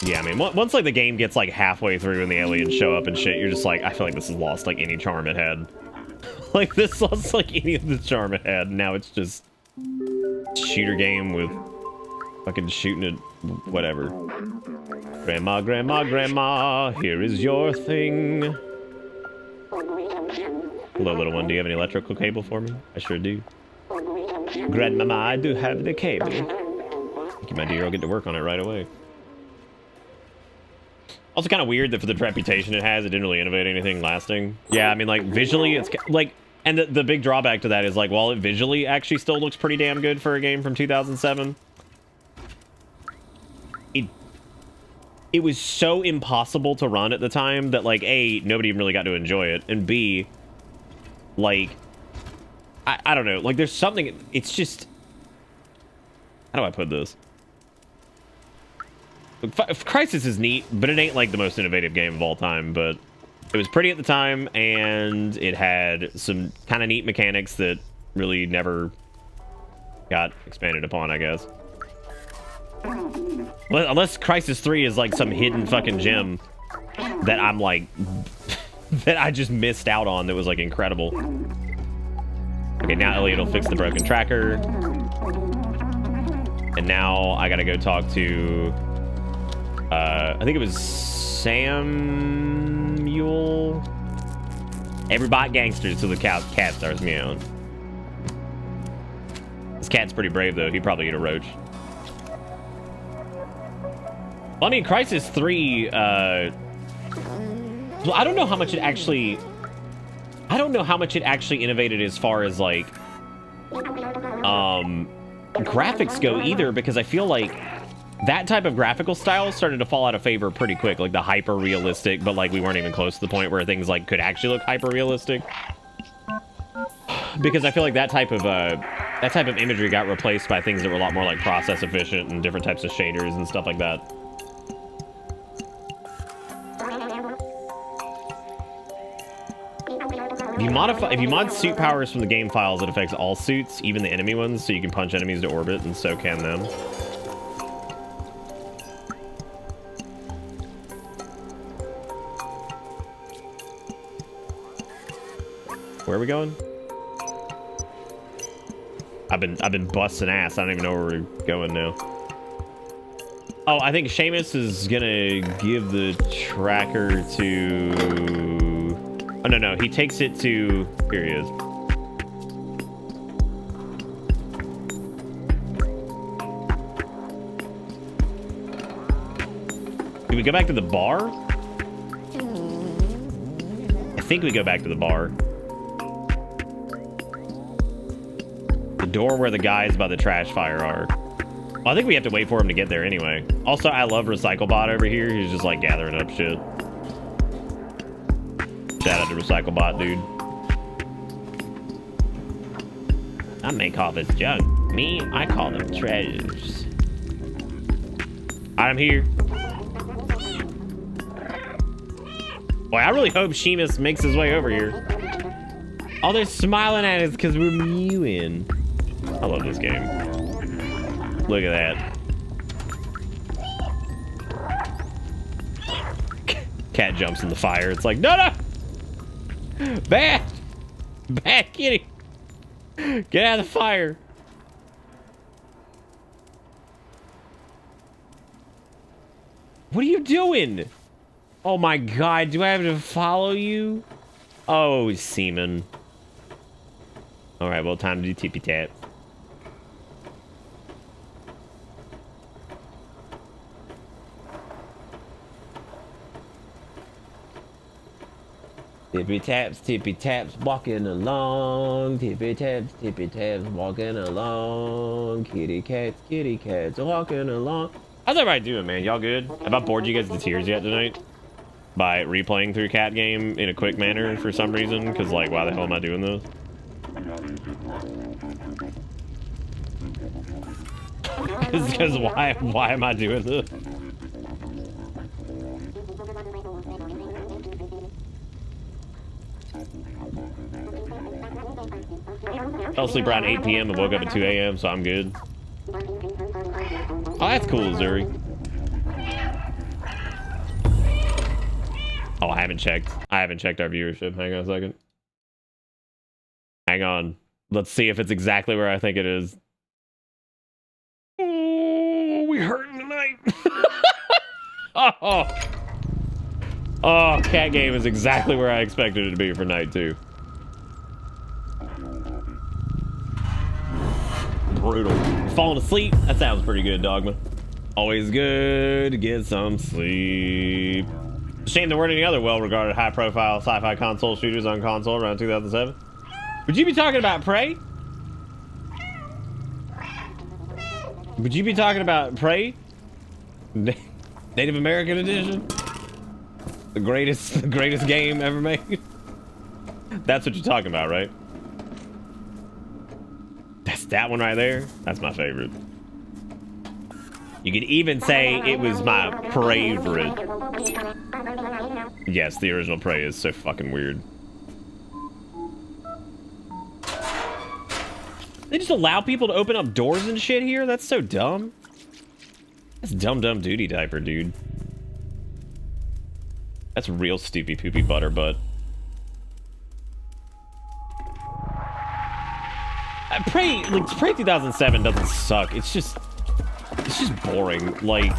yeah, I mean, once, like, the game gets, like, halfway through and the aliens show up and shit, you're just like, I feel like this has lost, like, any charm it had. Like, this lost, like, any of the charm it had. Now it's just shooter game with fucking shooting at whatever. Grandma, grandma, grandma, here is your thing. Hello, little one. Do you have any electrical cable for me? I sure do. Grandmama, I do have the cable. Thank you, my dear. I'll get to work on it right away. Also kind of weird that for the reputation it has, it didn't really innovate anything lasting. Yeah, I mean, like, visually, it's like... And the big drawback to that is, like, while it visually actually still looks pretty damn good for a game from 2007, it was so impossible to run at the time that, like, A, nobody even really got to enjoy it, and B, like, I don't know, like, there's something, it's just, how do I put this? Crysis is neat, but it ain't, like, the most innovative game of all time, but it was pretty at the time, and it had some kind of neat mechanics that really never got expanded upon, I guess. Well, unless Crysis 3 is, like, some hidden fucking gem that I'm, like, that I just missed out on that was, like, incredible. Okay, now Elliot will fix the broken tracker. And now I gotta go talk to... I think it was Samuel. Everybody gangsters till the cat starts meowing. This cat's pretty brave, though. He'd probably eat a roach. Well, I mean, Crysis 3, well, I don't know how much it actually... I don't know how much it actually innovated as far as, like, graphics go either, because I feel like that type of graphical style started to fall out of favor pretty quick, like the hyper-realistic, but, like, we weren't even close to the point where things, like, could actually look hyper-realistic. Because I feel like that type of imagery got replaced by things that were a lot more, like, process efficient and different types of shaders and stuff like that. If you mod suit powers from the game files, it affects all suits, even the enemy ones, so you can punch enemies to orbit, and so can them. Where are we going? I've been busting ass. I don't even know where we're going now. Oh, I think Seamus is gonna give the tracker to... Oh, no, he takes it to... Here he is. Do we go back to the bar? I think we go back to the bar. The door where the guys by the trash fire are. Well, I think we have to wait for him to get there anyway. Also, I love RecycleBot over here. He's just, like, gathering up shit. Shout out to RecycleBot, dude. I may call this junk. Me, I call them treasures. I'm here. Boy, I really hope Seamus makes his way over here. Oh, they're smiling at us because we're mewing. I love this game. Look at that. Cat jumps in the fire. It's like, no! Bad! Bad kitty! Get out of the fire! What are you doing? Oh my god, do I have to follow you? Oh, semen. Alright, well, time to do tippy tap. tippy taps, walking along. Tippy taps, walking along. Kitty cats, walking along. How's everybody doing, man? Y'all good? Have I bored you guys to tears yet tonight? By replaying through Cat Game in a quick manner for some reason? Because, like, why the hell am I doing this? Because why am I doing this? Fell asleep around 8 p.m. and woke up at 2 a.m., so I'm good. Oh, that's cool, Zuri. Oh, I haven't checked. I haven't checked our viewership. Hang on a second. Hang on. Let's see if it's exactly where I think it is. Oh, we hurting tonight. Oh, Cat Game is exactly where I expected it to be for night 2. Brutal. Falling asleep? That sounds pretty good, Dogma. Always good to get some sleep. Shame there weren't any other well-regarded high-profile sci-fi console shooters on console around 2007. Would you be talking about Prey? Would you be talking about Prey? Native American Edition? The greatest game ever made? That's what you're talking about, right? That's that one right there. That's my favorite. You could even say it was my favorite. Yes, the original Prey is so fucking weird. They just allow people to open up doors and shit here? That's so dumb. That's dumb duty diaper, dude. That's real stupid poopy butterbutt. Prey 2007 doesn't suck. It's just boring. Like,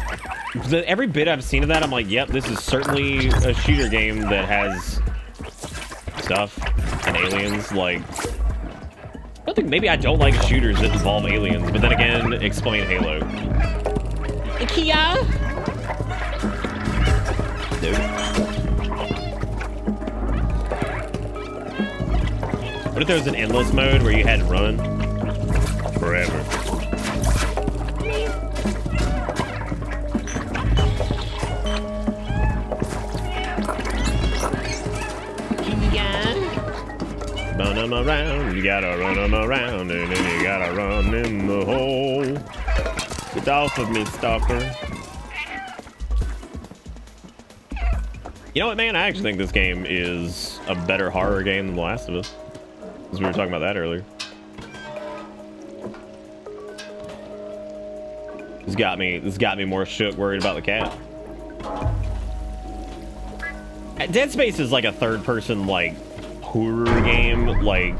every bit I've seen of that, I'm like, yep, this is certainly a shooter game that has stuff and aliens. Like, I don't think, maybe I don't like shooters that involve aliens, but then again, explain Halo. Ikea? Dude. What if there was an endless mode where you had to run forever? Run them around, you gotta run them around, and then you gotta run in the hole. Get off of me, stalker. You know what, man? I actually think this game is a better horror game than The Last of Us. Because we were talking about that earlier. This got me more shook, worried about the cat. Dead Space is like a third-person, like, horror game. Like,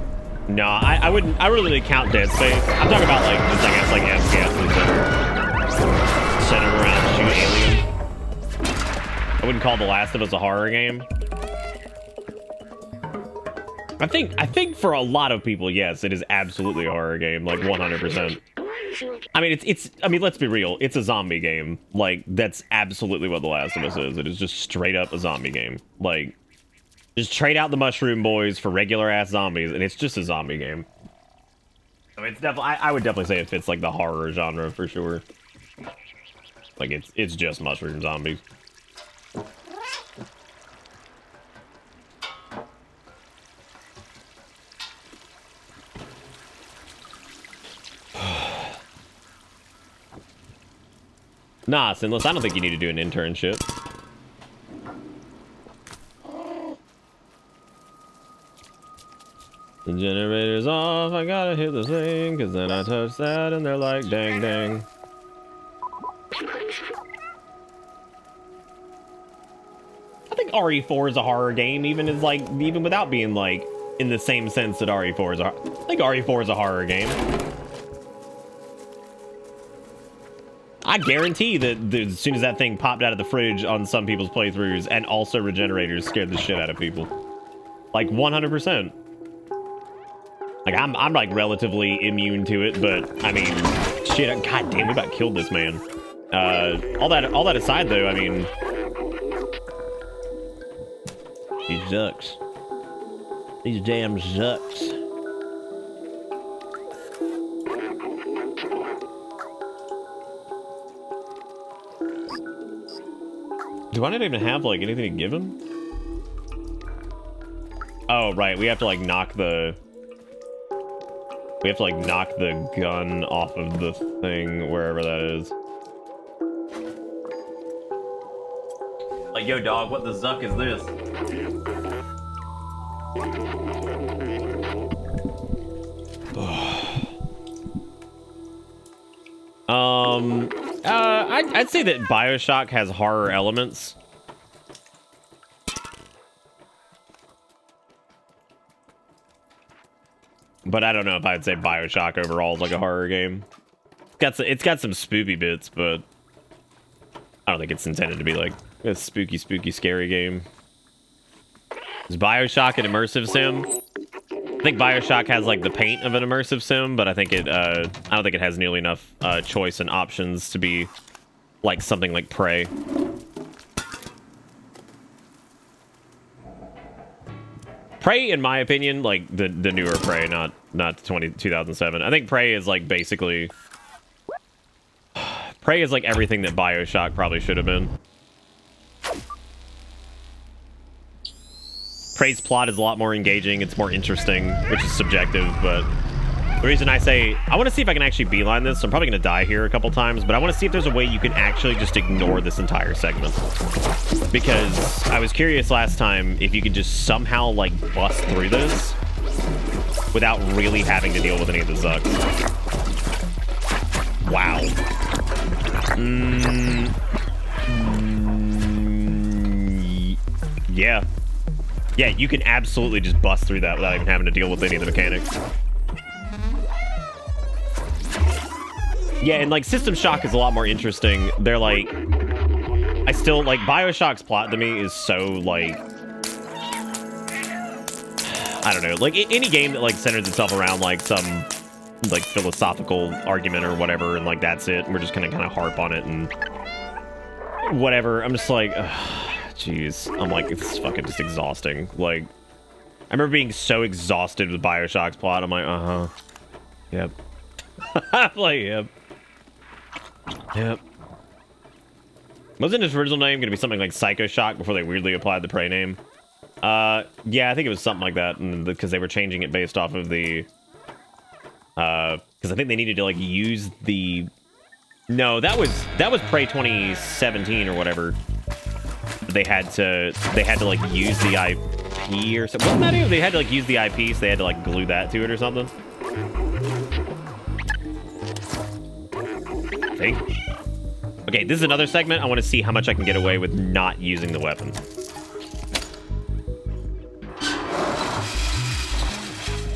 nah, I wouldn't really count Dead Space. I'm talking about, like, just, I guess, like, FPSs that are centered around shoot aliens. I wouldn't call The Last of Us a horror game. I think for a lot of people, yes, it is absolutely a horror game, like 100%. I mean, I mean, let's be real. It's a zombie game. Like, that's absolutely what The Last of Us is. It is just straight up a zombie game. Like, just trade out the Mushroom Boys for regular ass zombies, and it's just a zombie game. I mean, it's definitely. I would definitely say it fits like the horror genre for sure. Like, it's just mushroom zombies. Nah, Sinless, I don't think you need to do an internship. The generator's off, I gotta hit the thing, cause then I touch that and they're like, dang, dang. I think RE4 is a horror game, even without being like, in the same sense that RE4 is I think RE4 is a horror game. I guarantee that as soon as that thing popped out of the fridge on some people's playthroughs, and also regenerators scared the shit out of people. Like 100%. Like I'm like relatively immune to it, but I mean, shit, god damn, we about killed this man. All that aside though, I mean, he sucks. These damn zucks. Do I not even have, like, anything to give him? Oh, right. We have to, like, knock the... We have to, like, knock the gun off of the thing, wherever that is. Like, yo, dog, what the zuck is this? I'd say that BioShock has horror elements. But I don't know if I'd say BioShock overall is like a horror game. It's got some spoopy bits, but I don't think it's intended to be like a spooky, scary game. Is BioShock an immersive sim? I think BioShock has like the paint of an immersive sim, but I think it I don't think it has nearly enough choice and options to be like something like Prey. Prey, in my opinion, like the newer Prey, not 2007. I think Prey is like basically Prey is like everything that BioShock probably should have been. Prey's plot is a lot more engaging, it's more interesting, which is subjective, but the reason I say, I want to see if I can actually beeline this. I'm probably going to die here a couple times, but I want to see if there's a way you can actually just ignore this entire segment. Because I was curious last time if you could just somehow, like, bust through this without really having to deal with any of the zucks. Wow. Yeah. Yeah, you can absolutely just bust through that without even having to deal with any of the mechanics. Yeah, and like System Shock is a lot more interesting. They're like, I still like BioShock's plot to me is so like, I don't know, like any game that like centers itself around like some like philosophical argument or whatever, and like that's it. We're just gonna kind of harp on it and whatever. I'm just like, jeez. I'm like, it's fucking just exhausting. Like, I remember being so exhausted with BioShock's plot. I'm like, yep. I'm like, yep. Yep. Wasn't his original name going to be something like Psycho Shock before they weirdly applied the Prey name? Yeah, I think it was something like that, because they were changing it based off of the... because I think they needed to, like, use the... No, that was Prey 2017 or whatever. They had to, like, use the IP or something. Wasn't that it? They had to, like, use the IP, so they had to, like, glue that to it or something. Okay, this is another segment. I want to see how much I can get away with not using the weapon.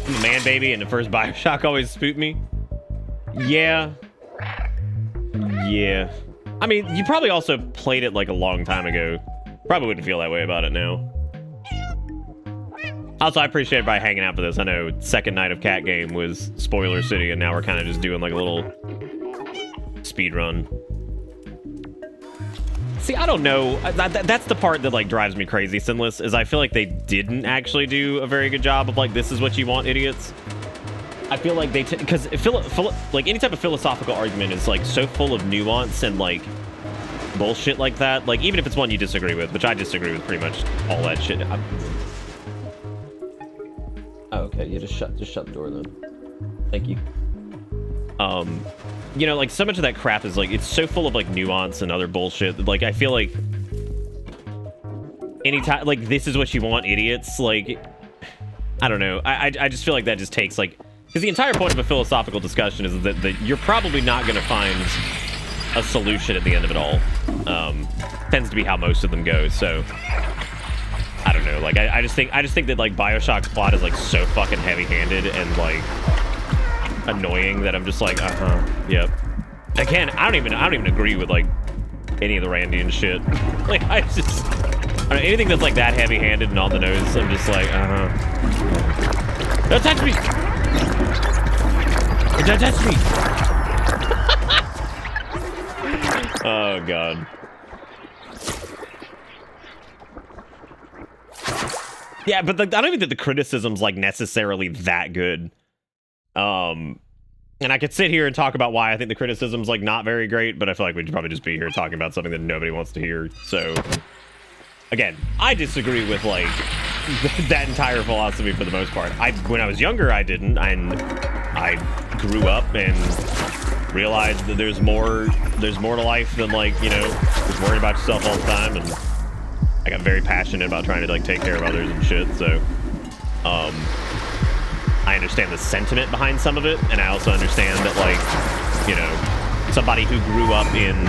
I'm a man baby, and the first BioShock always spooked me. Yeah. Yeah. I mean, you probably also played it like a long time ago. Probably wouldn't feel that way about it now. Also, I appreciate everybody hanging out for this. I know second night of Cat Game was Spoiler City, and now we're kind of just doing like a little speed run. See, I don't know. That's the part that like drives me crazy, Sinless, is I feel like they didn't actually do a very good job of like, this is what you want, idiots. I feel like they, because like any type of philosophical argument is like so full of nuance and like bullshit like that. Like even if it's one you disagree with, which I disagree with pretty much all that shit. Oh, okay. You just shut the door then. Thank you. You know, like so much of that crap is like, it's so full of like nuance and other bullshit. Like I feel like anytime, like this is what you want, idiots. Like, I don't know. I just feel like that just takes like, because the entire point of a philosophical discussion is that you're probably not going to find a solution at the end of it all. Tends to be how most of them go. So I don't know. Like I just think that like BioShock's plot is like so fucking heavy-handed and like annoying that I'm just like, yep. Again, I don't even agree with like any of the Randy and shit. Like I don't know, anything that's like that heavy-handed and on the nose, I'm just like, don't touch me. Don't touch me. Oh god. Yeah, but I don't even think the criticism's like necessarily that good. And I could sit here and talk about why I think the criticism's like not very great, but I feel like we'd probably just be here talking about something that nobody wants to hear. So, again, I disagree with like that entire philosophy for the most part. When I was younger, I didn't, and I grew up and realized that there's more to life than like, you know, just worrying about yourself all the time. And I got very passionate about trying to like take care of others and shit. So, I understand the sentiment behind some of it, and I also understand that, like, you know, somebody who grew up in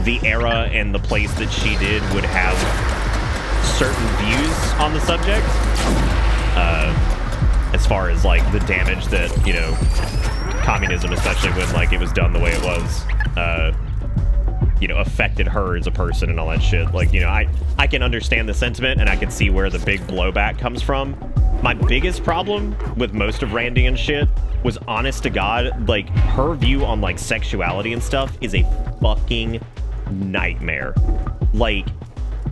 the era and the place that she did would have certain views on the subject, as far as, like, the damage that, you know, communism, especially when, like, it was done the way it was, you know, affected her as a person and all that shit. Like, you know, I can understand the sentiment, and I can see where the big blowback comes from. My biggest problem with most of Randy and shit was, honest to God, like, her view on, like, sexuality and stuff is a fucking nightmare. Like,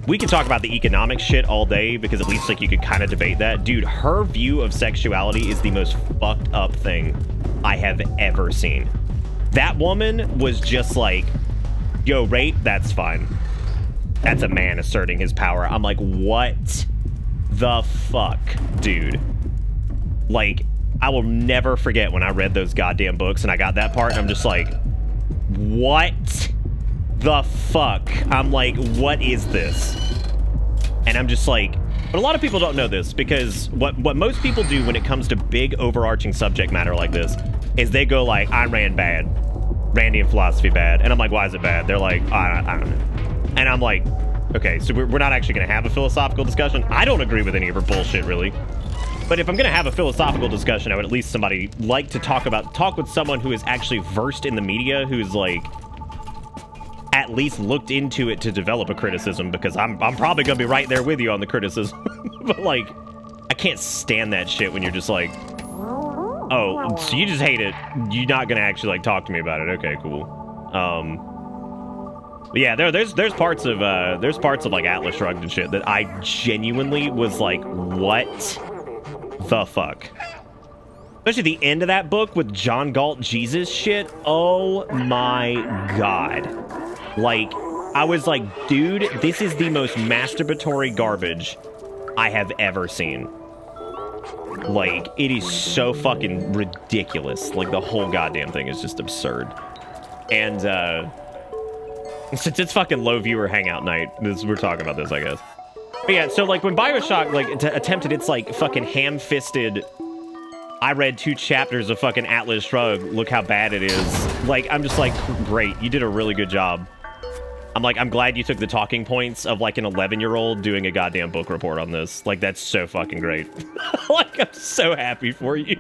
we could talk about the economic shit all day, because at least, like, you could kind of debate that. Dude, her view of sexuality is the most fucked up thing I have ever seen. That woman was just like, yo, rape, that's fine. That's a man asserting his power. I'm like, what the fuck, dude? Like, I will never forget when I read those goddamn books and I got that part and I'm just like, what the fuck? I'm like, what is this? And I'm just like, but a lot of people don't know this, because what most people do when it comes to big overarching subject matter like this is they go like, Ayn Rand bad, Randian philosophy bad. And I'm like, why is it bad? They're like, I don't know. And I'm like, okay, so we're not actually going to have a philosophical discussion. I don't agree with any of her bullshit, really. But if I'm going to have a philosophical discussion, I would at least somebody like to talk with someone who is actually versed in the media, who's like at least looked into it to develop a criticism, because I'm probably going to be right there with you on the criticism. But like, I can't stand that shit when you're just like, oh, so you just hate it. You're not going to actually like talk to me about it. Okay, cool. But yeah, there's parts of like Atlas Shrugged and shit that I genuinely was like, what the fuck? Especially the end of that book with John Galt Jesus shit. Oh my god. Like, I was like, dude, this is the most masturbatory garbage I have ever seen. Like, it is so fucking ridiculous. Like, the whole goddamn thing is just absurd. And since it's fucking low viewer hangout night, we're talking about this, I guess. But yeah, so like when BioShock like attempted its like fucking ham-fisted, I read 2 chapters of fucking Atlas Shrugged, look how bad it is. Like, I'm just like, great, you did a really good job. I'm like, I'm glad you took the talking points of like an 11-year-old doing a goddamn book report on this. Like, that's so fucking great. Like, I'm so happy for you.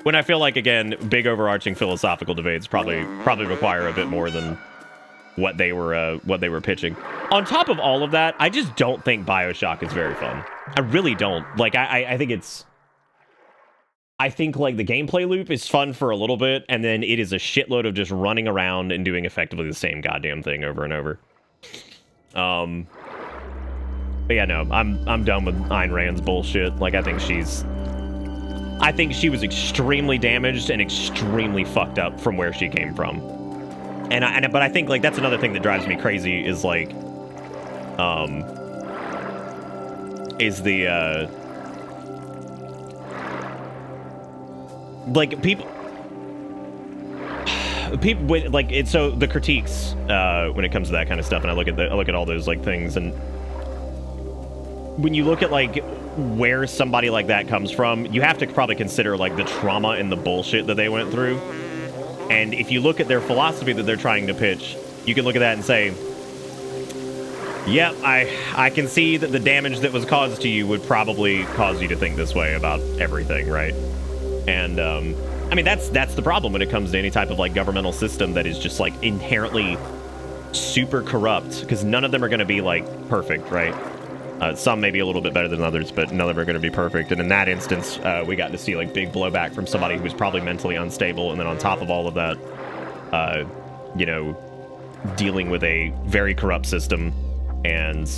When I feel like, again, big overarching philosophical debates probably require a bit more than what they were pitching. On top of all of that, I just don't think BioShock is very fun. I really don't. Like, I think it's... I think, like, the gameplay loop is fun for a little bit, and then it is a shitload of just running around and doing effectively the same goddamn thing over and over. But yeah, no, I'm done with Ayn Rand's bullshit. Like, I think she was extremely damaged and extremely fucked up from where she came from. But I think, like, that's another thing that drives me crazy is, like, like, people, like, it's so the critiques, when it comes to that kind of stuff, and I look at all those, like, things, and when you look at, like, where somebody like that comes from, you have to probably consider, like, the trauma and the bullshit that they went through. And if you look at their philosophy that they're trying to pitch, you can look at that and say, yep, I can see that the damage that was caused to you would probably cause you to think this way about everything, right? And, I mean, that's the problem when it comes to any type of, like, governmental system that is just, like, inherently super corrupt, because none of them are going to be, like, perfect, right? Some may be a little bit better than others, but none of them are going to be perfect. And in that instance, we got to see, like, big blowback from somebody who was probably mentally unstable. And then on top of all of that, you know, dealing with a very corrupt system and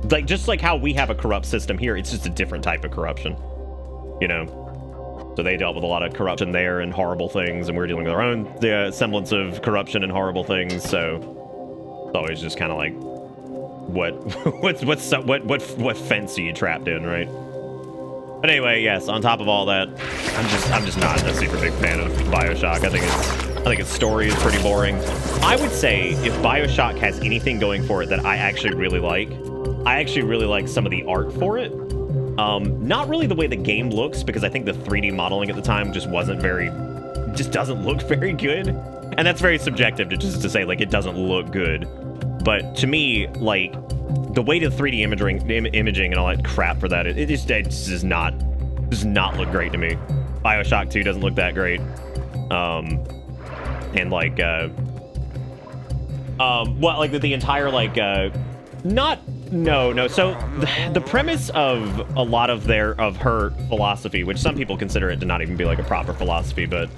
Like, just like how we have a corrupt system here, it's just a different type of corruption, you know? So they dealt with a lot of corruption there and horrible things, and we're dealing with our own semblance of corruption and horrible things, so it's always just kind of like, what fence are you trapped in, right? But anyway, yes, on top of all that, I'm just not a super big fan of BioShock. I think its story is pretty boring. I would say if BioShock has anything going for it that I actually really like some of the art for it. Not really the way the game looks, because I think the 3D modeling at the time just doesn't look very good. And that's very subjective to say, like, it doesn't look good. But to me, like, the way to 3D imaging and all that crap for that, it just does not look great to me. BioShock 2 doesn't look that great. And like, like the entire, like, no. So the premise of a lot of her philosophy, which some people consider it to not even be like a proper philosophy, but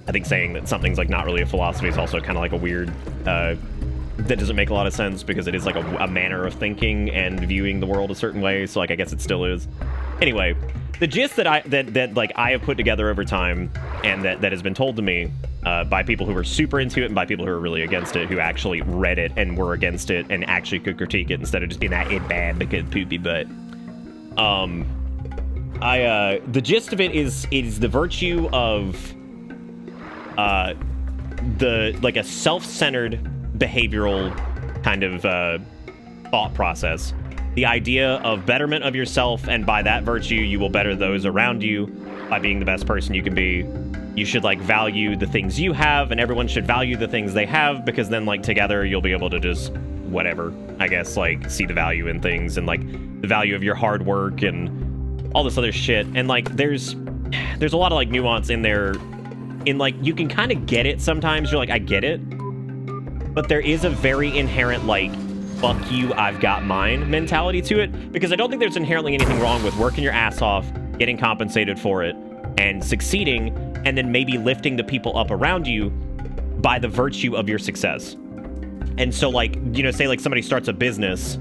I think saying that something's like not really a philosophy is also kind of like a weird, that doesn't make a lot of sense, because it is like a manner of thinking and viewing the world a certain way. So like, I guess it still is. Anyway, the gist that I have put together over time, and that has been told to me by people who were super into it and by people who are really against it, who actually read it and were against it and actually could critique it instead of just being that it bad because poopy butt. The gist of it is the virtue of like a self-centered behavioral kind of thought process. The idea of betterment of yourself, and by that virtue, you will better those around you by being the best person you can be. You should, like, value the things you have, and everyone should value the things they have, because then, like, together you'll be able to just, whatever, I guess, like, see the value in things, and, like, the value of your hard work, and all this other shit. And, like, there's a lot of, like, nuance in there, in, like, you can kind of get it sometimes. You're like, I get it. But there is a very inherent, like, fuck you, I've got mine mentality to it, because I don't think there's inherently anything wrong with working your ass off, getting compensated for it, and succeeding, and then maybe lifting the people up around you by the virtue of your success. And so, like, you know, say like somebody starts a business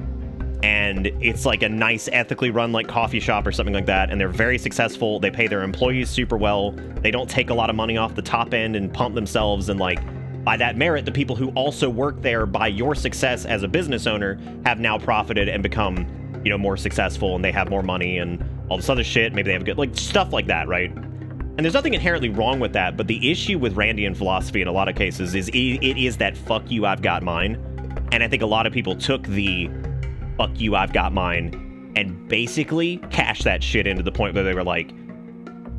and it's like a nice ethically run like coffee shop or something like that, and they're very successful, they pay their employees super well, they don't take a lot of money off the top end and pump themselves, and like, by that merit, the people who also work there by your success as a business owner have now profited and become, you know, more successful, and they have more money and all this other shit. Maybe they have good, like, stuff like that, right? And there's nothing inherently wrong with that, but the issue with Randian philosophy in a lot of cases is it is that fuck you, I've got mine. And I think a lot of people took the fuck you, I've got mine and basically cashed that shit into the point where they were like,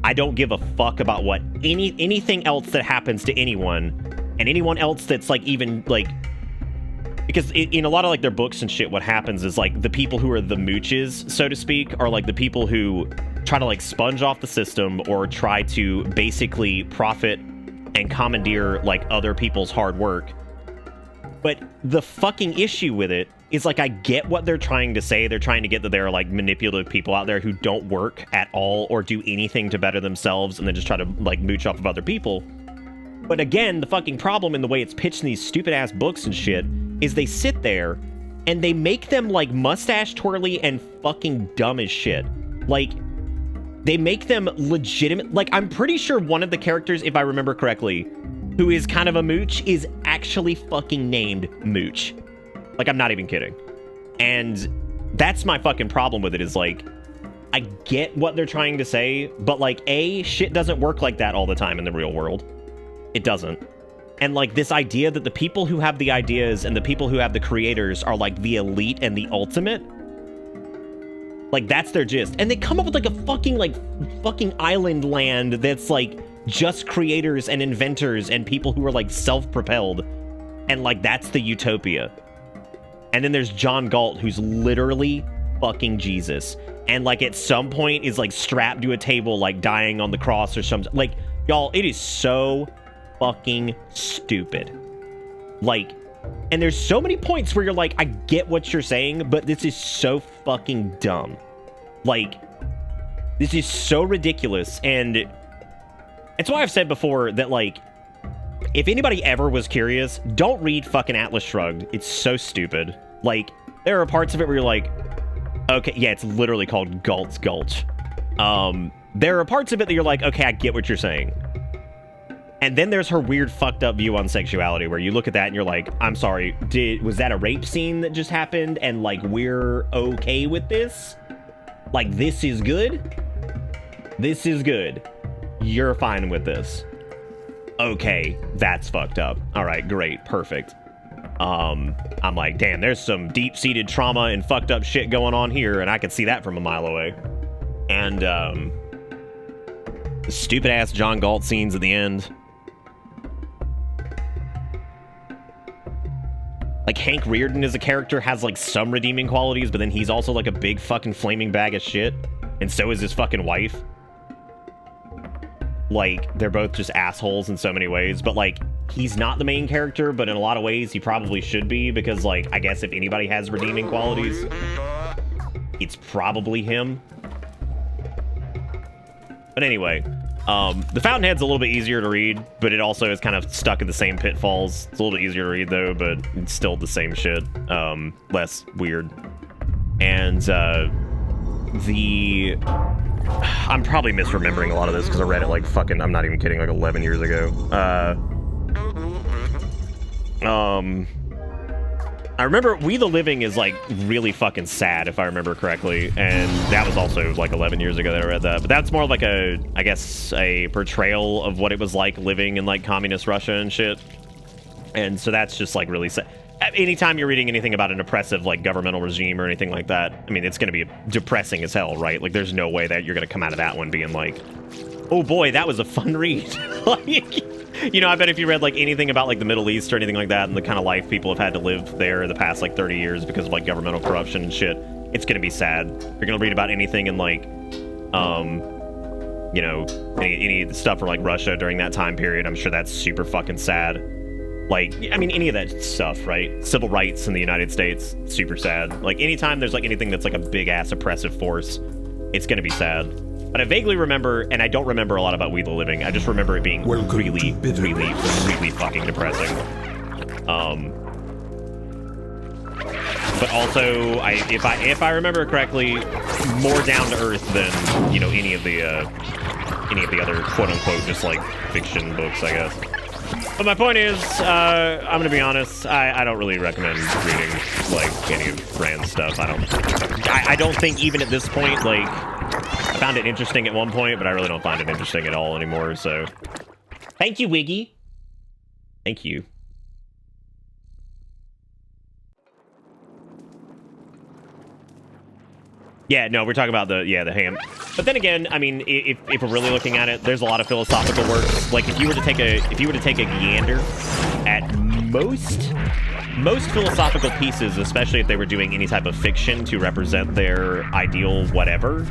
I don't give a fuck about what anything else that happens to anyone, and anyone else that's like, even like, because in a lot of like their books and shit, what happens is like the people who are the mooches, so to speak, are like the people who try to like sponge off the system or try to basically profit and commandeer like other people's hard work. But the fucking issue with it is, like, I get what they're trying to say. They're trying to get that there are like manipulative people out there who don't work at all or do anything to better themselves and then just try to like mooch off of other people. But again, the fucking problem in the way it's pitched in these stupid ass books and shit is they sit there and they make them like mustache twirly and fucking dumb as shit. Like, they make them legitimate. Like, I'm pretty sure one of the characters, if I remember correctly, who is kind of a mooch, is actually fucking named Mooch. Like, I'm not even kidding. And that's my fucking problem with it, is like, I get what they're trying to say, but like, A, shit doesn't work like that all the time in the real world. It doesn't. And like, this idea that the people who have the ideas and the people who have the creators are like the elite and the ultimate, like, that's their gist. And they come up with like a fucking island land that's like just creators and inventors and people who are like self-propelled, and like, that's the utopia. And then there's John Galt, who's literally fucking Jesus, and like at some point is like strapped to a table, like dying on the cross or something. Like, y'all, it is so fucking stupid. Like, and there's so many points where you're like, I get what you're saying, but this is so fucking dumb. Like, this is so ridiculous. And it's why I've said before that, like, if anybody ever was curious, don't read fucking Atlas Shrugged. It's so stupid. Like, There are parts of it where you're like, okay, yeah, it's literally called Galt's Gulch. There are parts of it that you're like, okay, I get what you're saying. And then there's her weird fucked up view on sexuality where you look at that and you're like, I'm sorry, was that a rape scene that just happened and like we're okay with this? Like this is good? This is good. You're fine with this. Okay, that's fucked up. All right, great, perfect. I'm like, damn, there's some deep-seated trauma and fucked up shit going on here, and I could see that from a mile away. And the stupid-ass John Galt scenes at the end. Like, Hank Reardon as a character has, like, some redeeming qualities, but then he's also, like, a big fucking flaming bag of shit. And so is his fucking wife. Like, they're both just assholes in so many ways, but, like, he's not the main character, but in a lot of ways, he probably should be, because, like, I guess if anybody has redeeming qualities, it's probably him. But anyway, the Fountainhead's a little bit easier to read, but it also is kind of stuck in the same pitfalls. It's a little bit easier to read, though, but it's still the same shit. Less weird. And, I'm probably misremembering a lot of this, because I read it, like, fucking, I'm not even kidding, like 11 years ago. I remember We the Living is, like, really fucking sad, if I remember correctly, and that was also, like, 11 years ago that I read that, but that's more like a, I guess, a portrayal of what it was like living in, like, communist Russia and shit, and so that's just, like, really sad. Anytime you're reading anything about an oppressive, like, governmental regime or anything like that, I mean, it's gonna be depressing as hell, right? Like, there's no way that you're gonna come out of that one being like, oh boy, that was a fun read. Like, you know, I bet if you read, like, anything about, like, the Middle East or anything like that and the kind of life people have had to live there in the past, like, 30 years because of, like, governmental corruption and shit, it's gonna be sad. You're gonna read about anything in, like, you know, any stuff for, like, Russia during that time period, I'm sure that's super fucking sad. Like, I mean, any of that stuff, right? Civil rights in the United States, super sad. Like, anytime there's, like, anything that's, like, a big-ass oppressive force, it's gonna be sad. But I vaguely remember, and I don't remember a lot about We the Living, I just remember it being really, really fucking depressing. But also, if I remember correctly, more down to earth than, you know, any of the other quote-unquote just, like, fiction books, I guess. But my point is, I'm gonna be honest, I don't really recommend reading, like, any of Rand's stuff. I don't think even at this point, like, I found it interesting at one point, but I really don't find it interesting at all anymore, so. Thank you, Wiggy. Thank you. Yeah, no, we're talking about the ham. But then again, I mean, if we're really looking at it, there's a lot of philosophical works. Like, if you were to take a gander at most philosophical pieces, especially if they were doing any type of fiction to represent their ideal whatever,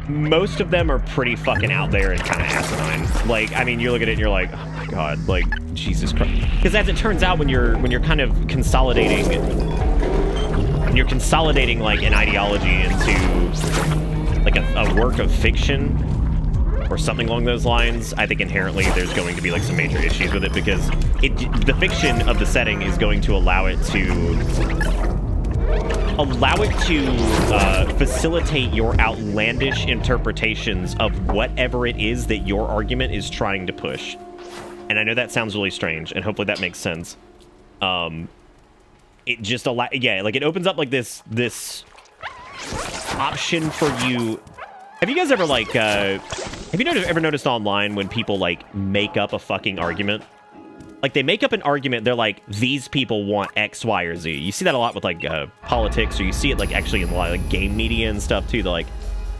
most of them are pretty fucking out there and kind of asinine. Like, I mean, you look at it and you're like, oh my god, like, Jesus Christ. Because as it turns out, when you're kind of consolidating, like, an ideology into, like, a work of fiction or something along those lines, I think inherently there's going to be, like, some major issues with it, because the fiction of the setting is going to allow it to facilitate your outlandish interpretations of whatever it is that your argument is trying to push. And I know that sounds really strange, and hopefully that makes sense. It just it opens up, like, this option for you. Have you guys ever, like, have you ever noticed online when people, like, make up a fucking argument? Like, they make up an argument, they're like, these people want X, Y, or Z. You see that a lot with, like, politics, or you see it, like, actually in a lot of, like, game media and stuff, too. They're like,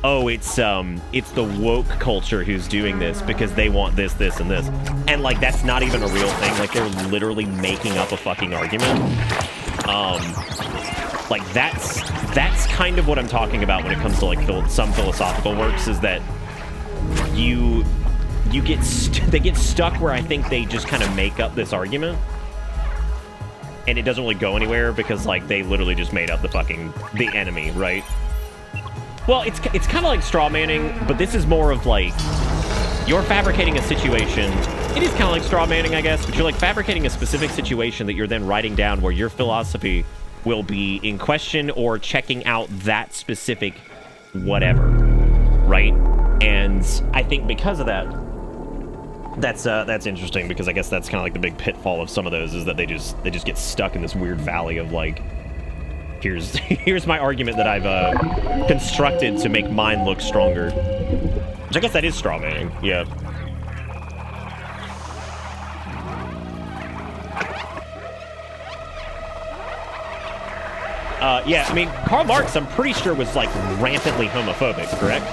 oh, it's the woke culture who's doing this because they want this, this, and this. And, like, that's not even a real thing. Like, they're literally making up a fucking argument. Like, that's kind of what I'm talking about when it comes to, like, some philosophical works, is that they get stuck where I think they just kind of make up this argument, and it doesn't really go anywhere because, like, they literally just made up the enemy, right? Well, it's kind of like straw manning, but this is more of, like, you're fabricating a situation. It is kind of like straw manning, I guess, but you're, like, fabricating a specific situation that you're then writing down where your philosophy will be in question or checking out that specific whatever, right? And I think because of that, that's interesting, because I guess that's kind of like the big pitfall of some of those, is that they just get stuck in this weird valley of like, here's my argument that I've constructed to make mine look stronger. Which I guess that is straw manning, yeah. Yeah, I mean, Karl Marx, I'm pretty sure, was like rampantly homophobic, correct?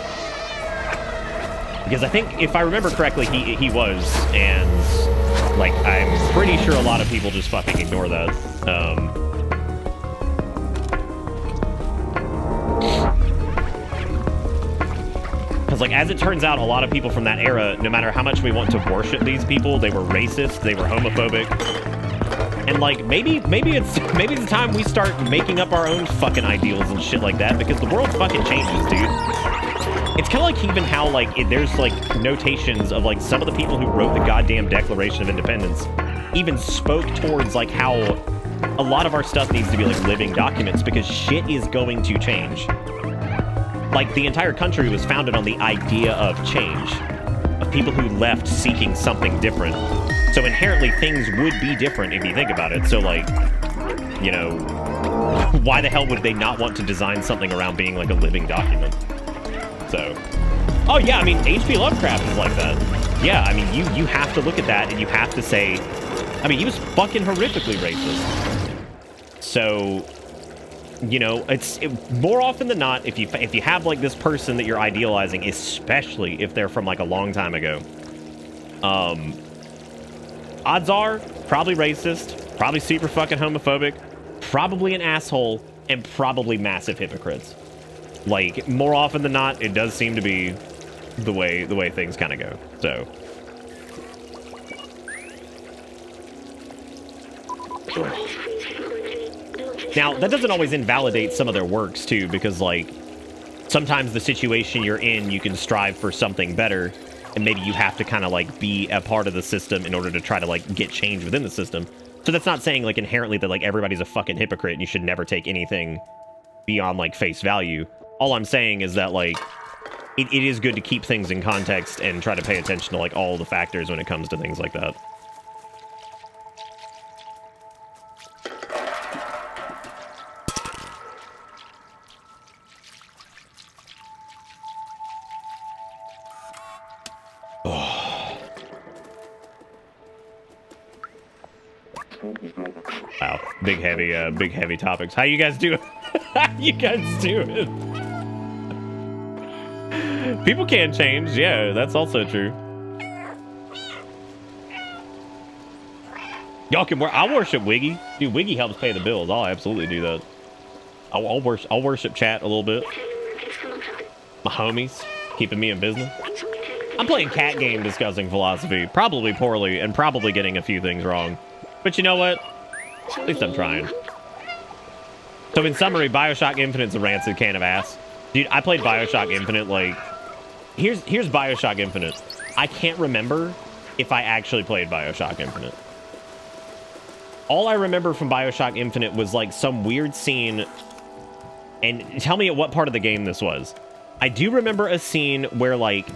Because I think, if I remember correctly, he was, and like, I'm pretty sure a lot of people just fucking ignore that. Because, like, as it turns out, a lot of people from that era, no matter how much we want to worship these people, they were racist, they were homophobic. And, like, maybe it's time we start making up our own fucking ideals and shit like that, because the world fucking changes, dude. It's kind of like even how, like, there's, like, notations of, like, some of the people who wrote the goddamn Declaration of Independence even spoke towards, like, how a lot of our stuff needs to be, like, living documents, because shit is going to change. Like, the entire country was founded on the idea of change, of people who left seeking something different. So inherently, things would be different if you think about it. So, like, you know, why the hell would they not want to design something around being, like, a living document? So, oh yeah, I mean, H.P. Lovecraft is like that. Yeah, I mean, you have to look at that, and you have to say, I mean, he was fucking horrifically racist. So, you know, more often than not, if you have, like, this person that you're idealizing, especially if they're from, like, a long time ago, odds are probably racist, probably super fucking homophobic, probably an asshole, and probably massive hypocrites. Like, more often than not, it does seem to be the way things kind of go. So, now, that doesn't always invalidate some of their works, too, because, like, sometimes the situation you're in, you can strive for something better, and maybe you have to kind of, like, be a part of the system in order to try to, like, get change within the system. So that's not saying, like, inherently that, like, everybody's a fucking hypocrite and you should never take anything beyond, like, face value. All I'm saying is that, like, it is good to keep things in context and try to pay attention to, like, all the factors when it comes to things like that. Wow, big heavy topics. How you guys doing? How you guys doing? People can change, yeah, that's also true. Y'all can I'll worship Wiggy. Dude, Wiggy helps pay the bills. I'll absolutely do that. I'll worship chat a little bit. My homies, keeping me in business. I'm playing cat game discussing philosophy, probably poorly, and probably getting a few things wrong. But you know what? At least I'm trying. So in summary, Bioshock Infinite's a rancid can of ass. Dude, I played Bioshock Infinite, like... Here's Bioshock Infinite. I can't remember if I actually played Bioshock Infinite. All I remember from Bioshock Infinite was, like, some weird scene... And tell me at what part of the game this was. I do remember a scene where, like...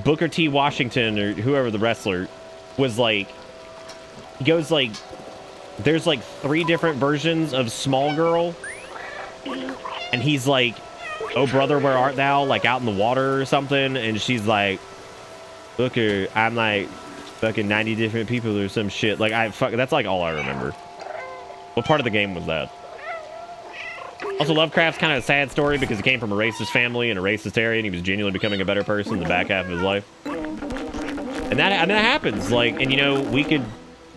Booker T. Washington, or whoever the wrestler... was like, he goes like, there's like 3 different versions of Small Girl, and he's like, oh brother, where art thou, like out in the water or something, and she's like, Booker, I'm like fucking 90 different people or some shit. Like, that's like all I remember. What part of the game was that? Also, Lovecraft's kind of a sad story because he came from a racist family in a racist area, and he was genuinely becoming a better person in the back half of his life. And that happens, like, and you know, we could,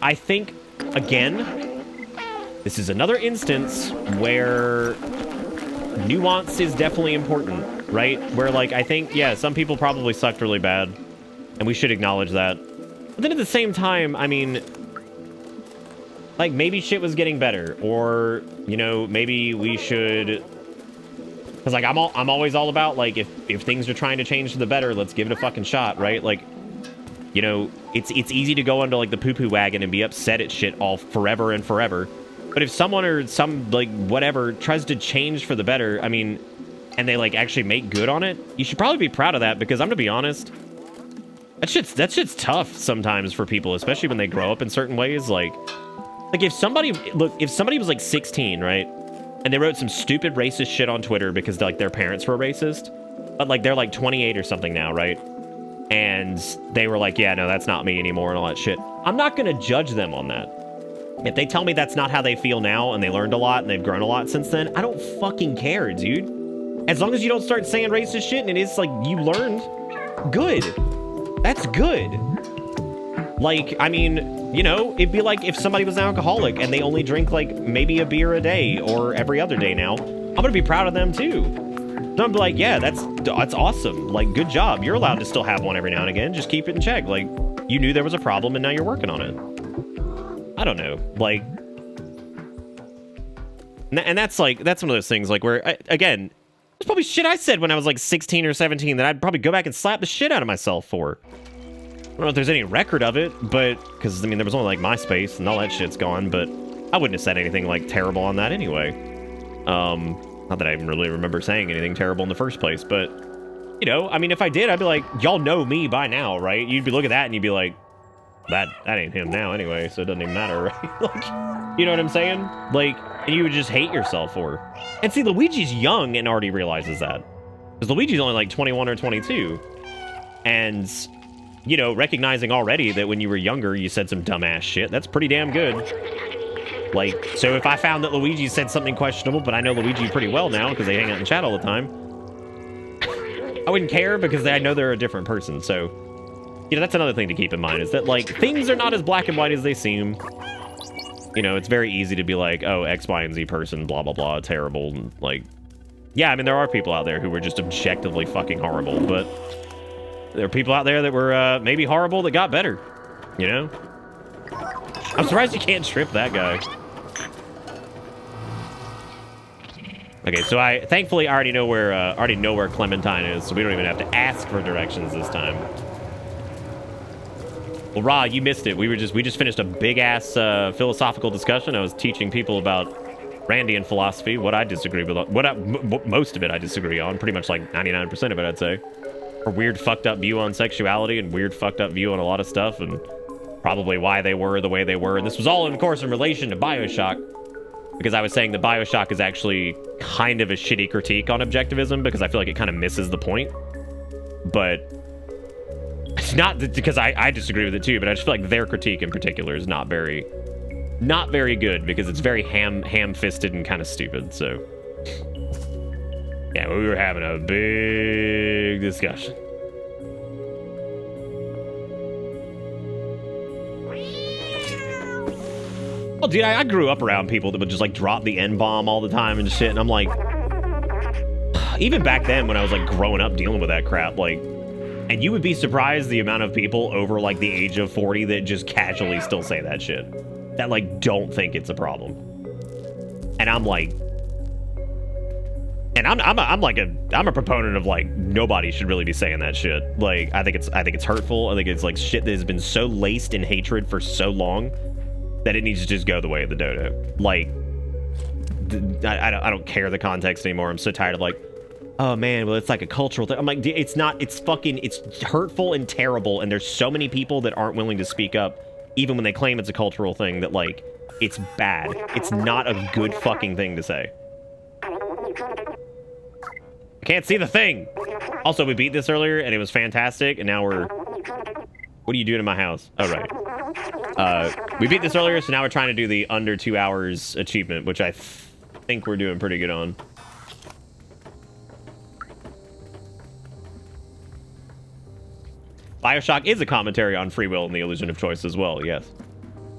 I think, again, this is another instance where nuance is definitely important, right? Where, like, I think, yeah, some people probably sucked really bad, and we should acknowledge that. But then at the same time, I mean, like, maybe shit was getting better, or, you know, maybe we should, because, like, I'm always all about, like, if things are trying to change to the better, let's give it a fucking shot, right? Like, you know, it's easy to go onto, like, the poo-poo wagon and be upset at shit all forever and forever. But if someone or some, like, whatever tries to change for the better, I mean, and they, like, actually make good on it, you should probably be proud of that, because I'm gonna be honest, that shit's tough sometimes for people, especially when they grow up in certain ways. Like if somebody was like 16, right, and they wrote some stupid racist shit on Twitter because like their parents were racist, but like they're like 28 or something now, right, and they were like, yeah, no, that's not me anymore and all that shit, I'm not gonna judge them on that. If they tell me that's not how they feel now and they learned a lot and they've grown a lot since then, I don't fucking care, dude. As long as you don't start saying racist shit and it is like you learned, good. That's good. Like, I mean, you know, it'd be like if somebody was an alcoholic and they only drink like maybe a beer a day or every other day now. I'm gonna be proud of them too. So I'm like, yeah, that's awesome. Like, good job. You're allowed to still have one every now and again. Just keep it in check. Like, you knew there was a problem and now you're working on it. I don't know. Like, and that's like, that's one of those things like where, again, there's probably shit I said when I was like 16 or 17 that I'd probably go back and slap the shit out of myself for. I don't know if there's any record of it, but, because, I mean, there was only like MySpace and all that shit's gone, but I wouldn't have said anything like terrible on that anyway. Not that I even really remember saying anything terrible in the first place, but, you know, I mean, if I did, I'd be like, y'all know me by now, right? You'd be looking at that and you'd be like, that ain't him now anyway, so it doesn't even matter, right? Like, you know what I'm saying? Like, and you would just hate yourself for it. And see, Luigi's young and already realizes that. Because Luigi's only like 21 or 22. And, you know, recognizing already that when you were younger, you said some dumbass shit, that's pretty damn good. Like, so if I found that Luigi said something questionable, but I know Luigi pretty well now because they hang out in chat all the time, I wouldn't care because I know they're a different person. So, you know, that's another thing to keep in mind is that, like, things are not as black and white as they seem. You know, it's very easy to be like, oh, X, Y, and Z person, blah, blah, blah, terrible. And, like, yeah, I mean, there are people out there who were just objectively fucking horrible, but there are people out there that were maybe horrible that got better, you know? I'm surprised you can't trip that guy. Okay, so thankfully I already know where Clementine is, so we don't even have to ask for directions this time. Well, Ra, you missed it. We just finished a big ass philosophical discussion. I was teaching people about Randian philosophy, what I disagree with, most of it I disagree on, pretty much like 99% of it, I'd say. A weird fucked up view on sexuality and weird fucked up view on a lot of stuff, and probably why they were the way they were. And this was all, of course, in relation to BioShock, because I was saying that BioShock is actually kind of a shitty critique on objectivism, because I feel like it kind of misses the point. But it's not because I disagree with it too, but I just feel like their critique in particular is not very good, because it's very ham-fisted and kind of stupid. So yeah, we were having a big discussion. Well, dude, I grew up around people that would just like drop the N-bomb all the time and shit, and I'm like, even back then when I was like growing up dealing with that crap, like, and you would be surprised the amount of people over like the age of 40 that just casually still say that shit, that like don't think it's a problem. And I'm like, and I'm a proponent of like nobody should really be saying that shit. Like, I think it's hurtful. I think it's like shit that has been so laced in hatred for so long that it needs to just go the way of the dodo. Like, I don't care the context anymore. I'm so tired of like, oh man, well, it's like a cultural thing. I'm like, it's not, it's hurtful and terrible, and there's so many people that aren't willing to speak up, even when they claim it's a cultural thing, that like, it's bad. It's not a good fucking thing to say. I can't see the thing! Also, we beat this earlier, and it was fantastic, and now we're... What are you doing in my house? Oh, right. We beat this earlier, so now we're trying to do the under 2 hours achievement, which I think we're doing pretty good on. BioShock is a commentary on free will and the illusion of choice as well, yes.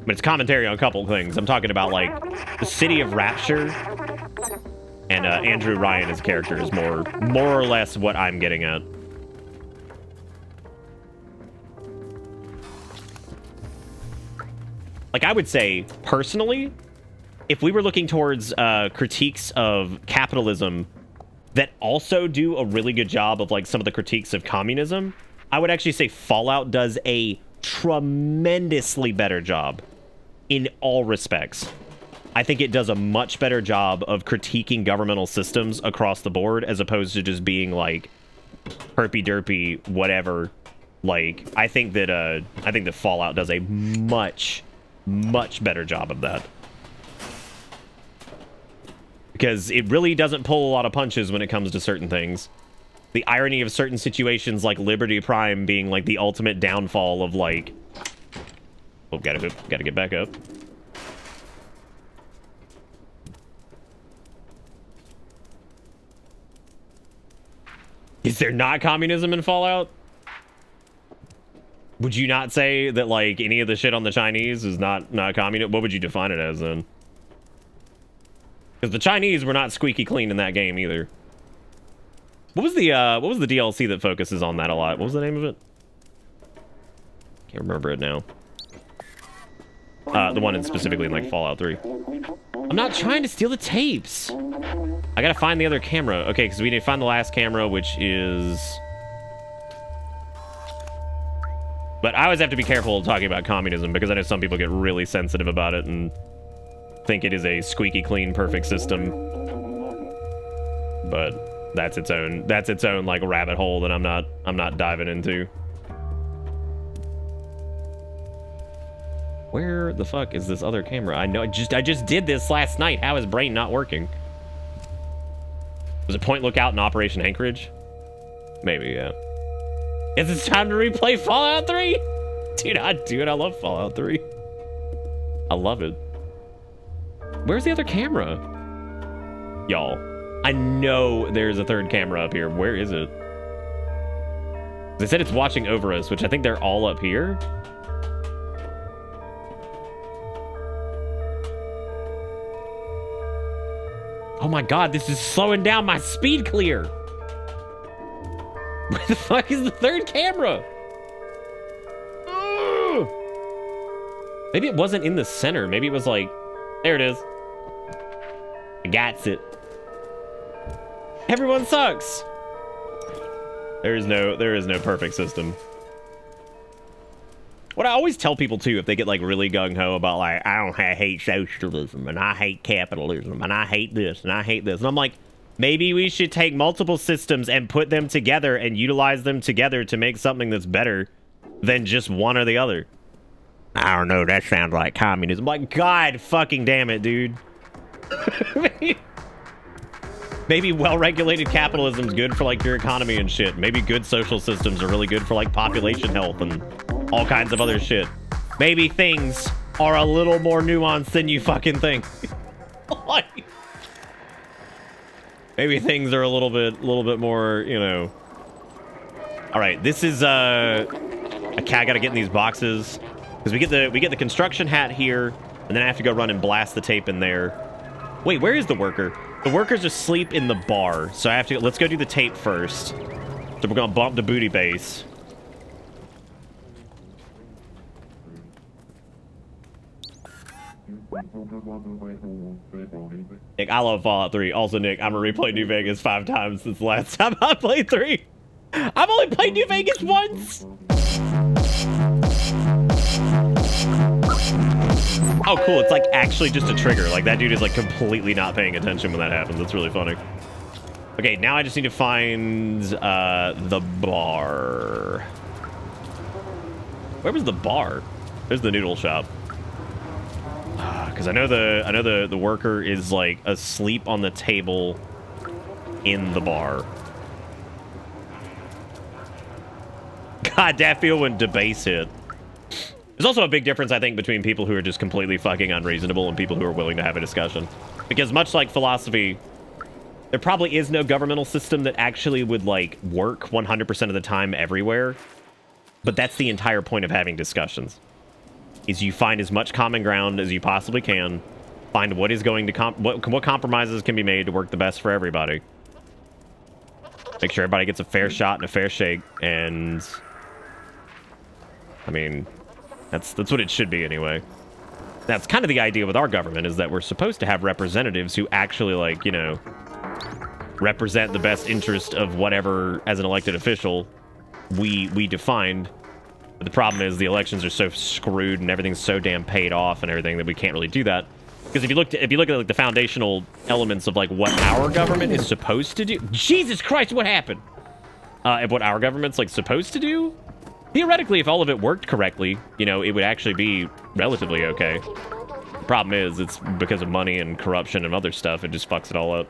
But it's commentary on a couple things. I'm talking about, like, the City of Rapture, and Andrew Ryan as character is more or less what I'm getting at. Like, I would say, personally, if we were looking towards critiques of capitalism that also do a really good job of, like, some of the critiques of communism, I would actually say Fallout does a tremendously better job in all respects. I think it does a much better job of critiquing governmental systems across the board as opposed to just being like herpy-derpy, whatever. Like, I think that Fallout does a much better job of that. Because it really doesn't pull a lot of punches when it comes to certain things. The irony of certain situations like Liberty Prime being like the ultimate downfall of like... Oh, gotta get back up. Is there not communism in Fallout? Would you not say that like any of the shit on the Chinese is not communist? What would you define it as then? Because the Chinese were not squeaky clean in that game either. What was the DLC that focuses on that a lot? What was the name of it? Can't remember it now. The one in specifically in like Fallout 3. I'm not trying to steal the tapes. I gotta find the other camera. Okay, because we need to find the last camera, which is... But I always have to be careful talking about communism because I know some people get really sensitive about it and think it is a squeaky clean, perfect system. But that's its own like rabbit hole that I'm not diving into. Where the fuck is this other camera? I know I just did this last night. How is brain not working? Was it Point Lookout in Operation Anchorage? Maybe, yeah. Is it time to replay Fallout 3? Dude, I love Fallout 3. I love it. Where's the other camera? Y'all, I know there's a third camera up here. Where is it? They said it's watching over us, which I think they're all up here. Oh my god, this is slowing down my speed clear. Where the fuck is the third camera? Ugh. Maybe it wasn't in the center. Maybe it was like, there it is. I got it. Everyone sucks. There is no perfect system. What I always tell people too, if they get like really gung-ho about like, I hate socialism and I hate capitalism and I hate this and I hate this. And I'm like, maybe we should take multiple systems and put them together and utilize them together to make something that's better than just one or the other. I don't know, that sounds like communism. Like, god fucking damn it, dude. Maybe well-regulated capitalism is good for like your economy and shit. Maybe good social systems are really good for like population health and all kinds of other shit. Maybe things are a little more nuanced than you fucking think. Like, maybe things are a little bit more, you know. All right, this is I gotta get in these boxes because we get the construction hat here, and then I have to go run and blast the tape in there. Wait, where is the worker? The worker's asleep in the bar, so I have to. Let's go do the tape first. So we're gonna bump the booty base. Nick, I love Fallout 3. Also, Nick, I'm gonna replay New Vegas 5 times since the last time I played 3. I've only played New Vegas once. Oh, cool. It's like actually just a trigger. Like that dude is like completely not paying attention when that happens. That's really funny. Okay, now I just need to find the bar. Where was the bar? There's the noodle shop. Because I know the worker is like asleep on the table in the bar. God, that feel when debase hit. There's also a big difference, I think, between people who are just completely fucking unreasonable and people who are willing to have a discussion. Because much like philosophy, there probably is no governmental system that actually would like work 100% of the time everywhere. But that's the entire point of having discussions. Is you find as much common ground as you possibly can, find what is going to what compromises can be made to work the best for everybody. Make sure everybody gets a fair shot and a fair shake, and I mean, that's what it should be anyway. That's kind of the idea with our government, is that we're supposed to have representatives who actually, like, you know, represent the best interest of whatever, as an elected official, we defined. But the problem is the elections are so screwed and everything's so damn paid off and everything that we can't really do that. Because Because if you look at like the foundational elements of like what our government is supposed to do, Jesus Christ, what happened? And what our government's like supposed to do, theoretically, if all of it worked correctly, you know, it would actually be relatively okay. The problem is, it's because of money and corruption and other stuff, it just fucks it all up.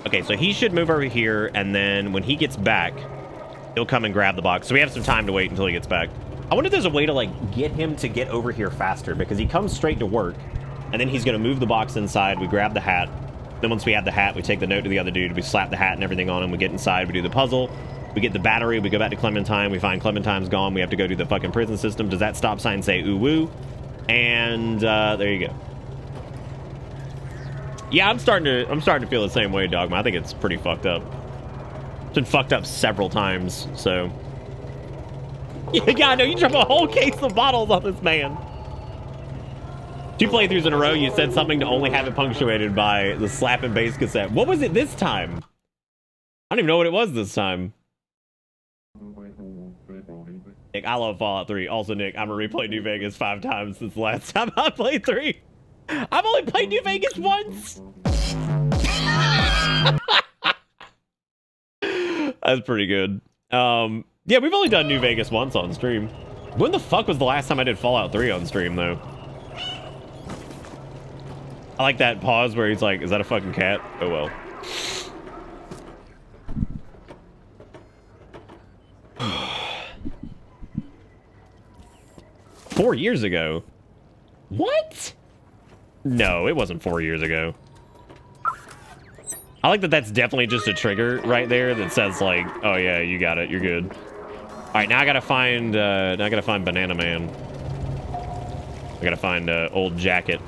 Okay, so he should move over here, and then when he gets back, he'll come and grab the box. So we have some time to wait until he gets back. I wonder if there's a way to, like, get him to get over here faster, because he comes straight to work, and then he's going to move the box inside. We grab the hat. Then once we have the hat, we take the note to the other dude. We slap the hat and everything on him. We get inside. We do the puzzle. We get the battery. We go back to Clementine. We find Clementine's gone. We have to go to the fucking prison system. Does that stop sign say ooh woo? And there you go. Yeah, I'm starting to feel the same way, Dogma. I think it's pretty fucked up. It's been fucked up several times, so. Yeah, I know, you drop a whole case of bottles on this man. 2 playthroughs in a row, you said something to only have it punctuated by the slap and bass cassette. What was it this time? I don't even know what it was this time. Nick, I love Fallout 3. Also, Nick, I'm gonna replay New Vegas 5 times since the last time I played 3. I've only played New Vegas once. That's pretty good. Yeah, we've only done New Vegas once on stream. When the fuck was the last time I did Fallout 3 on stream, though? I like that pause where he's like, is that a fucking cat? Oh, well. Four years ago? What? No, it wasn't 4 years ago. I like that that's definitely just a trigger right there that says like, oh yeah, you got it, you're good. All right, now I gotta find Banana Man. I gotta find Old Jacket.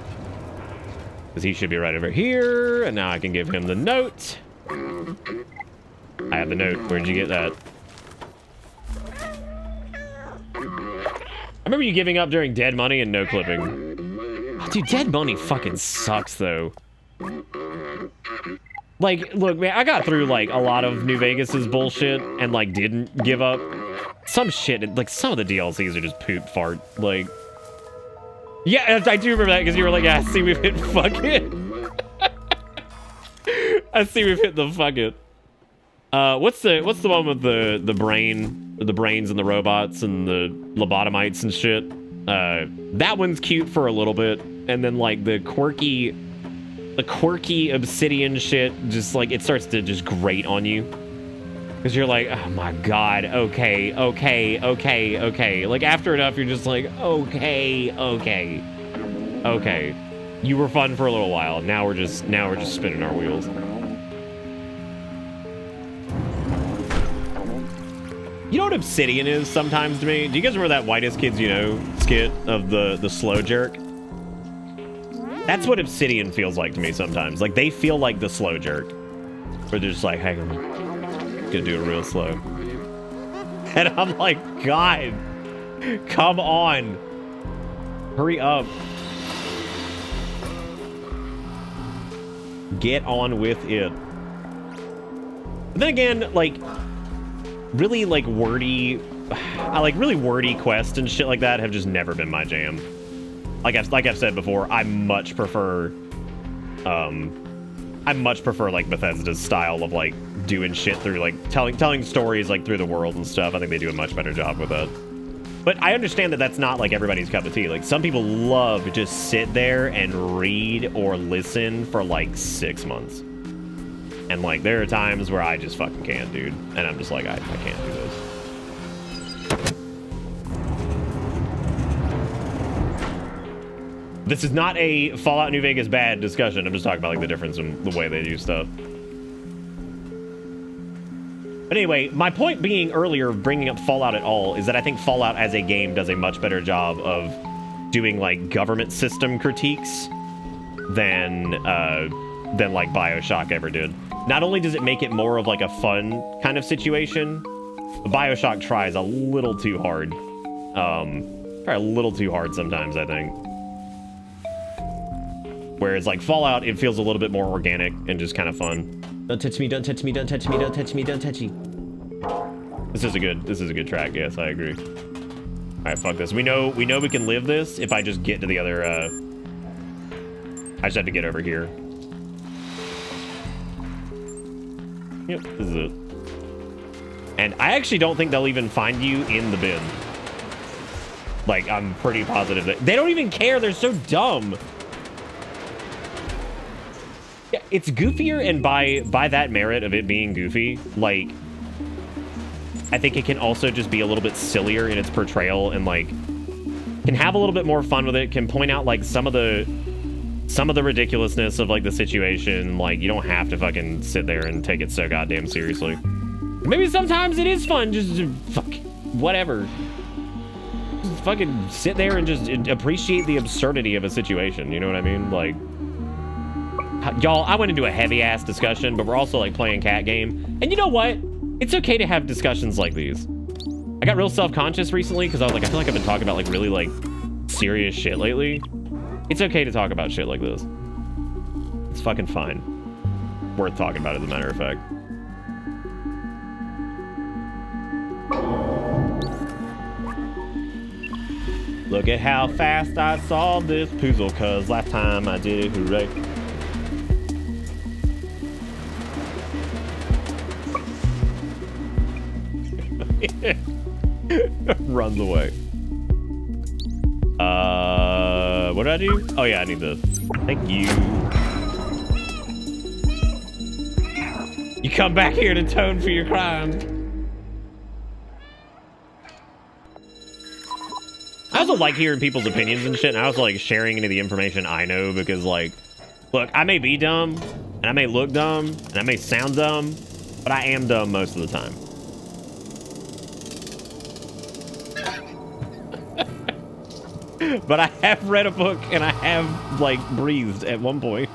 Because he should be right over here, and now I can give him the note. I have the note, where'd you get that? I remember you giving up during Dead Money and no clipping. Dude, Dead Money fucking sucks, though. Like, look, man, I got through, like, a lot of New Vegas's bullshit and, like, didn't give up. Some shit, like, some of the DLCs are just poop fart. Like, yeah, I do remember that because you were like, yeah, I see we've hit fuck it. I see we've hit the fuck it. What's the one with the brains and the robots and the lobotomites and shit? That one's cute for a little bit, and then like the quirky obsidian shit, just like it starts to just grate on you because you're like, oh my god, okay. Like after enough, you're just like, okay. You were fun for a little while. Now we're just spinning our wheels. You know what obsidian is sometimes to me? Do you guys remember that Whitest Kids You Know skit of the slow jerk? That's what obsidian feels like to me sometimes. Like they feel like the slow jerk. Where they're just like, hey, I'm gonna do it real slow. And I'm like, God, come on. Hurry up. Get on with it. But then again, like, really like wordy quests and shit like that have just never been my jam. Like I've said before, I much prefer like Bethesda's style of like doing shit through like telling stories like through the world and stuff. I think they do a much better job with that. But I understand that that's not like everybody's cup of tea. Like some people love to just sit there and read or listen for like 6 months. And like there are times where I just fucking can't, dude. And I'm just like, I can't do this. This is not a Fallout New Vegas bad discussion. I'm just talking about like the difference in the way they do stuff. But anyway, my point being earlier, bringing up Fallout at all, is that I think Fallout as a game does a much better job of doing like government system critiques than like BioShock ever did. Not only does it make it more of like a fun kind of situation, but BioShock tries a little too hard. Probably a little too hard sometimes, I think. Whereas like Fallout, it feels a little bit more organic and just kind of fun. Don't touch me, don't touch me, don't touch me, don't touch me, don't touch me. This is a good track, yes, I agree. right, fuck this. We know we can live this if I just get to the other, I just have to get over here. Yep, this is it. And I actually don't think they'll even find you in the bin. Like, I'm pretty positive that they don't even care. They're so dumb. Yeah, it's goofier, and by that merit of it being goofy, like, I think it can also just be a little bit sillier in its portrayal and, like, can have a little bit more fun with it, can point out, like, some of the ridiculousness of, like, the situation. Like, you don't have to fucking sit there and take it so goddamn seriously. Maybe sometimes it is fun, just fuck, whatever. Just fucking sit there and just appreciate the absurdity of a situation, you know what I mean? Like, y'all, I went into a heavy-ass discussion, but we're also, like, playing cat game. And you know what? It's okay to have discussions like these. I got real self-conscious recently because I was like, I feel like I've been talking about, like, really, like, serious shit lately. It's okay to talk about shit like this. It's fucking fine. Worth talking about, as a matter of fact. Look at how fast I solved this puzzle, cause last time I did it, hooray. Runs away. What did I do? Oh yeah, I need this. Thank you. You come back here to atone for your crimes. I also like hearing people's opinions and shit, and I also like sharing any of the information I know, because, like, look, I may be dumb, and I may look dumb, and I may sound dumb, but I am dumb most of the time. But I have read a book, and I have, like, breathed at one point.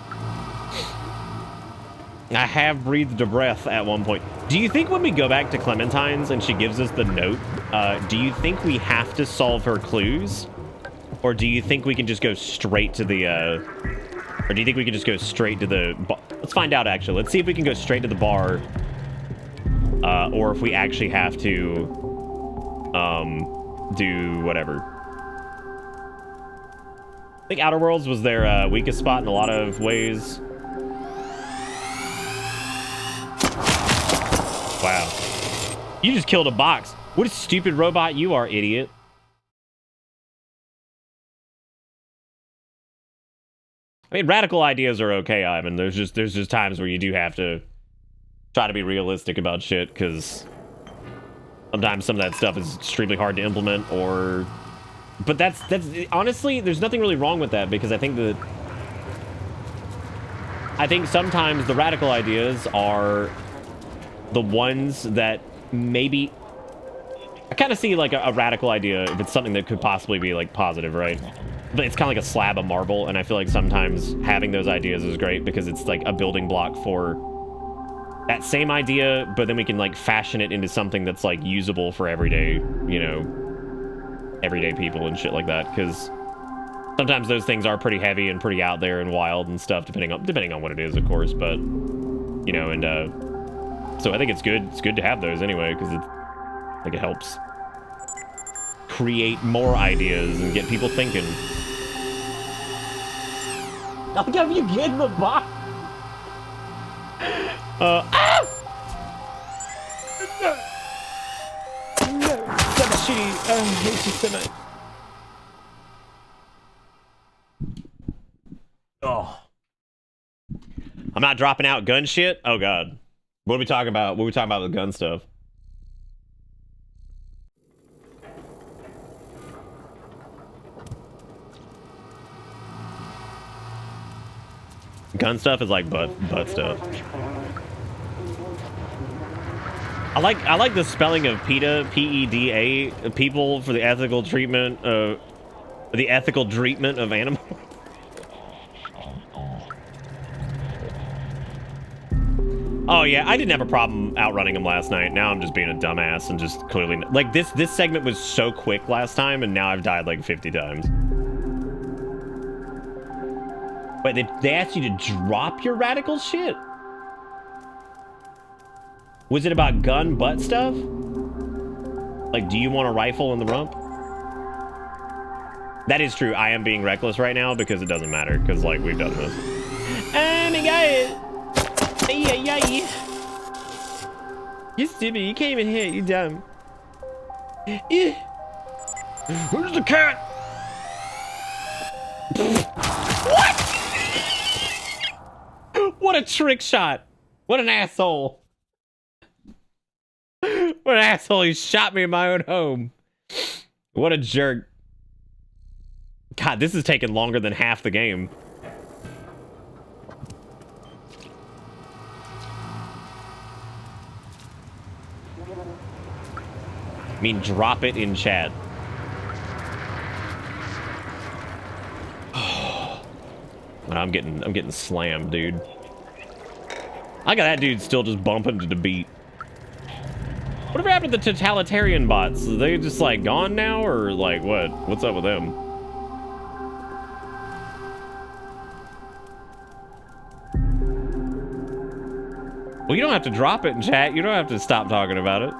I have breathed a breath at one point. Do you think when we go back to Clementine's and she gives us the note, do you think we have to solve her clues? Or do you think we can just go straight to the, or do you think we can just go straight to the bar? Let's find out, actually. Let's see if we can go straight to the bar. Or if we actually have to, do whatever. I think Outer Worlds was their weakest spot in a lot of ways. Wow. You just killed a box. What a stupid robot you are, idiot. I mean, radical ideas are okay, Ivan. There's just times where you do have to try to be realistic about shit, because sometimes some of that stuff is extremely hard to implement, or... But that's honestly, there's nothing really wrong with that, because I think sometimes the radical ideas are the ones that maybe... I kind of see, like, a radical idea if it's something that could possibly be, like, positive, right? But it's kind of like a slab of marble, and I feel like sometimes having those ideas is great, because it's, like, a building block for that same idea, but then we can, like, fashion it into something that's, like, usable for everyday, you know, everyday people and shit like that, because sometimes those things are pretty heavy and pretty out there and wild and stuff, depending on what it is, of course, but, you know, and, so I think it's good to have those anyway, because I think it helps create more ideas and get people thinking. I'll give you get in the box. That's shitty. It's just so nice. Oh. I'm not dropping out gun shit? Oh god. What are we talking about? What are we talking about with gun stuff? Gun stuff is like butt stuff. I like the spelling of PETA, P-E-D-A, people for the ethical treatment of animals. Oh yeah, I didn't have a problem outrunning him last night. Now I'm just being a dumbass and just clearly... Like, this segment was so quick last time, and now I've died like 50 times. Wait, they asked you to drop your radical shit? Was it about gun butt stuff? Like, do you want a rifle in the rump? That is true. I am being reckless right now because it doesn't matter. Because, like, we've done this. Oh my god. Ay. You stupid. You can't even hit. You dumb. Where's the cat? What? What a trick shot. What an asshole. What an asshole. He shot me in my own home. What a jerk. God, this is taking longer than half the game. I mean, drop it in chat. But I'm getting slammed, dude. I got that dude still just bumping to the beat. Whatever happened to the totalitarian bots? Are they just like gone now, or like what? What's up with them? Well, you don't have to drop it in chat. You don't have to stop talking about it.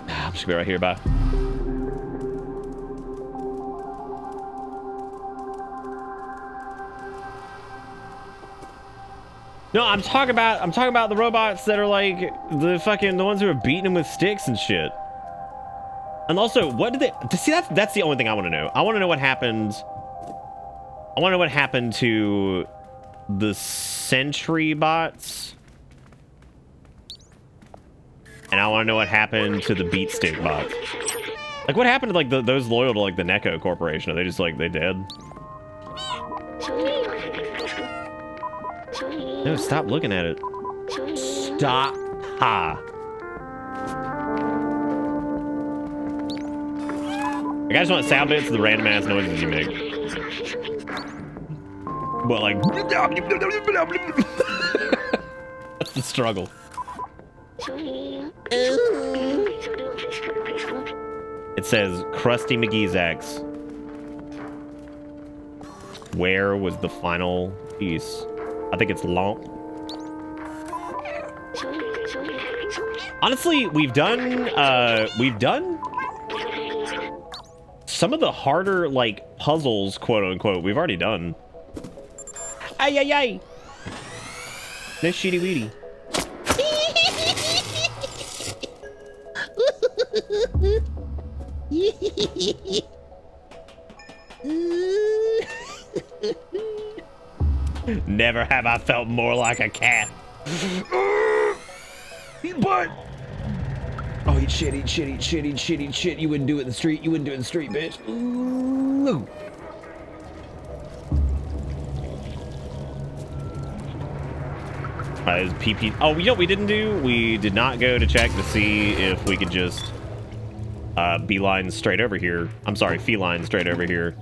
I'm just gonna be right here, bye. No, I'm talking about the robots that are like the ones who are beating him with sticks and shit. And also, what did they see? That's the only thing I want to know. I want to know what happened. I want to know what happened to the sentry bots. And I want to know what happened to the beat stick bots. Like, what happened to like those loyal to like the Neko Corporation? Are they just like they dead? No, stop looking at it. Stop. Ha. I just want sound bits of the random ass noises you make. But like, that's the struggle. It says Krusty McGee's axe. Where was the final piece? I think it's long. Honestly, we've done some of the harder, like, puzzles, quote unquote, we've already done. Ay, ay, ay. No shitty weedy. Never have I felt more like a cat. Eat butt. Oh, eat shit, eat shit, eat shit, eat shit, eat shit. You wouldn't do it in the street. You wouldn't do it in the street, bitch. Ooh. Is PP? Oh, you know what we didn't do? We did not go to check to see if we could just beeline straight over here. I'm sorry, feline straight over here,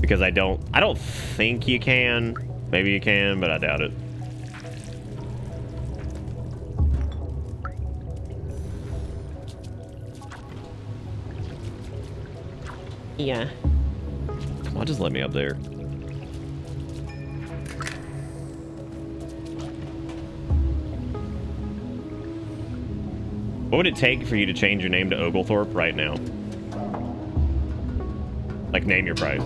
because I don't think you can. Maybe you can, but I doubt it. Yeah. Come on, just let me up there. What would it take for you to change your name to Oglethorpe right now? Like, name your price.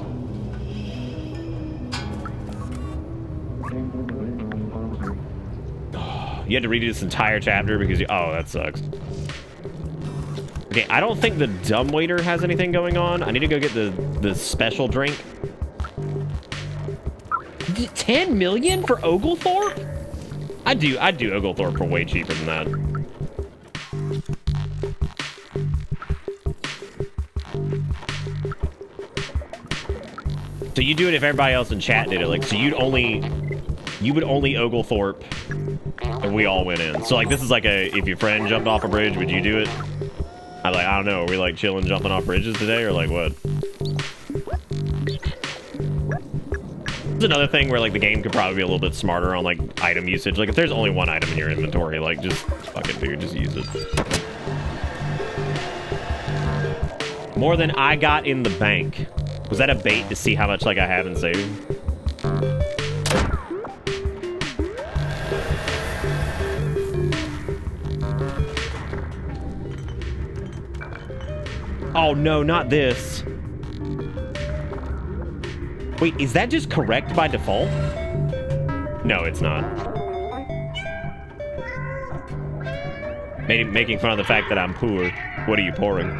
You had to redo this entire chapter because you... Oh, that sucks. Okay, I don't think the dumbwaiter has anything going on. I need to go get the special drink. 10 million for Oglethorpe? I'd do Oglethorpe for way cheaper than that. So you do it if everybody else in chat did it. Like, so you would only Oglethorpe if we all went in. So like, this is like if your friend jumped off a bridge, would you do it? I'm like, I don't know. Are we like chilling, jumping off bridges today, or like what? It's another thing where like the game could probably be a little bit smarter on like item usage. Like if there's only one item in your inventory, like just fuck it, dude, just use it. More than I got in the bank. Was that a bait to see how much like I have in saving? Oh no, not this. Wait, is that just correct by default? No, it's not. Making fun of the fact that I'm poor. What are you pouring?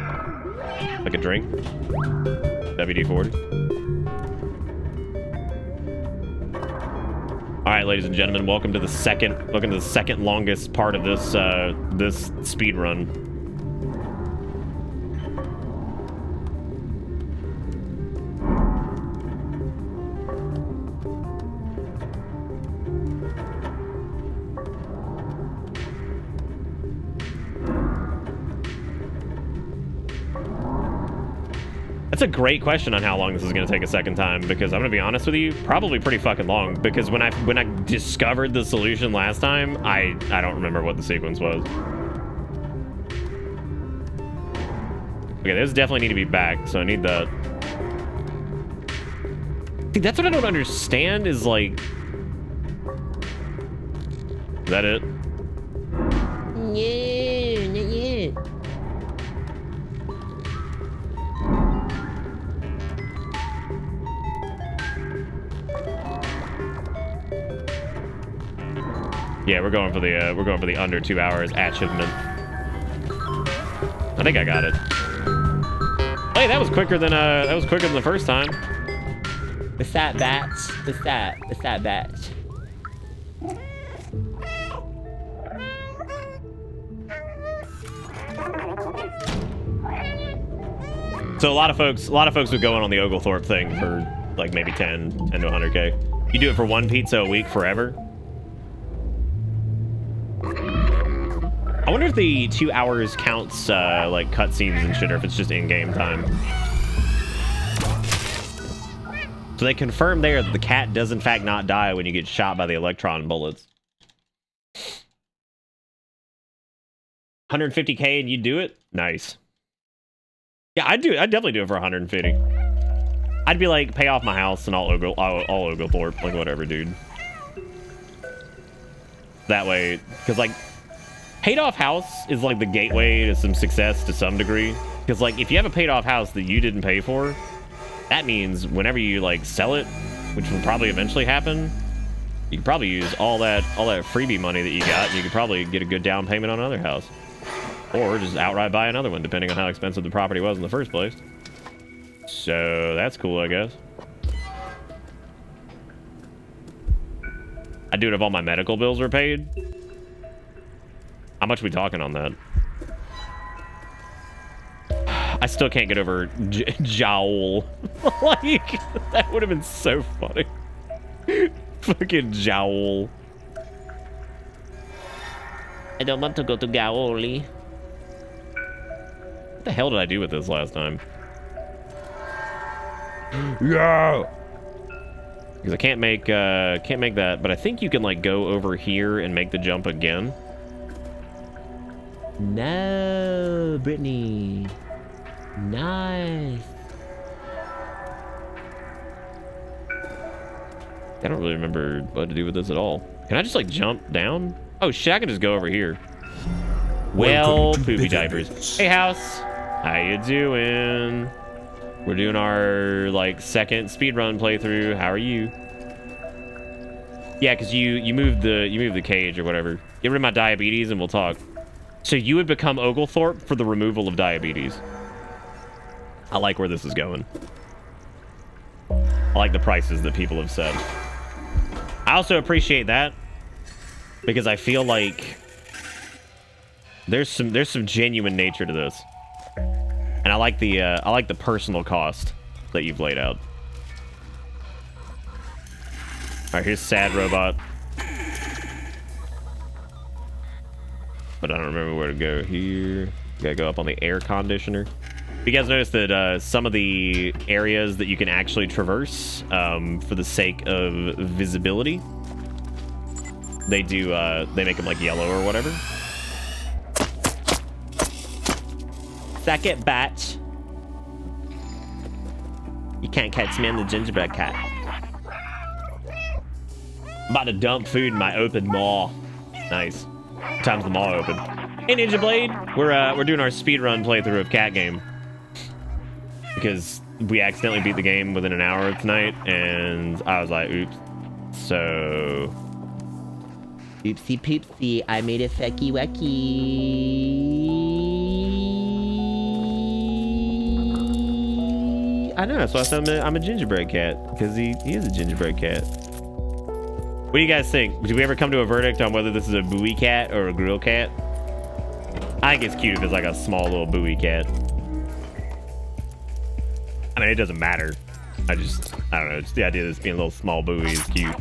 Like a drink? WD-40? All right, ladies and gentlemen, welcome to the second longest part of this this speed run. That's a great question on how long this is going to take a second time, because I'm going to be honest with you, probably pretty fucking long, because when I discovered the solution last time, I don't remember what the sequence was. Okay, those definitely need to be back, so I need that. See, that's what I don't understand is like... Is that it? No, not yet. Yeah, we're going for the under 2 hours achievement. I think I got it. Hey, that was quicker than the first time. What's that, batch? What's that, batch? So a lot of folks would go in on the Oglethorpe thing for like maybe 10 to 100K. You do it for one pizza a week forever. I wonder if the 2 hours counts like cutscenes and shit, or if it's just in-game time. So they confirmed there that the cat does in fact not die when you get shot by the electron bullets. 150K and you do it? Nice. Yeah, I'd definitely do it for 150. I'd be like, pay off my house and I'll Oglethorpe, like whatever, dude. That way, because like, paid off house is like the gateway to some success to some degree. Because like, if you have a paid off house that you didn't pay for, that means whenever you like sell it, which will probably eventually happen, you could probably use all that freebie money that you got, and you could probably get a good down payment on another house. Or just outright buy another one, depending on how expensive the property was in the first place. So that's cool, I guess. I'd do it if all my medical bills were paid. How much are we talking on that? I still can't get over jowl. Like, that would have been so funny. Fucking jowl. I don't want to go to Gaoli. What the hell did I do with this last time? Yeah. Because I can't make that, but I think you can like go over here and make the jump again. No, Brittany. Nice. I don't really remember what to do with this at all. Can I just like jump down? Oh shit, I can just go over here. Well, poopy diapers. Hey, house. How you doing? We're doing our like second speedrun playthrough. How are you? Yeah, because you moved the cage or whatever. Get rid of my diabetes and we'll talk. So you would become Oglethorpe for the removal of diabetes. I like where this is going. I like the prices that people have said. I also appreciate that because I feel like there's some genuine nature to this, and I like the personal cost that you've laid out. All right, here's Sad Robot, but I don't remember where to go here. Gotta go up on the air conditioner. You guys notice that some of the areas that you can actually traverse for the sake of visibility, they make them like yellow or whatever. Second batch. You can't catch me on the gingerbread cat. I'm about to dump food in my open maw. Nice. What time's the maw open? Hey, Ninja Blade. We're doing our speedrun playthrough of Cat Game. because we accidentally beat the game within an hour tonight, and I was like, oops. So... Oopsie poopsie, I made a fecky wecky. I know, that's why I said I'm a gingerbread cat, because he is a gingerbread cat. What do you guys think? Did we ever come to a verdict on whether this is a buoy cat or a grill cat? I think it's cute if it's like a small little buoy cat. I mean, it doesn't matter. I don't know, just the idea of this being a little small buoy is cute.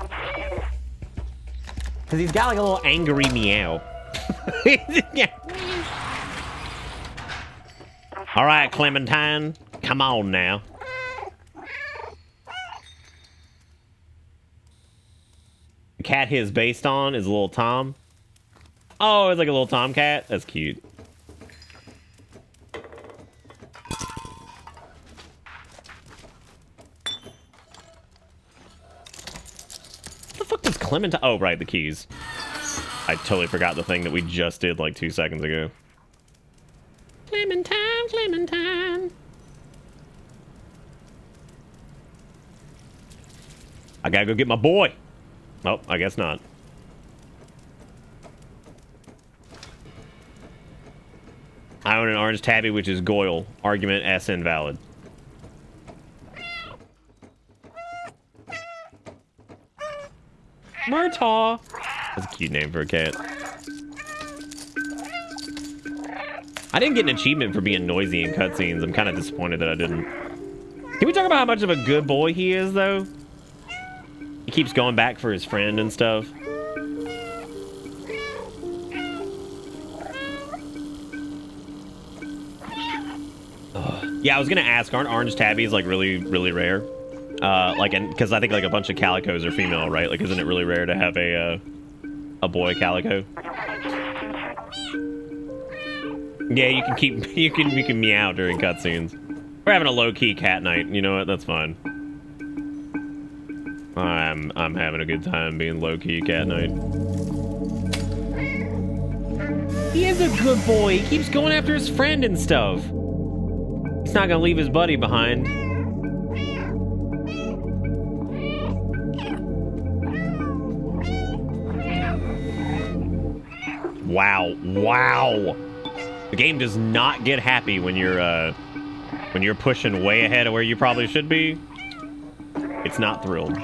Because he's got like a little angry meow. All right, Clementine, come on now. The cat he is based on is a little Tom. Oh, it's like a little tomcat. That's cute. What the fuck does Clementine... Oh, right, the keys. I totally forgot the thing that we just did like 2 seconds ago. Clementine, Clementine. I gotta go get my boy. Oh, I guess not. I own an orange tabby, which is Goyle. Argument S invalid. Murtaugh. That's a cute name for a cat. I didn't get an achievement for being noisy in cutscenes. I'm kind of disappointed that I didn't. Can we talk about how much of a good boy he is, though? He keeps going back for his friend and stuff. Yeah, I was gonna ask, aren't orange tabbies like really, really rare? Because I think like a bunch of calicos are female, right? Like, isn't it really rare to have a boy calico? Yeah, you can keep you can meow during cutscenes. We're having a low-key cat night. You know what? That's fine. I'm having a good time being low-key cat night. He is a good boy. He keeps going after his friend and stuff. He's not gonna leave his buddy behind. Wow. Wow. The game does not get happy when you're pushing way ahead of where you probably should be. It's not thrilled.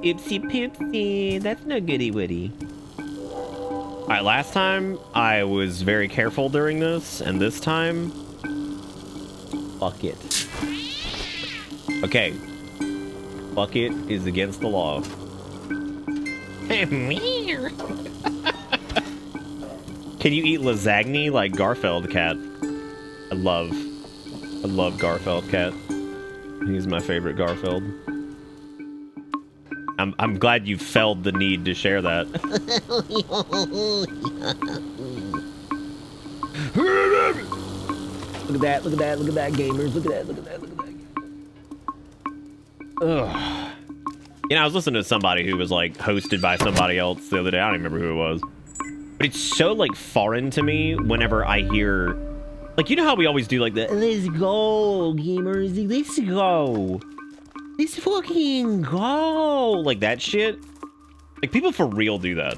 Oopsie poopsie, that's no goody woody. All right, last time I was very careful during this, and this time, fuck it. Okay, fuck it is against the law. Can you eat lasagna like Garfield cat? I love Garfield cat. He's my favorite Garfield. I'm glad you felt the need to share that. Look at that, look at that, look at that, gamers. Look at that, look at that, look at that. Ugh. You know, I was listening to somebody who was like hosted by somebody else the other day. I don't even remember who it was. But it's so like foreign to me whenever I hear, like, you know how we always do like the let's go, gamers, let's go. Let's fucking go. Like that shit. Like people for real do that.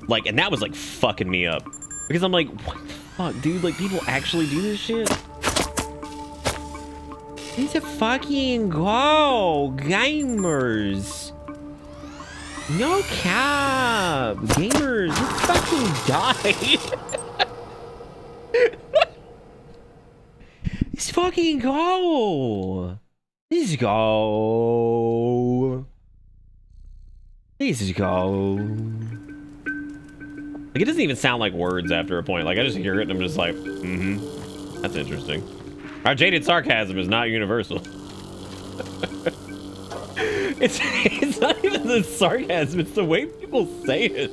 Like, and that was like fucking me up. Because I'm like, what the fuck, dude? Like people actually do this shit? Let's fucking go, gamers. No cap. Gamers, let's fucking die. Let's fucking go. Let's go. Let's go. Like, it doesn't even sound like words after a point. Like, I just hear it and I'm just like, mm-hmm. That's interesting. Our jaded sarcasm is not universal. It's not even the sarcasm, it's the way people say it.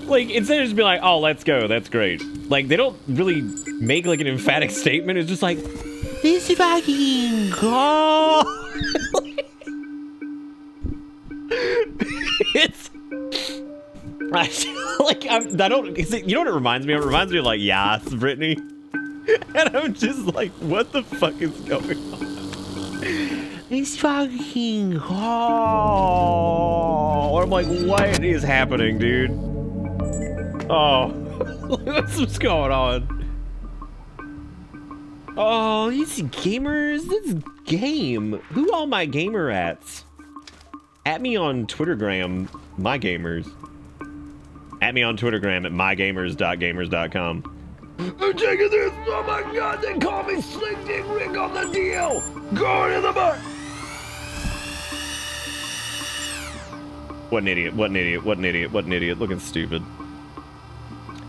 Like, instead of just being like, oh, let's go, that's great. Like, they don't really make, like, an emphatic statement. It's just like, let's fucking go. Like, I don't, you know what it reminds me of? It reminds me of, like, Yas, Brittany. And I'm just like, what the fuck is going on? It's fucking hard. Or I'm like, what is happening, dude? Oh, what's going on? Oh, these gamers, this game. Who all my gamer ats? At me on Twittergram, my gamers. At me on Twittergram at mygamers.gamers.com. I'm taking this. Oh my god, they call me Slick Dick Rick on the deal. Going in the butt. What an idiot, what an idiot, what an idiot, what an idiot. Looking stupid.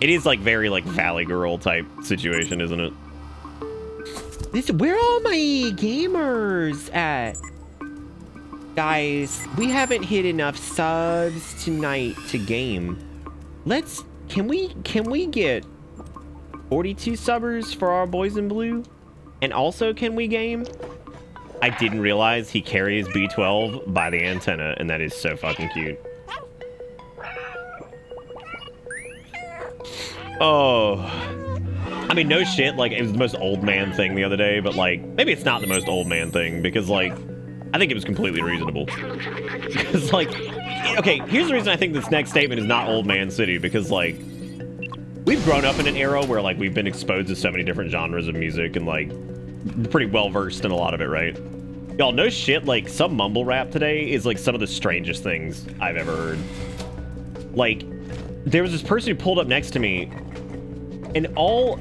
It is like very like Valley Girl type situation, isn't it? Where are all my gamers at? Guys, we haven't hit enough subs tonight to game. Can we get 42 subbers for our boys in blue? And also, can we game? I didn't realize he carries B12 by the antenna, and that is so fucking cute. Oh. I mean, no shit, like, it was the most old man thing the other day, but, like, maybe it's not the most old man thing, because, like, I think it was completely reasonable. Because, like, okay, here's the reason I think this next statement is not old man city, because, like, we've grown up in an era where, like, we've been exposed to so many different genres of music and, like, pretty well-versed in a lot of it, right? Y'all, no shit, like, some mumble rap today is, like, some of the strangest things I've ever heard. Like, there was this person who pulled up next to me, and all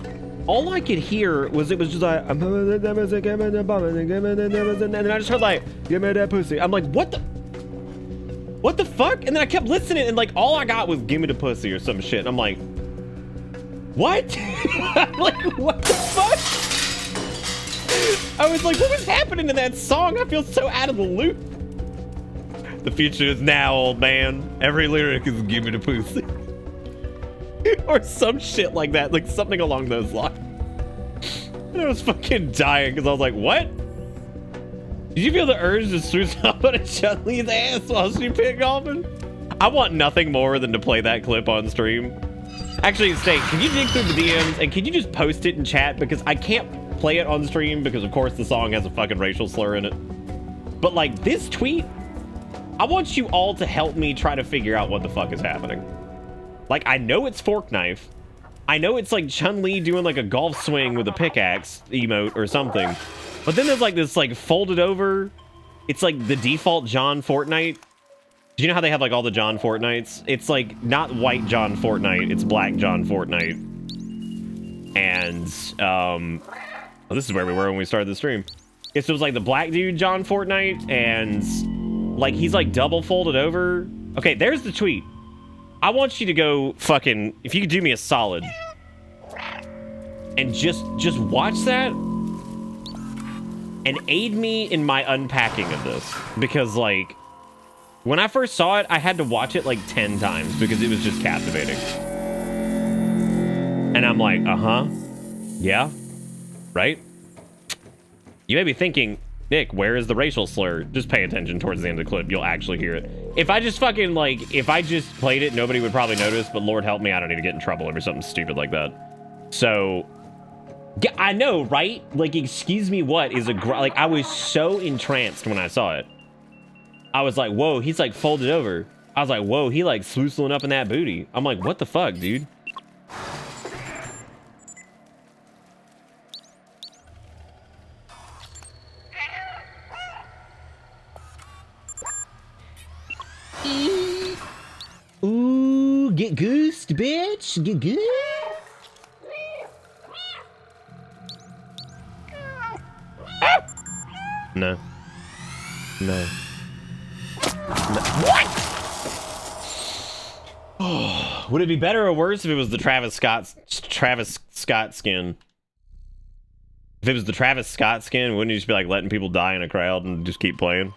I could hear was, it was just like, and then I just heard, like, give me that pussy. I'm like, what the fuck? And then I kept listening, and, like, all I got was, give me the pussy or some shit. And I'm like, what? I'm like, what the fuck? I was like, what was happening to that song? I feel so out of the loop. The future is now, old man. Every lyric is give me the pussy. Or some shit like that, like something along those lines. And I was fucking dying because I was like, what? Did you feel the urge to swoop up on a Chun-Li's ass while she pick-offing? I want nothing more than to play that clip on stream. Actually, State, can you dig through the DMs and can you just post it in chat? Because I can't play it on stream because, of course, the song has a fucking racial slur in it. But, like, this tweet, I want you all to help me try to figure out what the fuck is happening. Like, I know it's Fork Knife. I know it's, like, Chun-Li doing, like, a golf swing with a pickaxe emote or something. But then there's, like, this, like, folded over. It's, like, the default John Fortnite. Do you know how they have, like, all the John Fortnites? It's, like, not white John Fortnite. It's black John Fortnite. And, well, this is where we were when we started the stream. So it was, like, the black dude John Fortnite. And, like, he's, like, double folded over. Okay, there's the tweet. I want you to go fucking, if you could do me a solid and just watch that and aid me in my unpacking of this, because, like, when I first saw it, I had to watch it like 10 times because it was just captivating. And I'm like, yeah, right? You may be thinking, Nick, where is the racial slur? Just pay attention towards the end of the clip. You'll actually hear it. If I just fucking, like, if I just played it, nobody would probably notice, but Lord help me, I don't need to get in trouble over something stupid like that. So, yeah, I know, right? Like, excuse me, what is like, I was so entranced when I saw it. I was like, whoa, he's, like, folded over. I was like, whoa, he, like, swoosling up in that booty. I'm like, what the fuck, dude? Ooh, get goosed, bitch. Get goosed. Ah! No. No. What? Oh, would it be better or worse if it was the Travis Scott skin? If it was the Travis Scott skin, wouldn't you just be like letting people die in a crowd and just keep playing?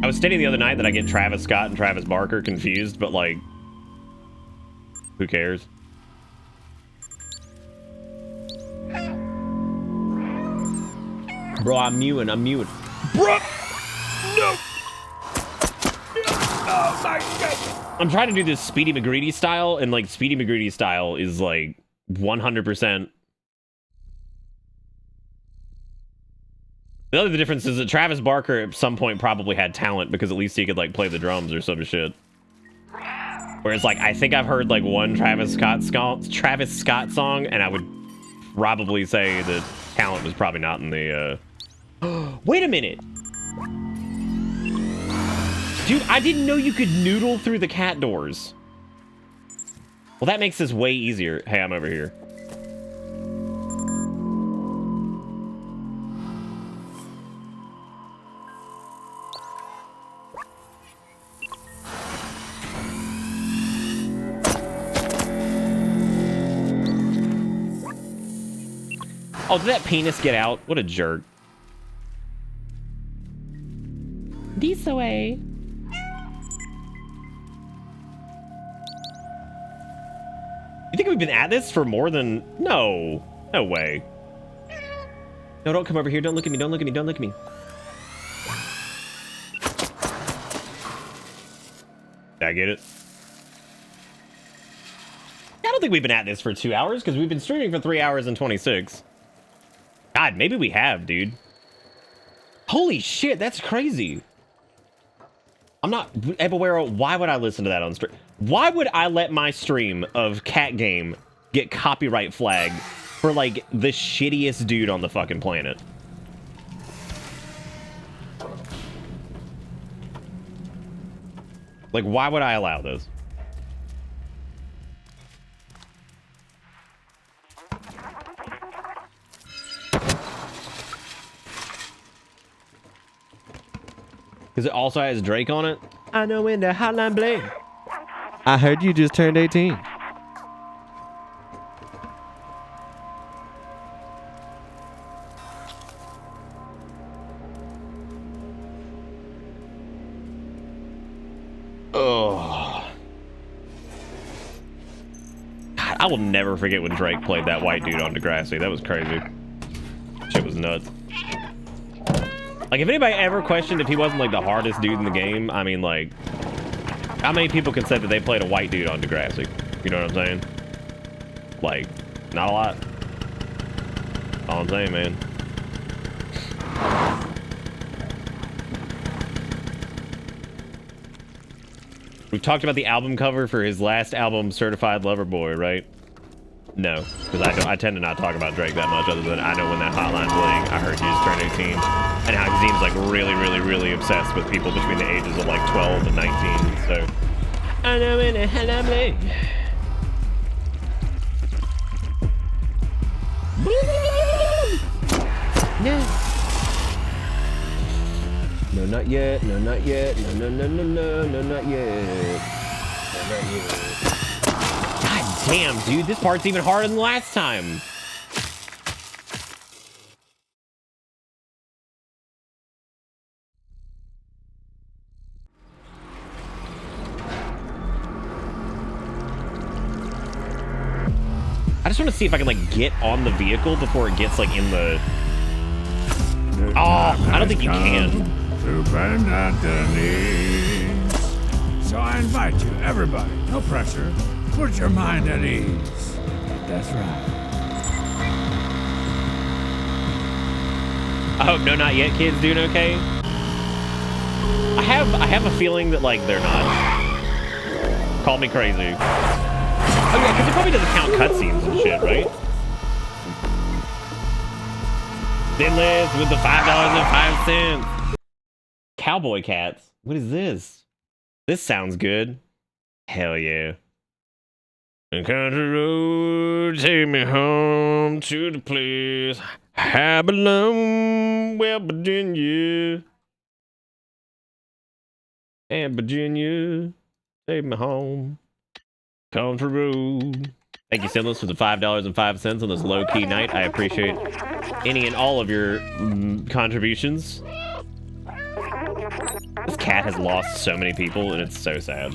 I was stating the other night that I get Travis Scott and Travis Barker confused, but, like, Who cares? Bro, I'm mewing. I'm mewing. Bro! No! Oh my god! I'm trying to do this Speedy McGreedy style, and like Speedy McGreedy style is like 100%. The other difference is that Travis Barker at some point probably had talent because at least he could like play the drums or some shit. Whereas like I think I've heard like one Travis Scott song, and I would probably say that talent was probably not in the. Wait a minute, dude! I didn't know you could noodle through the cat doors. Well, that makes this way easier. Hey, I'm over here. Oh, did that penis get out? What a jerk. This way. You think we've been at this for more than... No. No way. No, don't come over here. Don't look at me. Don't look at me. Don't look at me. Did I get it? I don't think we've been at this for 2 hours because we've been streaming for 3 hours and 26. God, maybe we have, dude. Holy shit, that's crazy. I'm not... Ebawero, why would I listen to that on stream? Why would I let my stream of Cat Game get copyright flagged for, like, the shittiest dude on the fucking planet? Like, why would I allow this? Because it also has Drake on it. I know when the hotline bling. I heard you just turned 18. Oh. God, I will never forget when Drake played that white dude on Degrassi. That was crazy. Shit was nuts. Like, if anybody ever questioned if he wasn't, like, the hardest dude in the game, I mean, like, how many people can say that they played a white dude on Degrassi? You know what I'm saying? Like, not a lot. All I'm saying, man. We've talked about the album cover for his last album, Certified Lover Boy, right? No, because I tend to not talk about Drake that much other than I know when that hotline bling, I heard you just turned 18. And how he seems like really, really, really obsessed with people between the ages of like 12 and 19, so. I know when the hotline bling. No, not yet. No, not yet. No, no, no, no, no, no, not yet. No, not yet. God damn, dude, this part's even harder than last time. I just want to see if I can like get on the vehicle before it gets like in the... Oh, I don't think you can. To bend at the knees. So I invite you, everybody, no pressure. Put your mind at ease. That's right. I hope No Not Yet kids doing okay. I have a feeling that like they're not. Call me crazy. Oh yeah, because it probably doesn't count cutscenes and shit, right? Then lives with the $5.05. Cowboy cats. What is this? This sounds good. Hell yeah. And country road, take me home to the place I belong, well, Virginia. And Virginia, take me home. Country road. Thank you, Sinless, for the $5.05 on this low-key night. I appreciate any and all of your contributions. This cat has lost so many people, and it's so sad.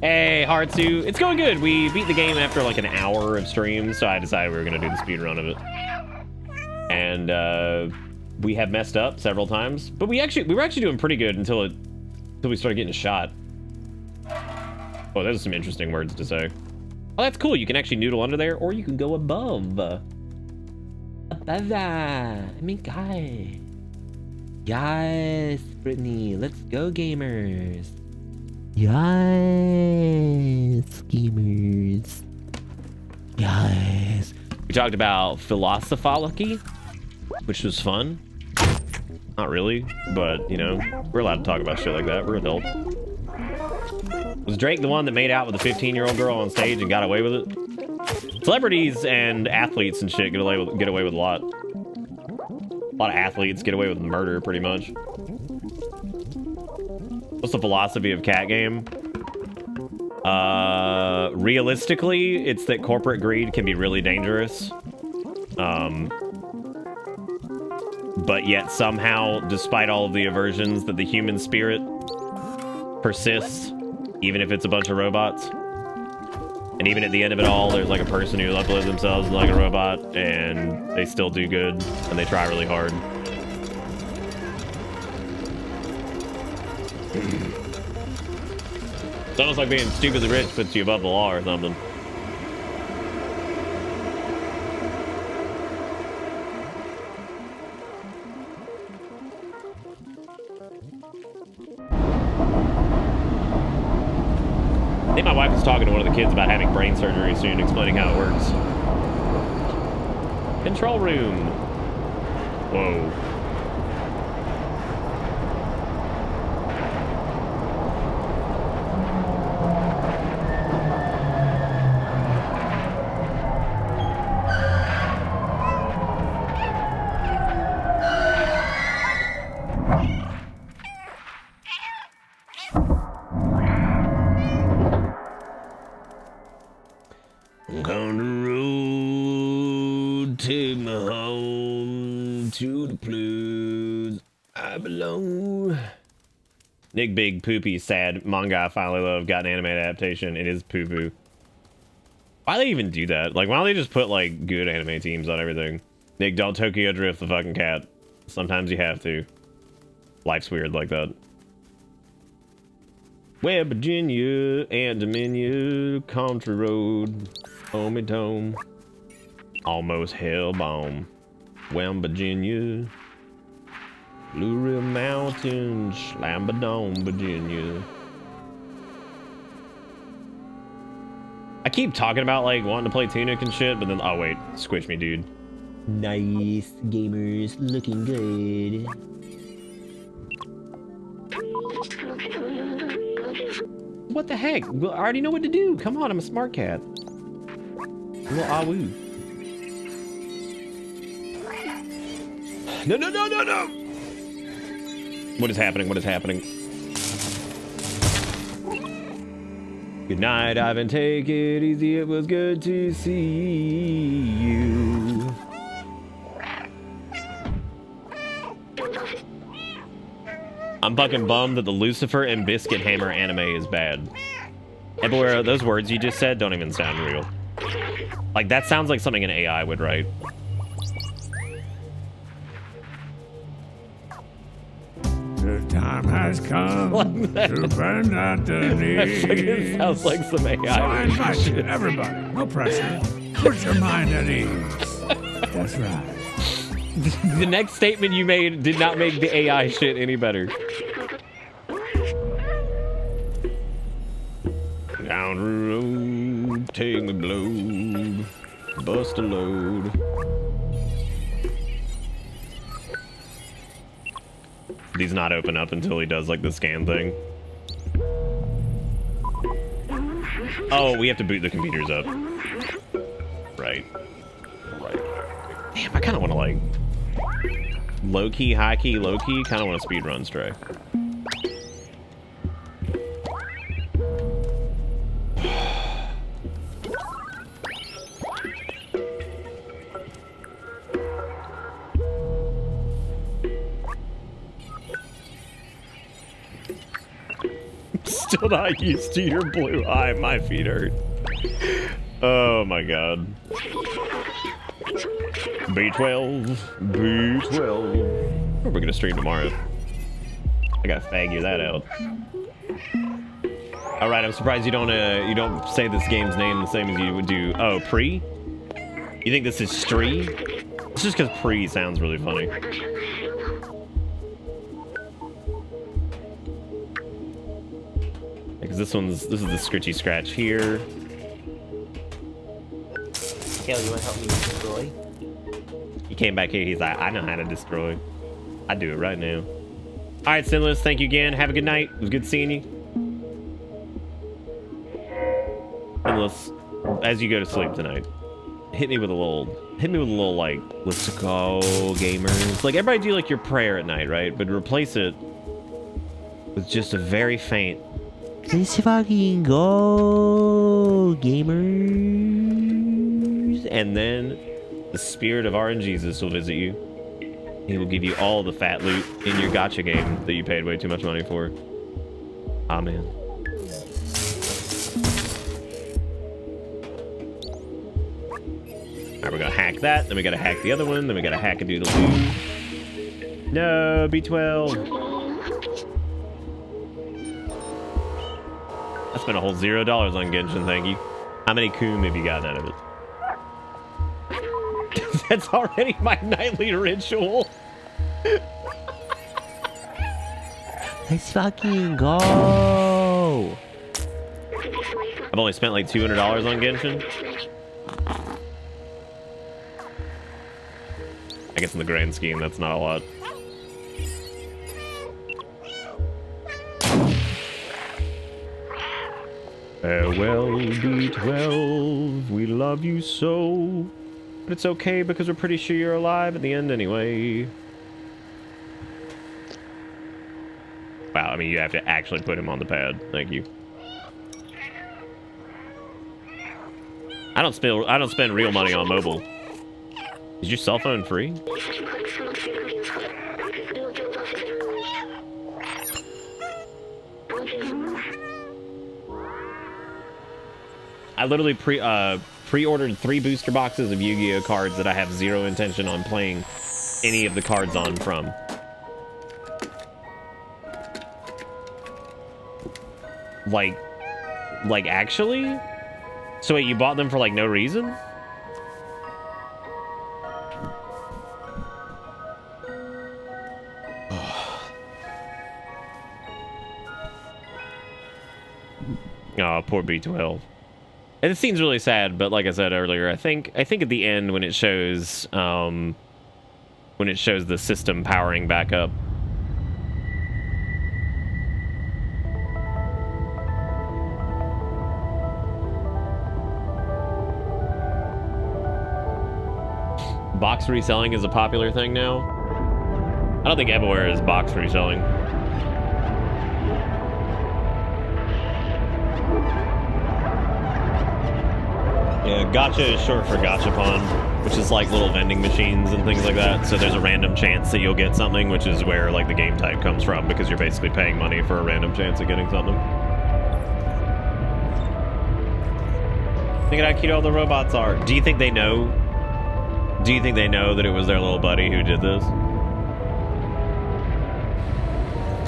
Hey, Hartsu. It's going good. We beat the game after like an hour of stream, so I decided we were going to do the speed run of it. And we have messed up several times, but we were actually doing pretty good until we started getting shot. Oh, those are some interesting words to say. Oh, that's cool. You can actually noodle under there, or you can go above. Above that. I mean, guys. Yes, Brittany. Let's go, gamers. Yes, gamers. Yes. We talked about philosophology, which was fun. Not really, but, you know, we're allowed to talk about shit like that. We're adults. Was Drake the one that made out with a 15-year-old girl on stage and got away with it? Celebrities and athletes and shit get away with a lot. A lot of athletes get away with murder, pretty much. What's the philosophy of Cat Game? Realistically, it's that corporate greed can be really dangerous. But yet somehow, despite all of the aversions, that the human spirit persists, even if it's a bunch of robots. And even at the end of it all, there's like a person who uploads themselves like a robot, and they still do good, and they try really hard. It's almost like being stupidly rich puts you above the law or something. I think my wife was talking to one of the kids about having brain surgery soon, explaining how it works. Control room. Whoa. On the road, take me home to the place I belong. Nick Big Poopy sad manga I finally love got an anime adaptation. It is poo poo. Why they even do that? Like, why don't they just put like good anime teams on everything? Nick, don't Tokyo Drift the fucking cat. Sometimes you have to. Life's weird like that. West Virginia and Dominion Country Road. Home at home. Almost hellbound. West Virginia. Blue Ridge Mountains. Slambadome, Virginia. I keep talking about like wanting to play Tunic and shit, but then oh wait, squish me, dude. Nice gamers, looking good. What the heck? Well, I already know what to do. Come on, I'm a smart cat. Little awoo. No, no, no, no, no! What is happening? What is happening? Good night, Ivan. Take it easy. It was good to see you. I'm fucking bummed that the Lucifer and Biscuit Hammer anime is bad. Everywhere, those words you just said don't even sound real. Like, that sounds like something an AI would write. The time has come to bend at the knees. It sounds like some AI. So I invite you, everybody, no pressure. Put your mind at ease. That's right. The next statement you made did not make the AI shit any better. Down the road, take me blow, bust a load. These not open up until he does like the scan thing. Oh, we have to boot the computers up. Right. Right. Damn, I kind of want to like low key, high key, low key. Kind of want to speed run Stray. Still still not used to your blue eye. My feet hurt. Oh my god. B12. B12. We're gonna stream tomorrow. I gotta figure that out. All right, I'm surprised you don't say this game's name the same as you would do. Oh, Pre? You think this is Stree? It's just because Pre sounds really funny. Because this is the Scritchy Scratch here. Kale, you want to help me destroy? He came back here. He's like, I know how to destroy. I do it right now. All right, Sinless. Thank you again. Have a good night. It was good seeing you. Sinless, as you go to sleep tonight, hit me with a little like, let's go, gamers. Like everybody do like your prayer at night, right? But replace it with just a very faint. Let's fucking go, gamers. And then the spirit of RNGesus will visit you. He will give you all the fat loot in your gacha game that you paid way too much money for. Amen. Alright, we're gonna hack that, then we gotta hack the other one, then we gotta hack a doodle doo. No, B12. I spent a whole $0 on Genshin, thank you. How many Koom have you gotten out of it? That's already my nightly ritual. Let's fucking go. I've only spent like $200 on Genshin. I guess in the grand scheme, that's not a lot. Farewell, B12. We love you so. But it's okay because we're pretty sure you're alive at the end anyway. Wow, I mean, you have to actually put him on the pad. Thank you. I don't spend real money on mobile. Is your cell phone free? I literally pre-ordered 3 booster boxes of Yu-Gi-Oh cards that I have zero intention on playing any of the cards on from. Like actually? So wait, you bought them for like no reason? Oh, poor B12. And it seems really sad, but like I said earlier, I think at the end when it shows the system powering back up. Box reselling is a popular thing now. I don't think everywhere is box reselling. Yeah, gacha is short for gachapon, which is like little vending machines and things like that. So there's a random chance that you'll get something, which is where like the game type comes from, because you're basically paying money for a random chance of getting something. Think of how cute all the robots are. Do you think they know? Do you think they know that it was their little buddy who did this?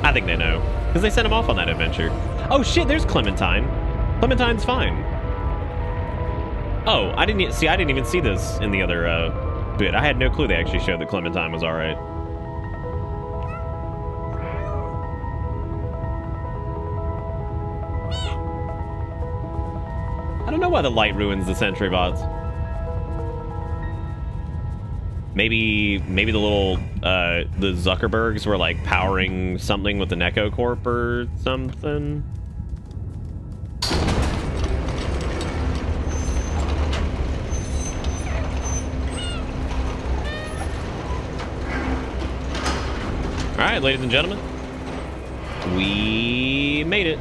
I think they know, because they sent him off on that adventure. Oh shit, there's Clementine. Clementine's fine. Oh, I didn't even see this in the other bit. I had no clue they actually showed that Clementine was alright. I don't know why the light ruins the sentry bots. Maybe the little the Zuckerbergs were like powering something with the Neko Corp or something. All right, ladies and gentlemen, we made it.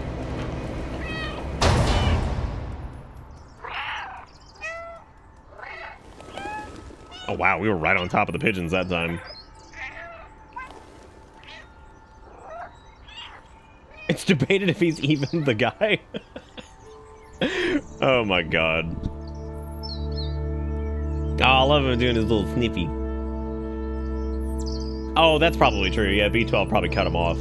Oh wow, we were right on top of the pigeons that time. It's debated if he's even the guy. Oh my god. Oh, I love him doing his little sniffy. Oh, that's probably true. Yeah, B12 probably cut him off.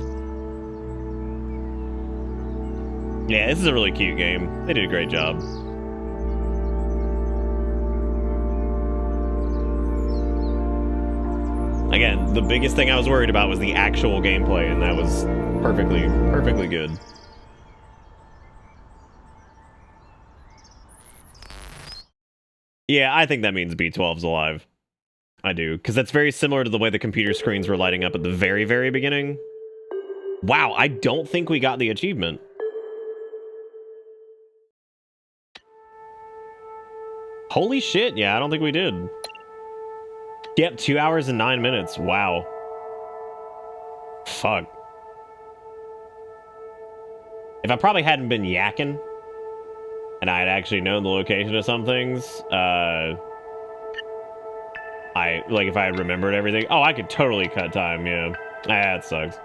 Yeah, this is a really cute game. They did a great job. Again, the biggest thing I was worried about was the actual gameplay, and that was perfectly good. Yeah, I think that means B12's alive. I do, because that's very similar to the way the computer screens were lighting up at the very beginning. Wow, I don't think we got the achievement. Holy shit, yeah, I don't think we did. Yep, 2 hours and 9 minutes. Wow. Fuck. If I probably hadn't been yakking, and I had actually known the location of some things, if I had remembered everything. Oh, I could totally cut time, yeah. That sucks.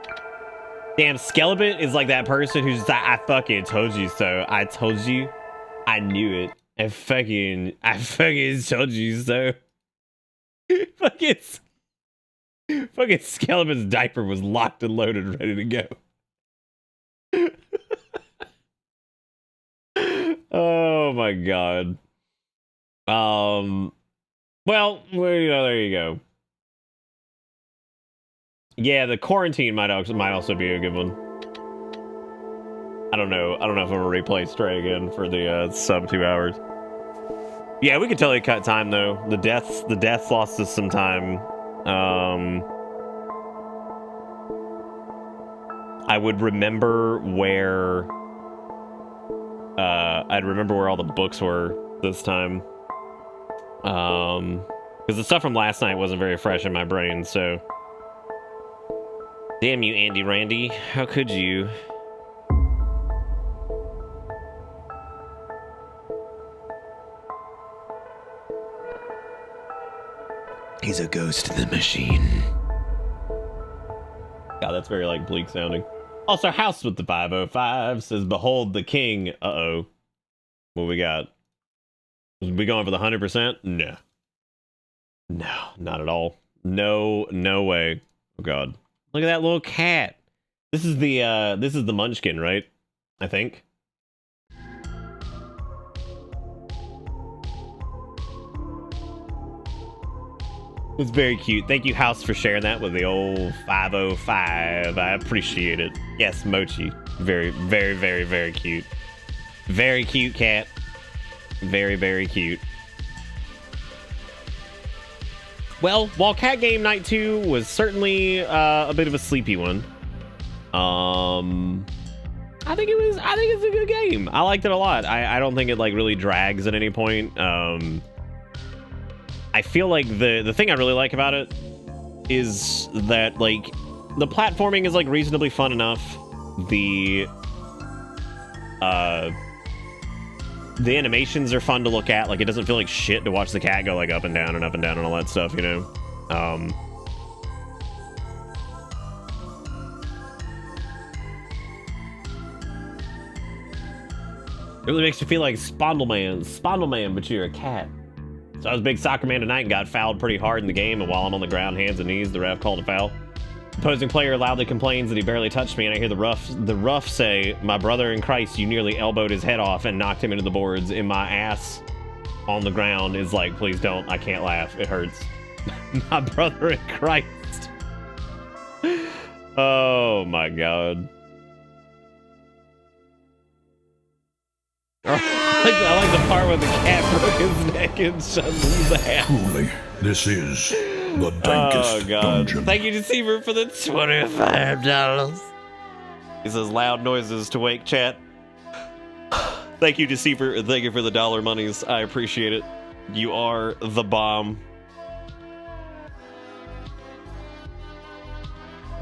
Damn, Skelebit is like that person who's just like, I fucking told you so. I told you. I knew it. I fucking told you so. fucking Skelebit's diaper was locked and loaded, ready to go. Oh my god. Well, there you go. Yeah, the quarantine might also be a good one. I don't know if I'm gonna replay Stray again for the sub 2 hours. Yeah, we could totally cut time though. The deaths lost us some time. I would remember where I'd remember where all the books were this time. Because the stuff from last night wasn't very fresh in my brain, so. Damn you, Andy Randy. How could you? He's a ghost in the machine. God, that's very, like, bleak sounding. Also, House with the 505 says, behold the king. Uh-oh. What we got? We going for the 100%? No. No, not at all. No way. Oh, God. Look at that little cat. This is the Munchkin, right? I think. It's very cute. Thank you, House, for sharing that with the old 505. I appreciate it. Yes, Mochi. Very cute. Very cute cat. Very cute. Well, while Cat Game Night 2 was certainly a bit of a sleepy one, I think it's a good game. I liked it a lot. I don't think it like really drags at any point. I feel like the thing I really like about it is that like the platforming is like reasonably fun enough. The animations are fun to look at. Like, it doesn't feel like shit to watch the cat go like up and down and all that stuff, you know? It really makes you feel like Spondleman, but you're a cat. So I was a big soccer man tonight and got fouled pretty hard in the game, and while I'm on the ground, hands and knees, the ref called a foul. Opposing player loudly complains that he barely touched me, and I hear the ref say, "My brother in Christ, you nearly elbowed his head off and knocked him into the boards." And my ass on the ground is like, please don't, I can't laugh, it hurts. My brother in Christ. Oh my god. I like the part where the cat broke his neck and shut the hat. Truly, this is the dankest dungeon. Thank you, Deceiver, for the $25. He says loud noises to wake chat. Thank you, Deceiver, and thank you for the dollar monies. I appreciate it. You are the bomb.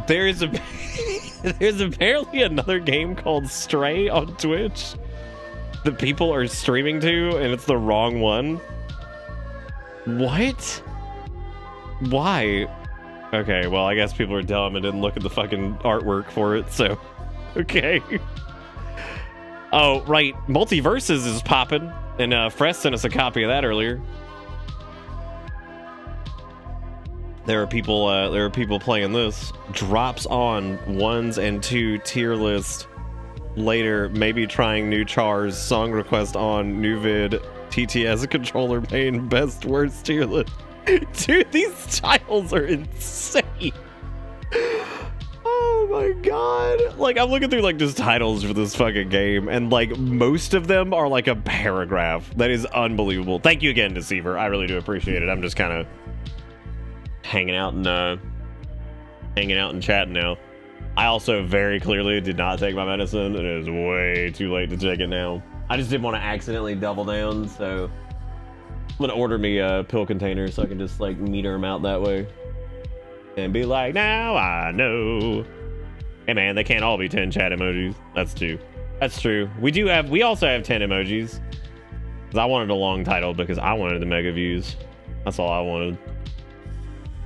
There's apparently another game called Stray on Twitch that people are streaming to, and it's the wrong one. What? Why? Okay, well, I guess people are dumb and didn't look at the fucking artwork for it, so Okay. Oh, right. Multiverses is popping, and Fress sent us a copy of that earlier. There are people playing this. Drops on 1s and 2 tier list. Later, maybe trying new chars. Song request on new vid. TT as a controller main. Best worst tier list. Dude, these titles are insane. Oh my god. Like, I'm looking through like just titles for this fucking game, and like most of them are like a paragraph. That is unbelievable. Thank you again, Deceiver. I really do appreciate it. I'm just kind of hanging out and chatting now. I also very clearly did not take my medicine. It is way too late to take it now. I just didn't want to accidentally double down, so I'm gonna order me a pill container so I can just like meter them out that way and be like, now I know. Hey man, they can't all be 10 chat emojis. That's true. That's true. We also have 10 emojis. Because I wanted a long title because I wanted the mega views. That's all I wanted.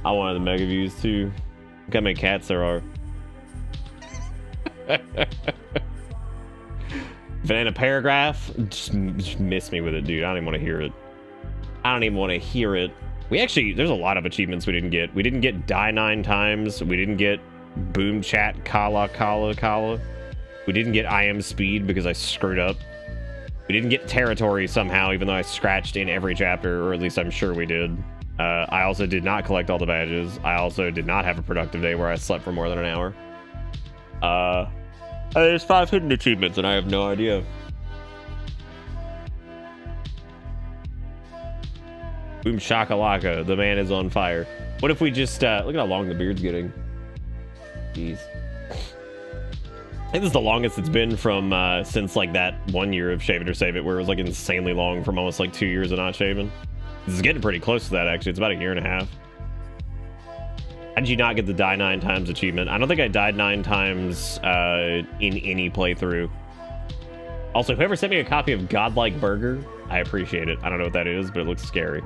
I wanted the mega views too. Look how many cats there are. If it ain't a paragraph, just miss me with it, dude. I don't even want to hear it. I don't even want to hear it. There's a lot of achievements we didn't get. We didn't get die 9 times. We didn't get boom chat kala. We didn't get I am speed because I screwed up. We didn't get territory somehow, even though I scratched in every chapter, or at least I'm sure we did. I also did not collect all the badges. I also did not have a productive day where I slept for more than an hour. There's 5 hidden achievements and I have no idea. Boom shakalaka, the man is on fire. What if we just, look at how long the beard's getting. Jeez. I think this is the longest it's been from, since like that 1 year of Shave It or Save It, where it was like insanely long from almost like 2 years of not shaving. This is getting pretty close to that, actually. It's about 1.5 years. How did you not get the die 9 times achievement? I don't think I died 9 times in any playthrough. Also, whoever sent me a copy of Godlike Burger, I appreciate it. I don't know what that is, but it looks scary.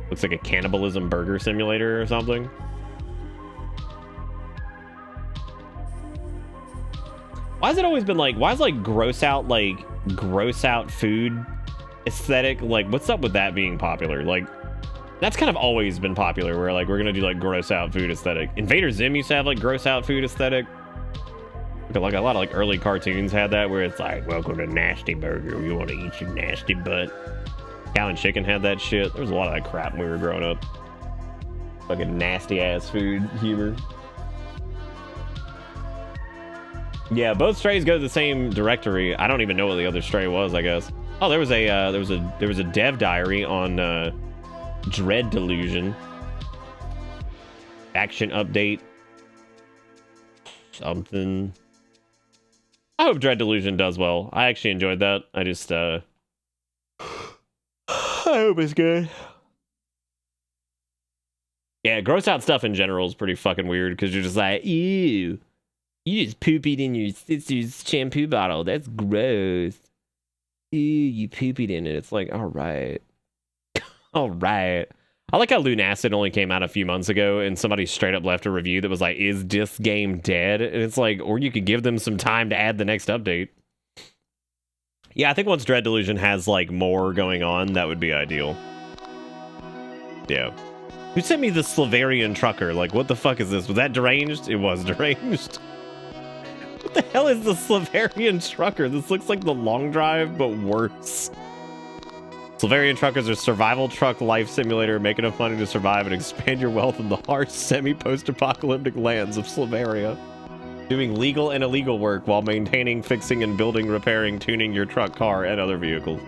Looks like a cannibalism burger simulator or something. Why has it always been like, why is like gross out food aesthetic? Like, what's up with that being popular? Like, that's kind of always been popular, where like we're gonna do like gross out food aesthetic. Invader Zim used to have like gross out food aesthetic. Like a lot of like early cartoons had that, where it's like, welcome to Nasty Burger, you want to eat your nasty butt. Cow and Chicken had that shit. There was a lot of that crap when we were growing up. Fucking nasty ass food humor. Yeah, both strays go to the same directory. I don't even know what the other stray was, I guess. Oh, there was a dev diary on Dread Delusion. Action update. Something. I hope Dread Delusion does well. I actually enjoyed that. I just I hope it's good. Yeah, gross out stuff in general is pretty fucking weird, because you're just like, ew. You just poopied in your sister's shampoo bottle. That's gross. Ew, you poopied in it. It's like, all right. All right. I like how Lunacid only came out a few months ago, and somebody straight up left a review that was like, is this game dead? And it's like, or you could give them some time to add the next update. Yeah, I think once Dread Delusion has like more going on, that would be ideal. Yeah. Who sent me the Slavarian trucker? Like, what the fuck is this? Was that deranged? It was deranged. What the hell is the Slavarian trucker? This looks like the Long Drive, but worse. Slavarian truckers are survival truck life simulator. Make enough money to survive and expand your wealth in the harsh semi-post-apocalyptic lands of Slavaria. Doing legal and illegal work while maintaining, fixing, and building, repairing, tuning your truck, car, and other vehicles.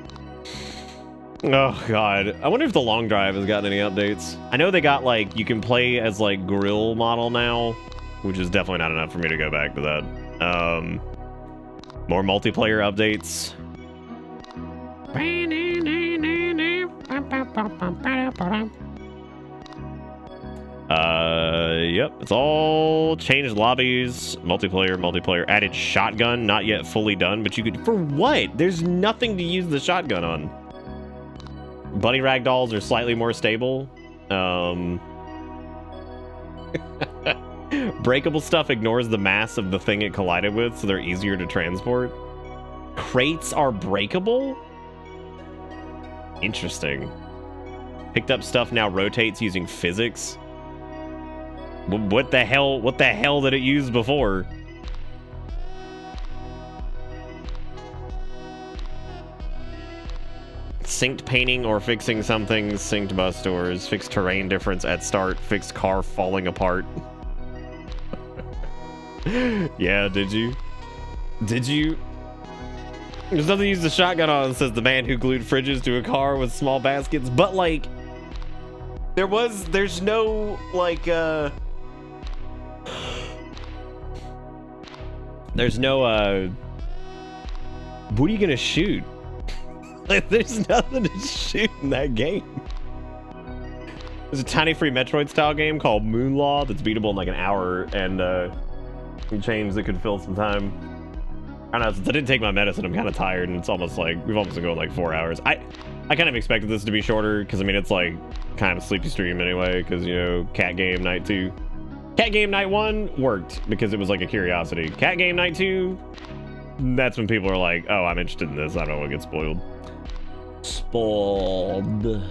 Oh, God. I wonder if the Long Drive has gotten any updates. I know they got, like, you can play as, like, grill model now, which is definitely not enough for me to go back to that. More multiplayer updates. Yep, it's all changed lobbies, multiplayer, added shotgun, not yet fully done, but you could, for what? There's nothing to use the shotgun on. Bunny ragdolls are slightly more stable. breakable stuff ignores the mass of the thing it collided with, so they're easier to transport. Crates are breakable? Interesting. Picked up stuff now rotates using physics. What the hell? What the hell did it use before? Synced painting or fixing something. Synced bus doors. Fixed terrain difference at start. Fixed car falling apart. Yeah, did you? Did you? There's nothing to use the shotgun on, says the man who glued fridges to a car with small baskets. But like, there's no like there's no what are you gonna shoot? Like, there's nothing to shoot in that game. There's a tiny free Metroid style game called Moonlaw that's beatable in like an hour, and some change that could fill some time. I don't know, since I didn't take my medicine, I'm kind of tired, and it's almost like we've almost been going like 4 hours. I kind of expected this to be shorter because I mean it's like kind of a sleepy stream anyway, because you know, cat game night 2. Cat game night 1 worked because it was like a curiosity. Cat game night 2, that's when people are like, oh, I'm interested in this, I don't want to get spoiled. Spoiled.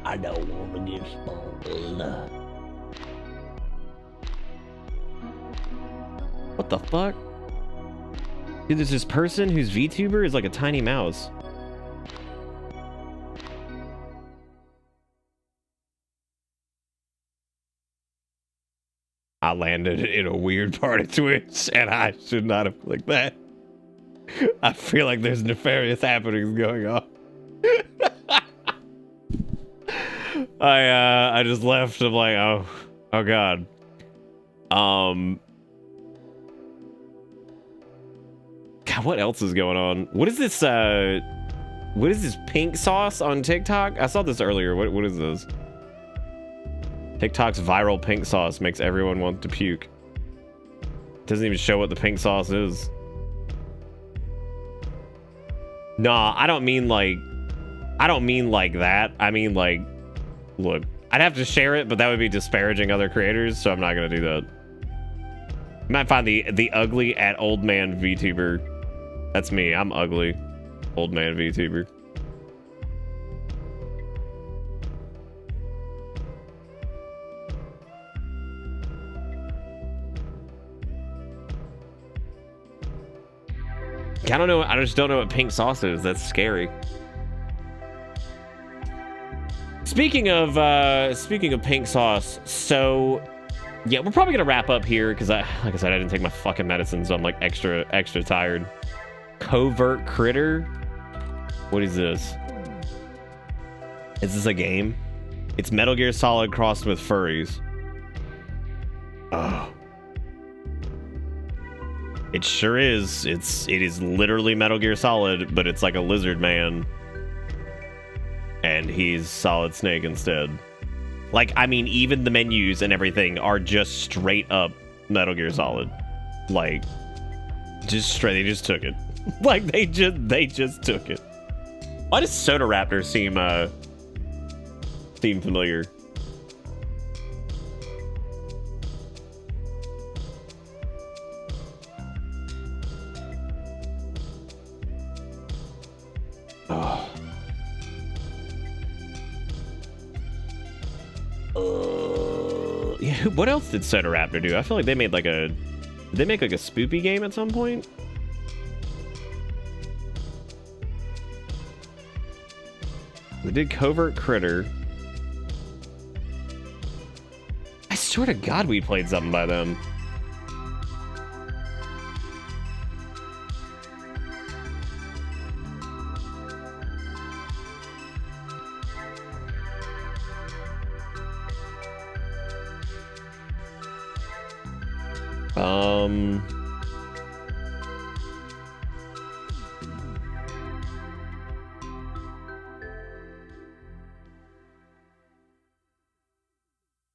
I don't want to get spoiled. What the fuck? Dude, there's this person whose VTuber is like a tiny mouse. I landed in a weird part of Twitch, and I should not have clicked that. I feel like there's nefarious happenings going on. I just left. I'm like, oh god. God, what else is going on? What is this? What is this pink sauce on TikTok? I saw this earlier. What is this? TikTok's viral pink sauce makes everyone want to puke. Doesn't even show what the pink sauce is. Nah, I don't mean like that. I mean like, look, I'd have to share it, but that would be disparaging other creators, so I'm not gonna do that. You might find the ugly at old man VTuber. That's me. I'm ugly. Old man VTuber. I don't know. I just don't know what pink sauce is. That's scary. Speaking of pink sauce, so yeah, we're probably gonna wrap up here because like I said, I didn't take my fucking medicine, so I'm like extra tired. Covert Critter. What is this? Is this a game? It's Metal Gear Solid crossed with furries. Oh. It sure is. It is literally Metal Gear Solid, but it's like a lizard man. And he's Solid Snake instead. Like, I mean, even the menus and everything are just straight up Metal Gear Solid. Like, just straight, they just took it. Like, they just took it. Why does Soda Raptor seem familiar? Oh. Yeah, what else did Soda Raptor do? I feel like they made like a... Did they make like a spoopy game at some point? They did Covert Critter. I swear to God we played something by them.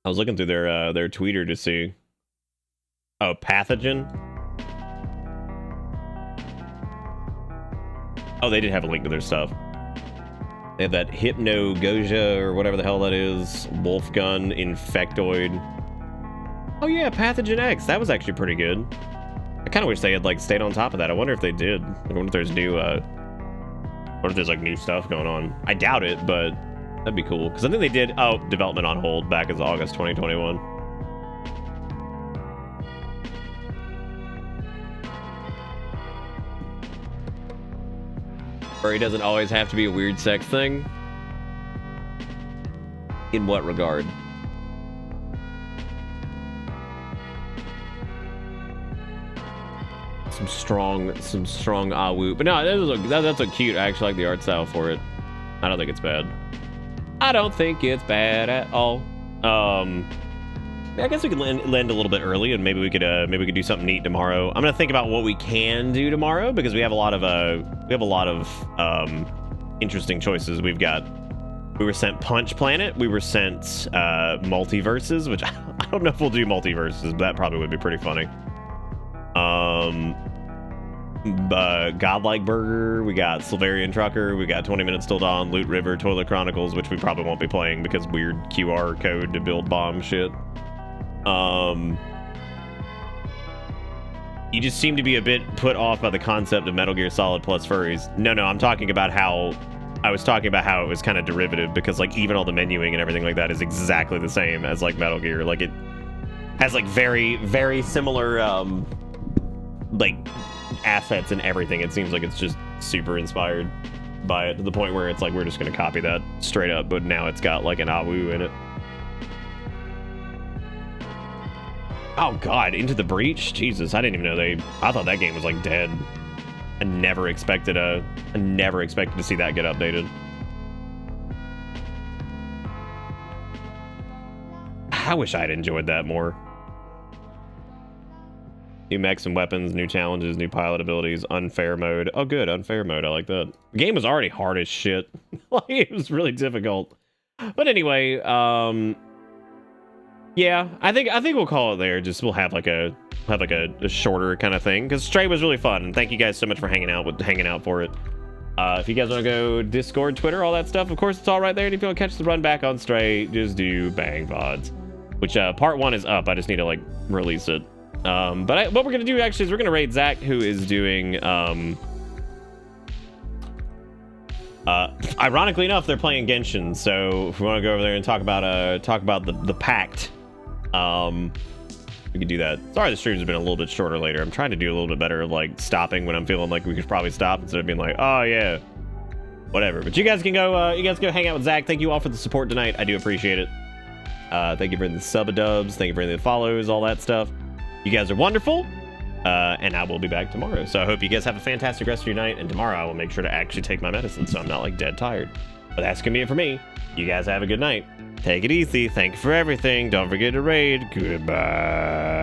I was looking through their tweeter to see. Oh, Pathogen. Oh, they did have a link to their stuff. They have that Hypno Goja or whatever the hell that is. Wolf Gun, Infectoid. Oh yeah, Pathogen X. That was actually pretty good. I kind of wish they had like stayed on top of that. I wonder if they did. I wonder if there's new, what if there's like new stuff going on? I doubt it, but that'd be cool. Because I think they did, oh, development on hold back as August 2021. Furry doesn't always have to be a weird sex thing. In what regard? Some strong awoo. But no, that's a cute. I actually like the art style for it. I don't think it's bad. I don't think it's bad at all. I guess we could land a little bit early, and maybe we could do something neat tomorrow. I'm gonna think about what we can do tomorrow because we have a lot of interesting choices. We were sent Punch Planet. We were sent Multiverses, which I don't know if we'll do Multiverses, but that probably would be pretty funny. Godlike Burger, we got Silverian Trucker, we got 20 Minutes Till Dawn, Loot River, Toilet Chronicles, which we probably won't be playing because weird QR code to build bomb shit. You just seem to be a bit put off by the concept of Metal Gear Solid plus furries. No, I'm talking about how I was talking about how it was kind of derivative because like even all the menuing and everything like that is exactly the same as like Metal Gear. Like it has like very, very similar like assets and everything. It seems like it's just super inspired by it to the point where it's like we're just gonna copy that straight up, but now it's got like an AWU in it. Oh god, Into the Breach? Jesus, I didn't even know I thought that game was like dead. I never expected to see that get updated. I wish I'd enjoyed that more. New mechs and weapons, new challenges, new pilot abilities, unfair mode. Oh good, unfair mode, I like that. The game was already hard as shit. Like, it was really difficult. But anyway, yeah, I think we'll call it there. Just we'll have like a shorter kind of thing because Stray was really fun, and thank you guys so much for hanging out for it. If you guys want to go Discord, Twitter, all that stuff, of course it's all right there. And if you want to catch the run back on Stray, just do Bang VoDs, which part 1 is up. I just need to like release it. But what we're gonna do actually is we're gonna raid Zach, who is doing ironically enough, they're playing Genshin, so if we want to go over there and talk about the Pact, we could do that. Sorry the streams have been a little bit shorter later. I'm trying to do a little bit better like stopping when I'm feeling like we could probably stop instead of being like, oh yeah, whatever. But you guys can go hang out with Zach. Thank you all for the support tonight. I do appreciate it. Thank you for the sub-dubs, thank you for the follows, all that stuff. You guys are wonderful. And I will be back tomorrow. So I hope you guys have a fantastic rest of your night. And tomorrow I will make sure to actually take my medicine so I'm not like dead tired. But that's gonna be it for me. You guys have a good night. Take it easy. Thank you for everything. Don't forget to raid. Goodbye.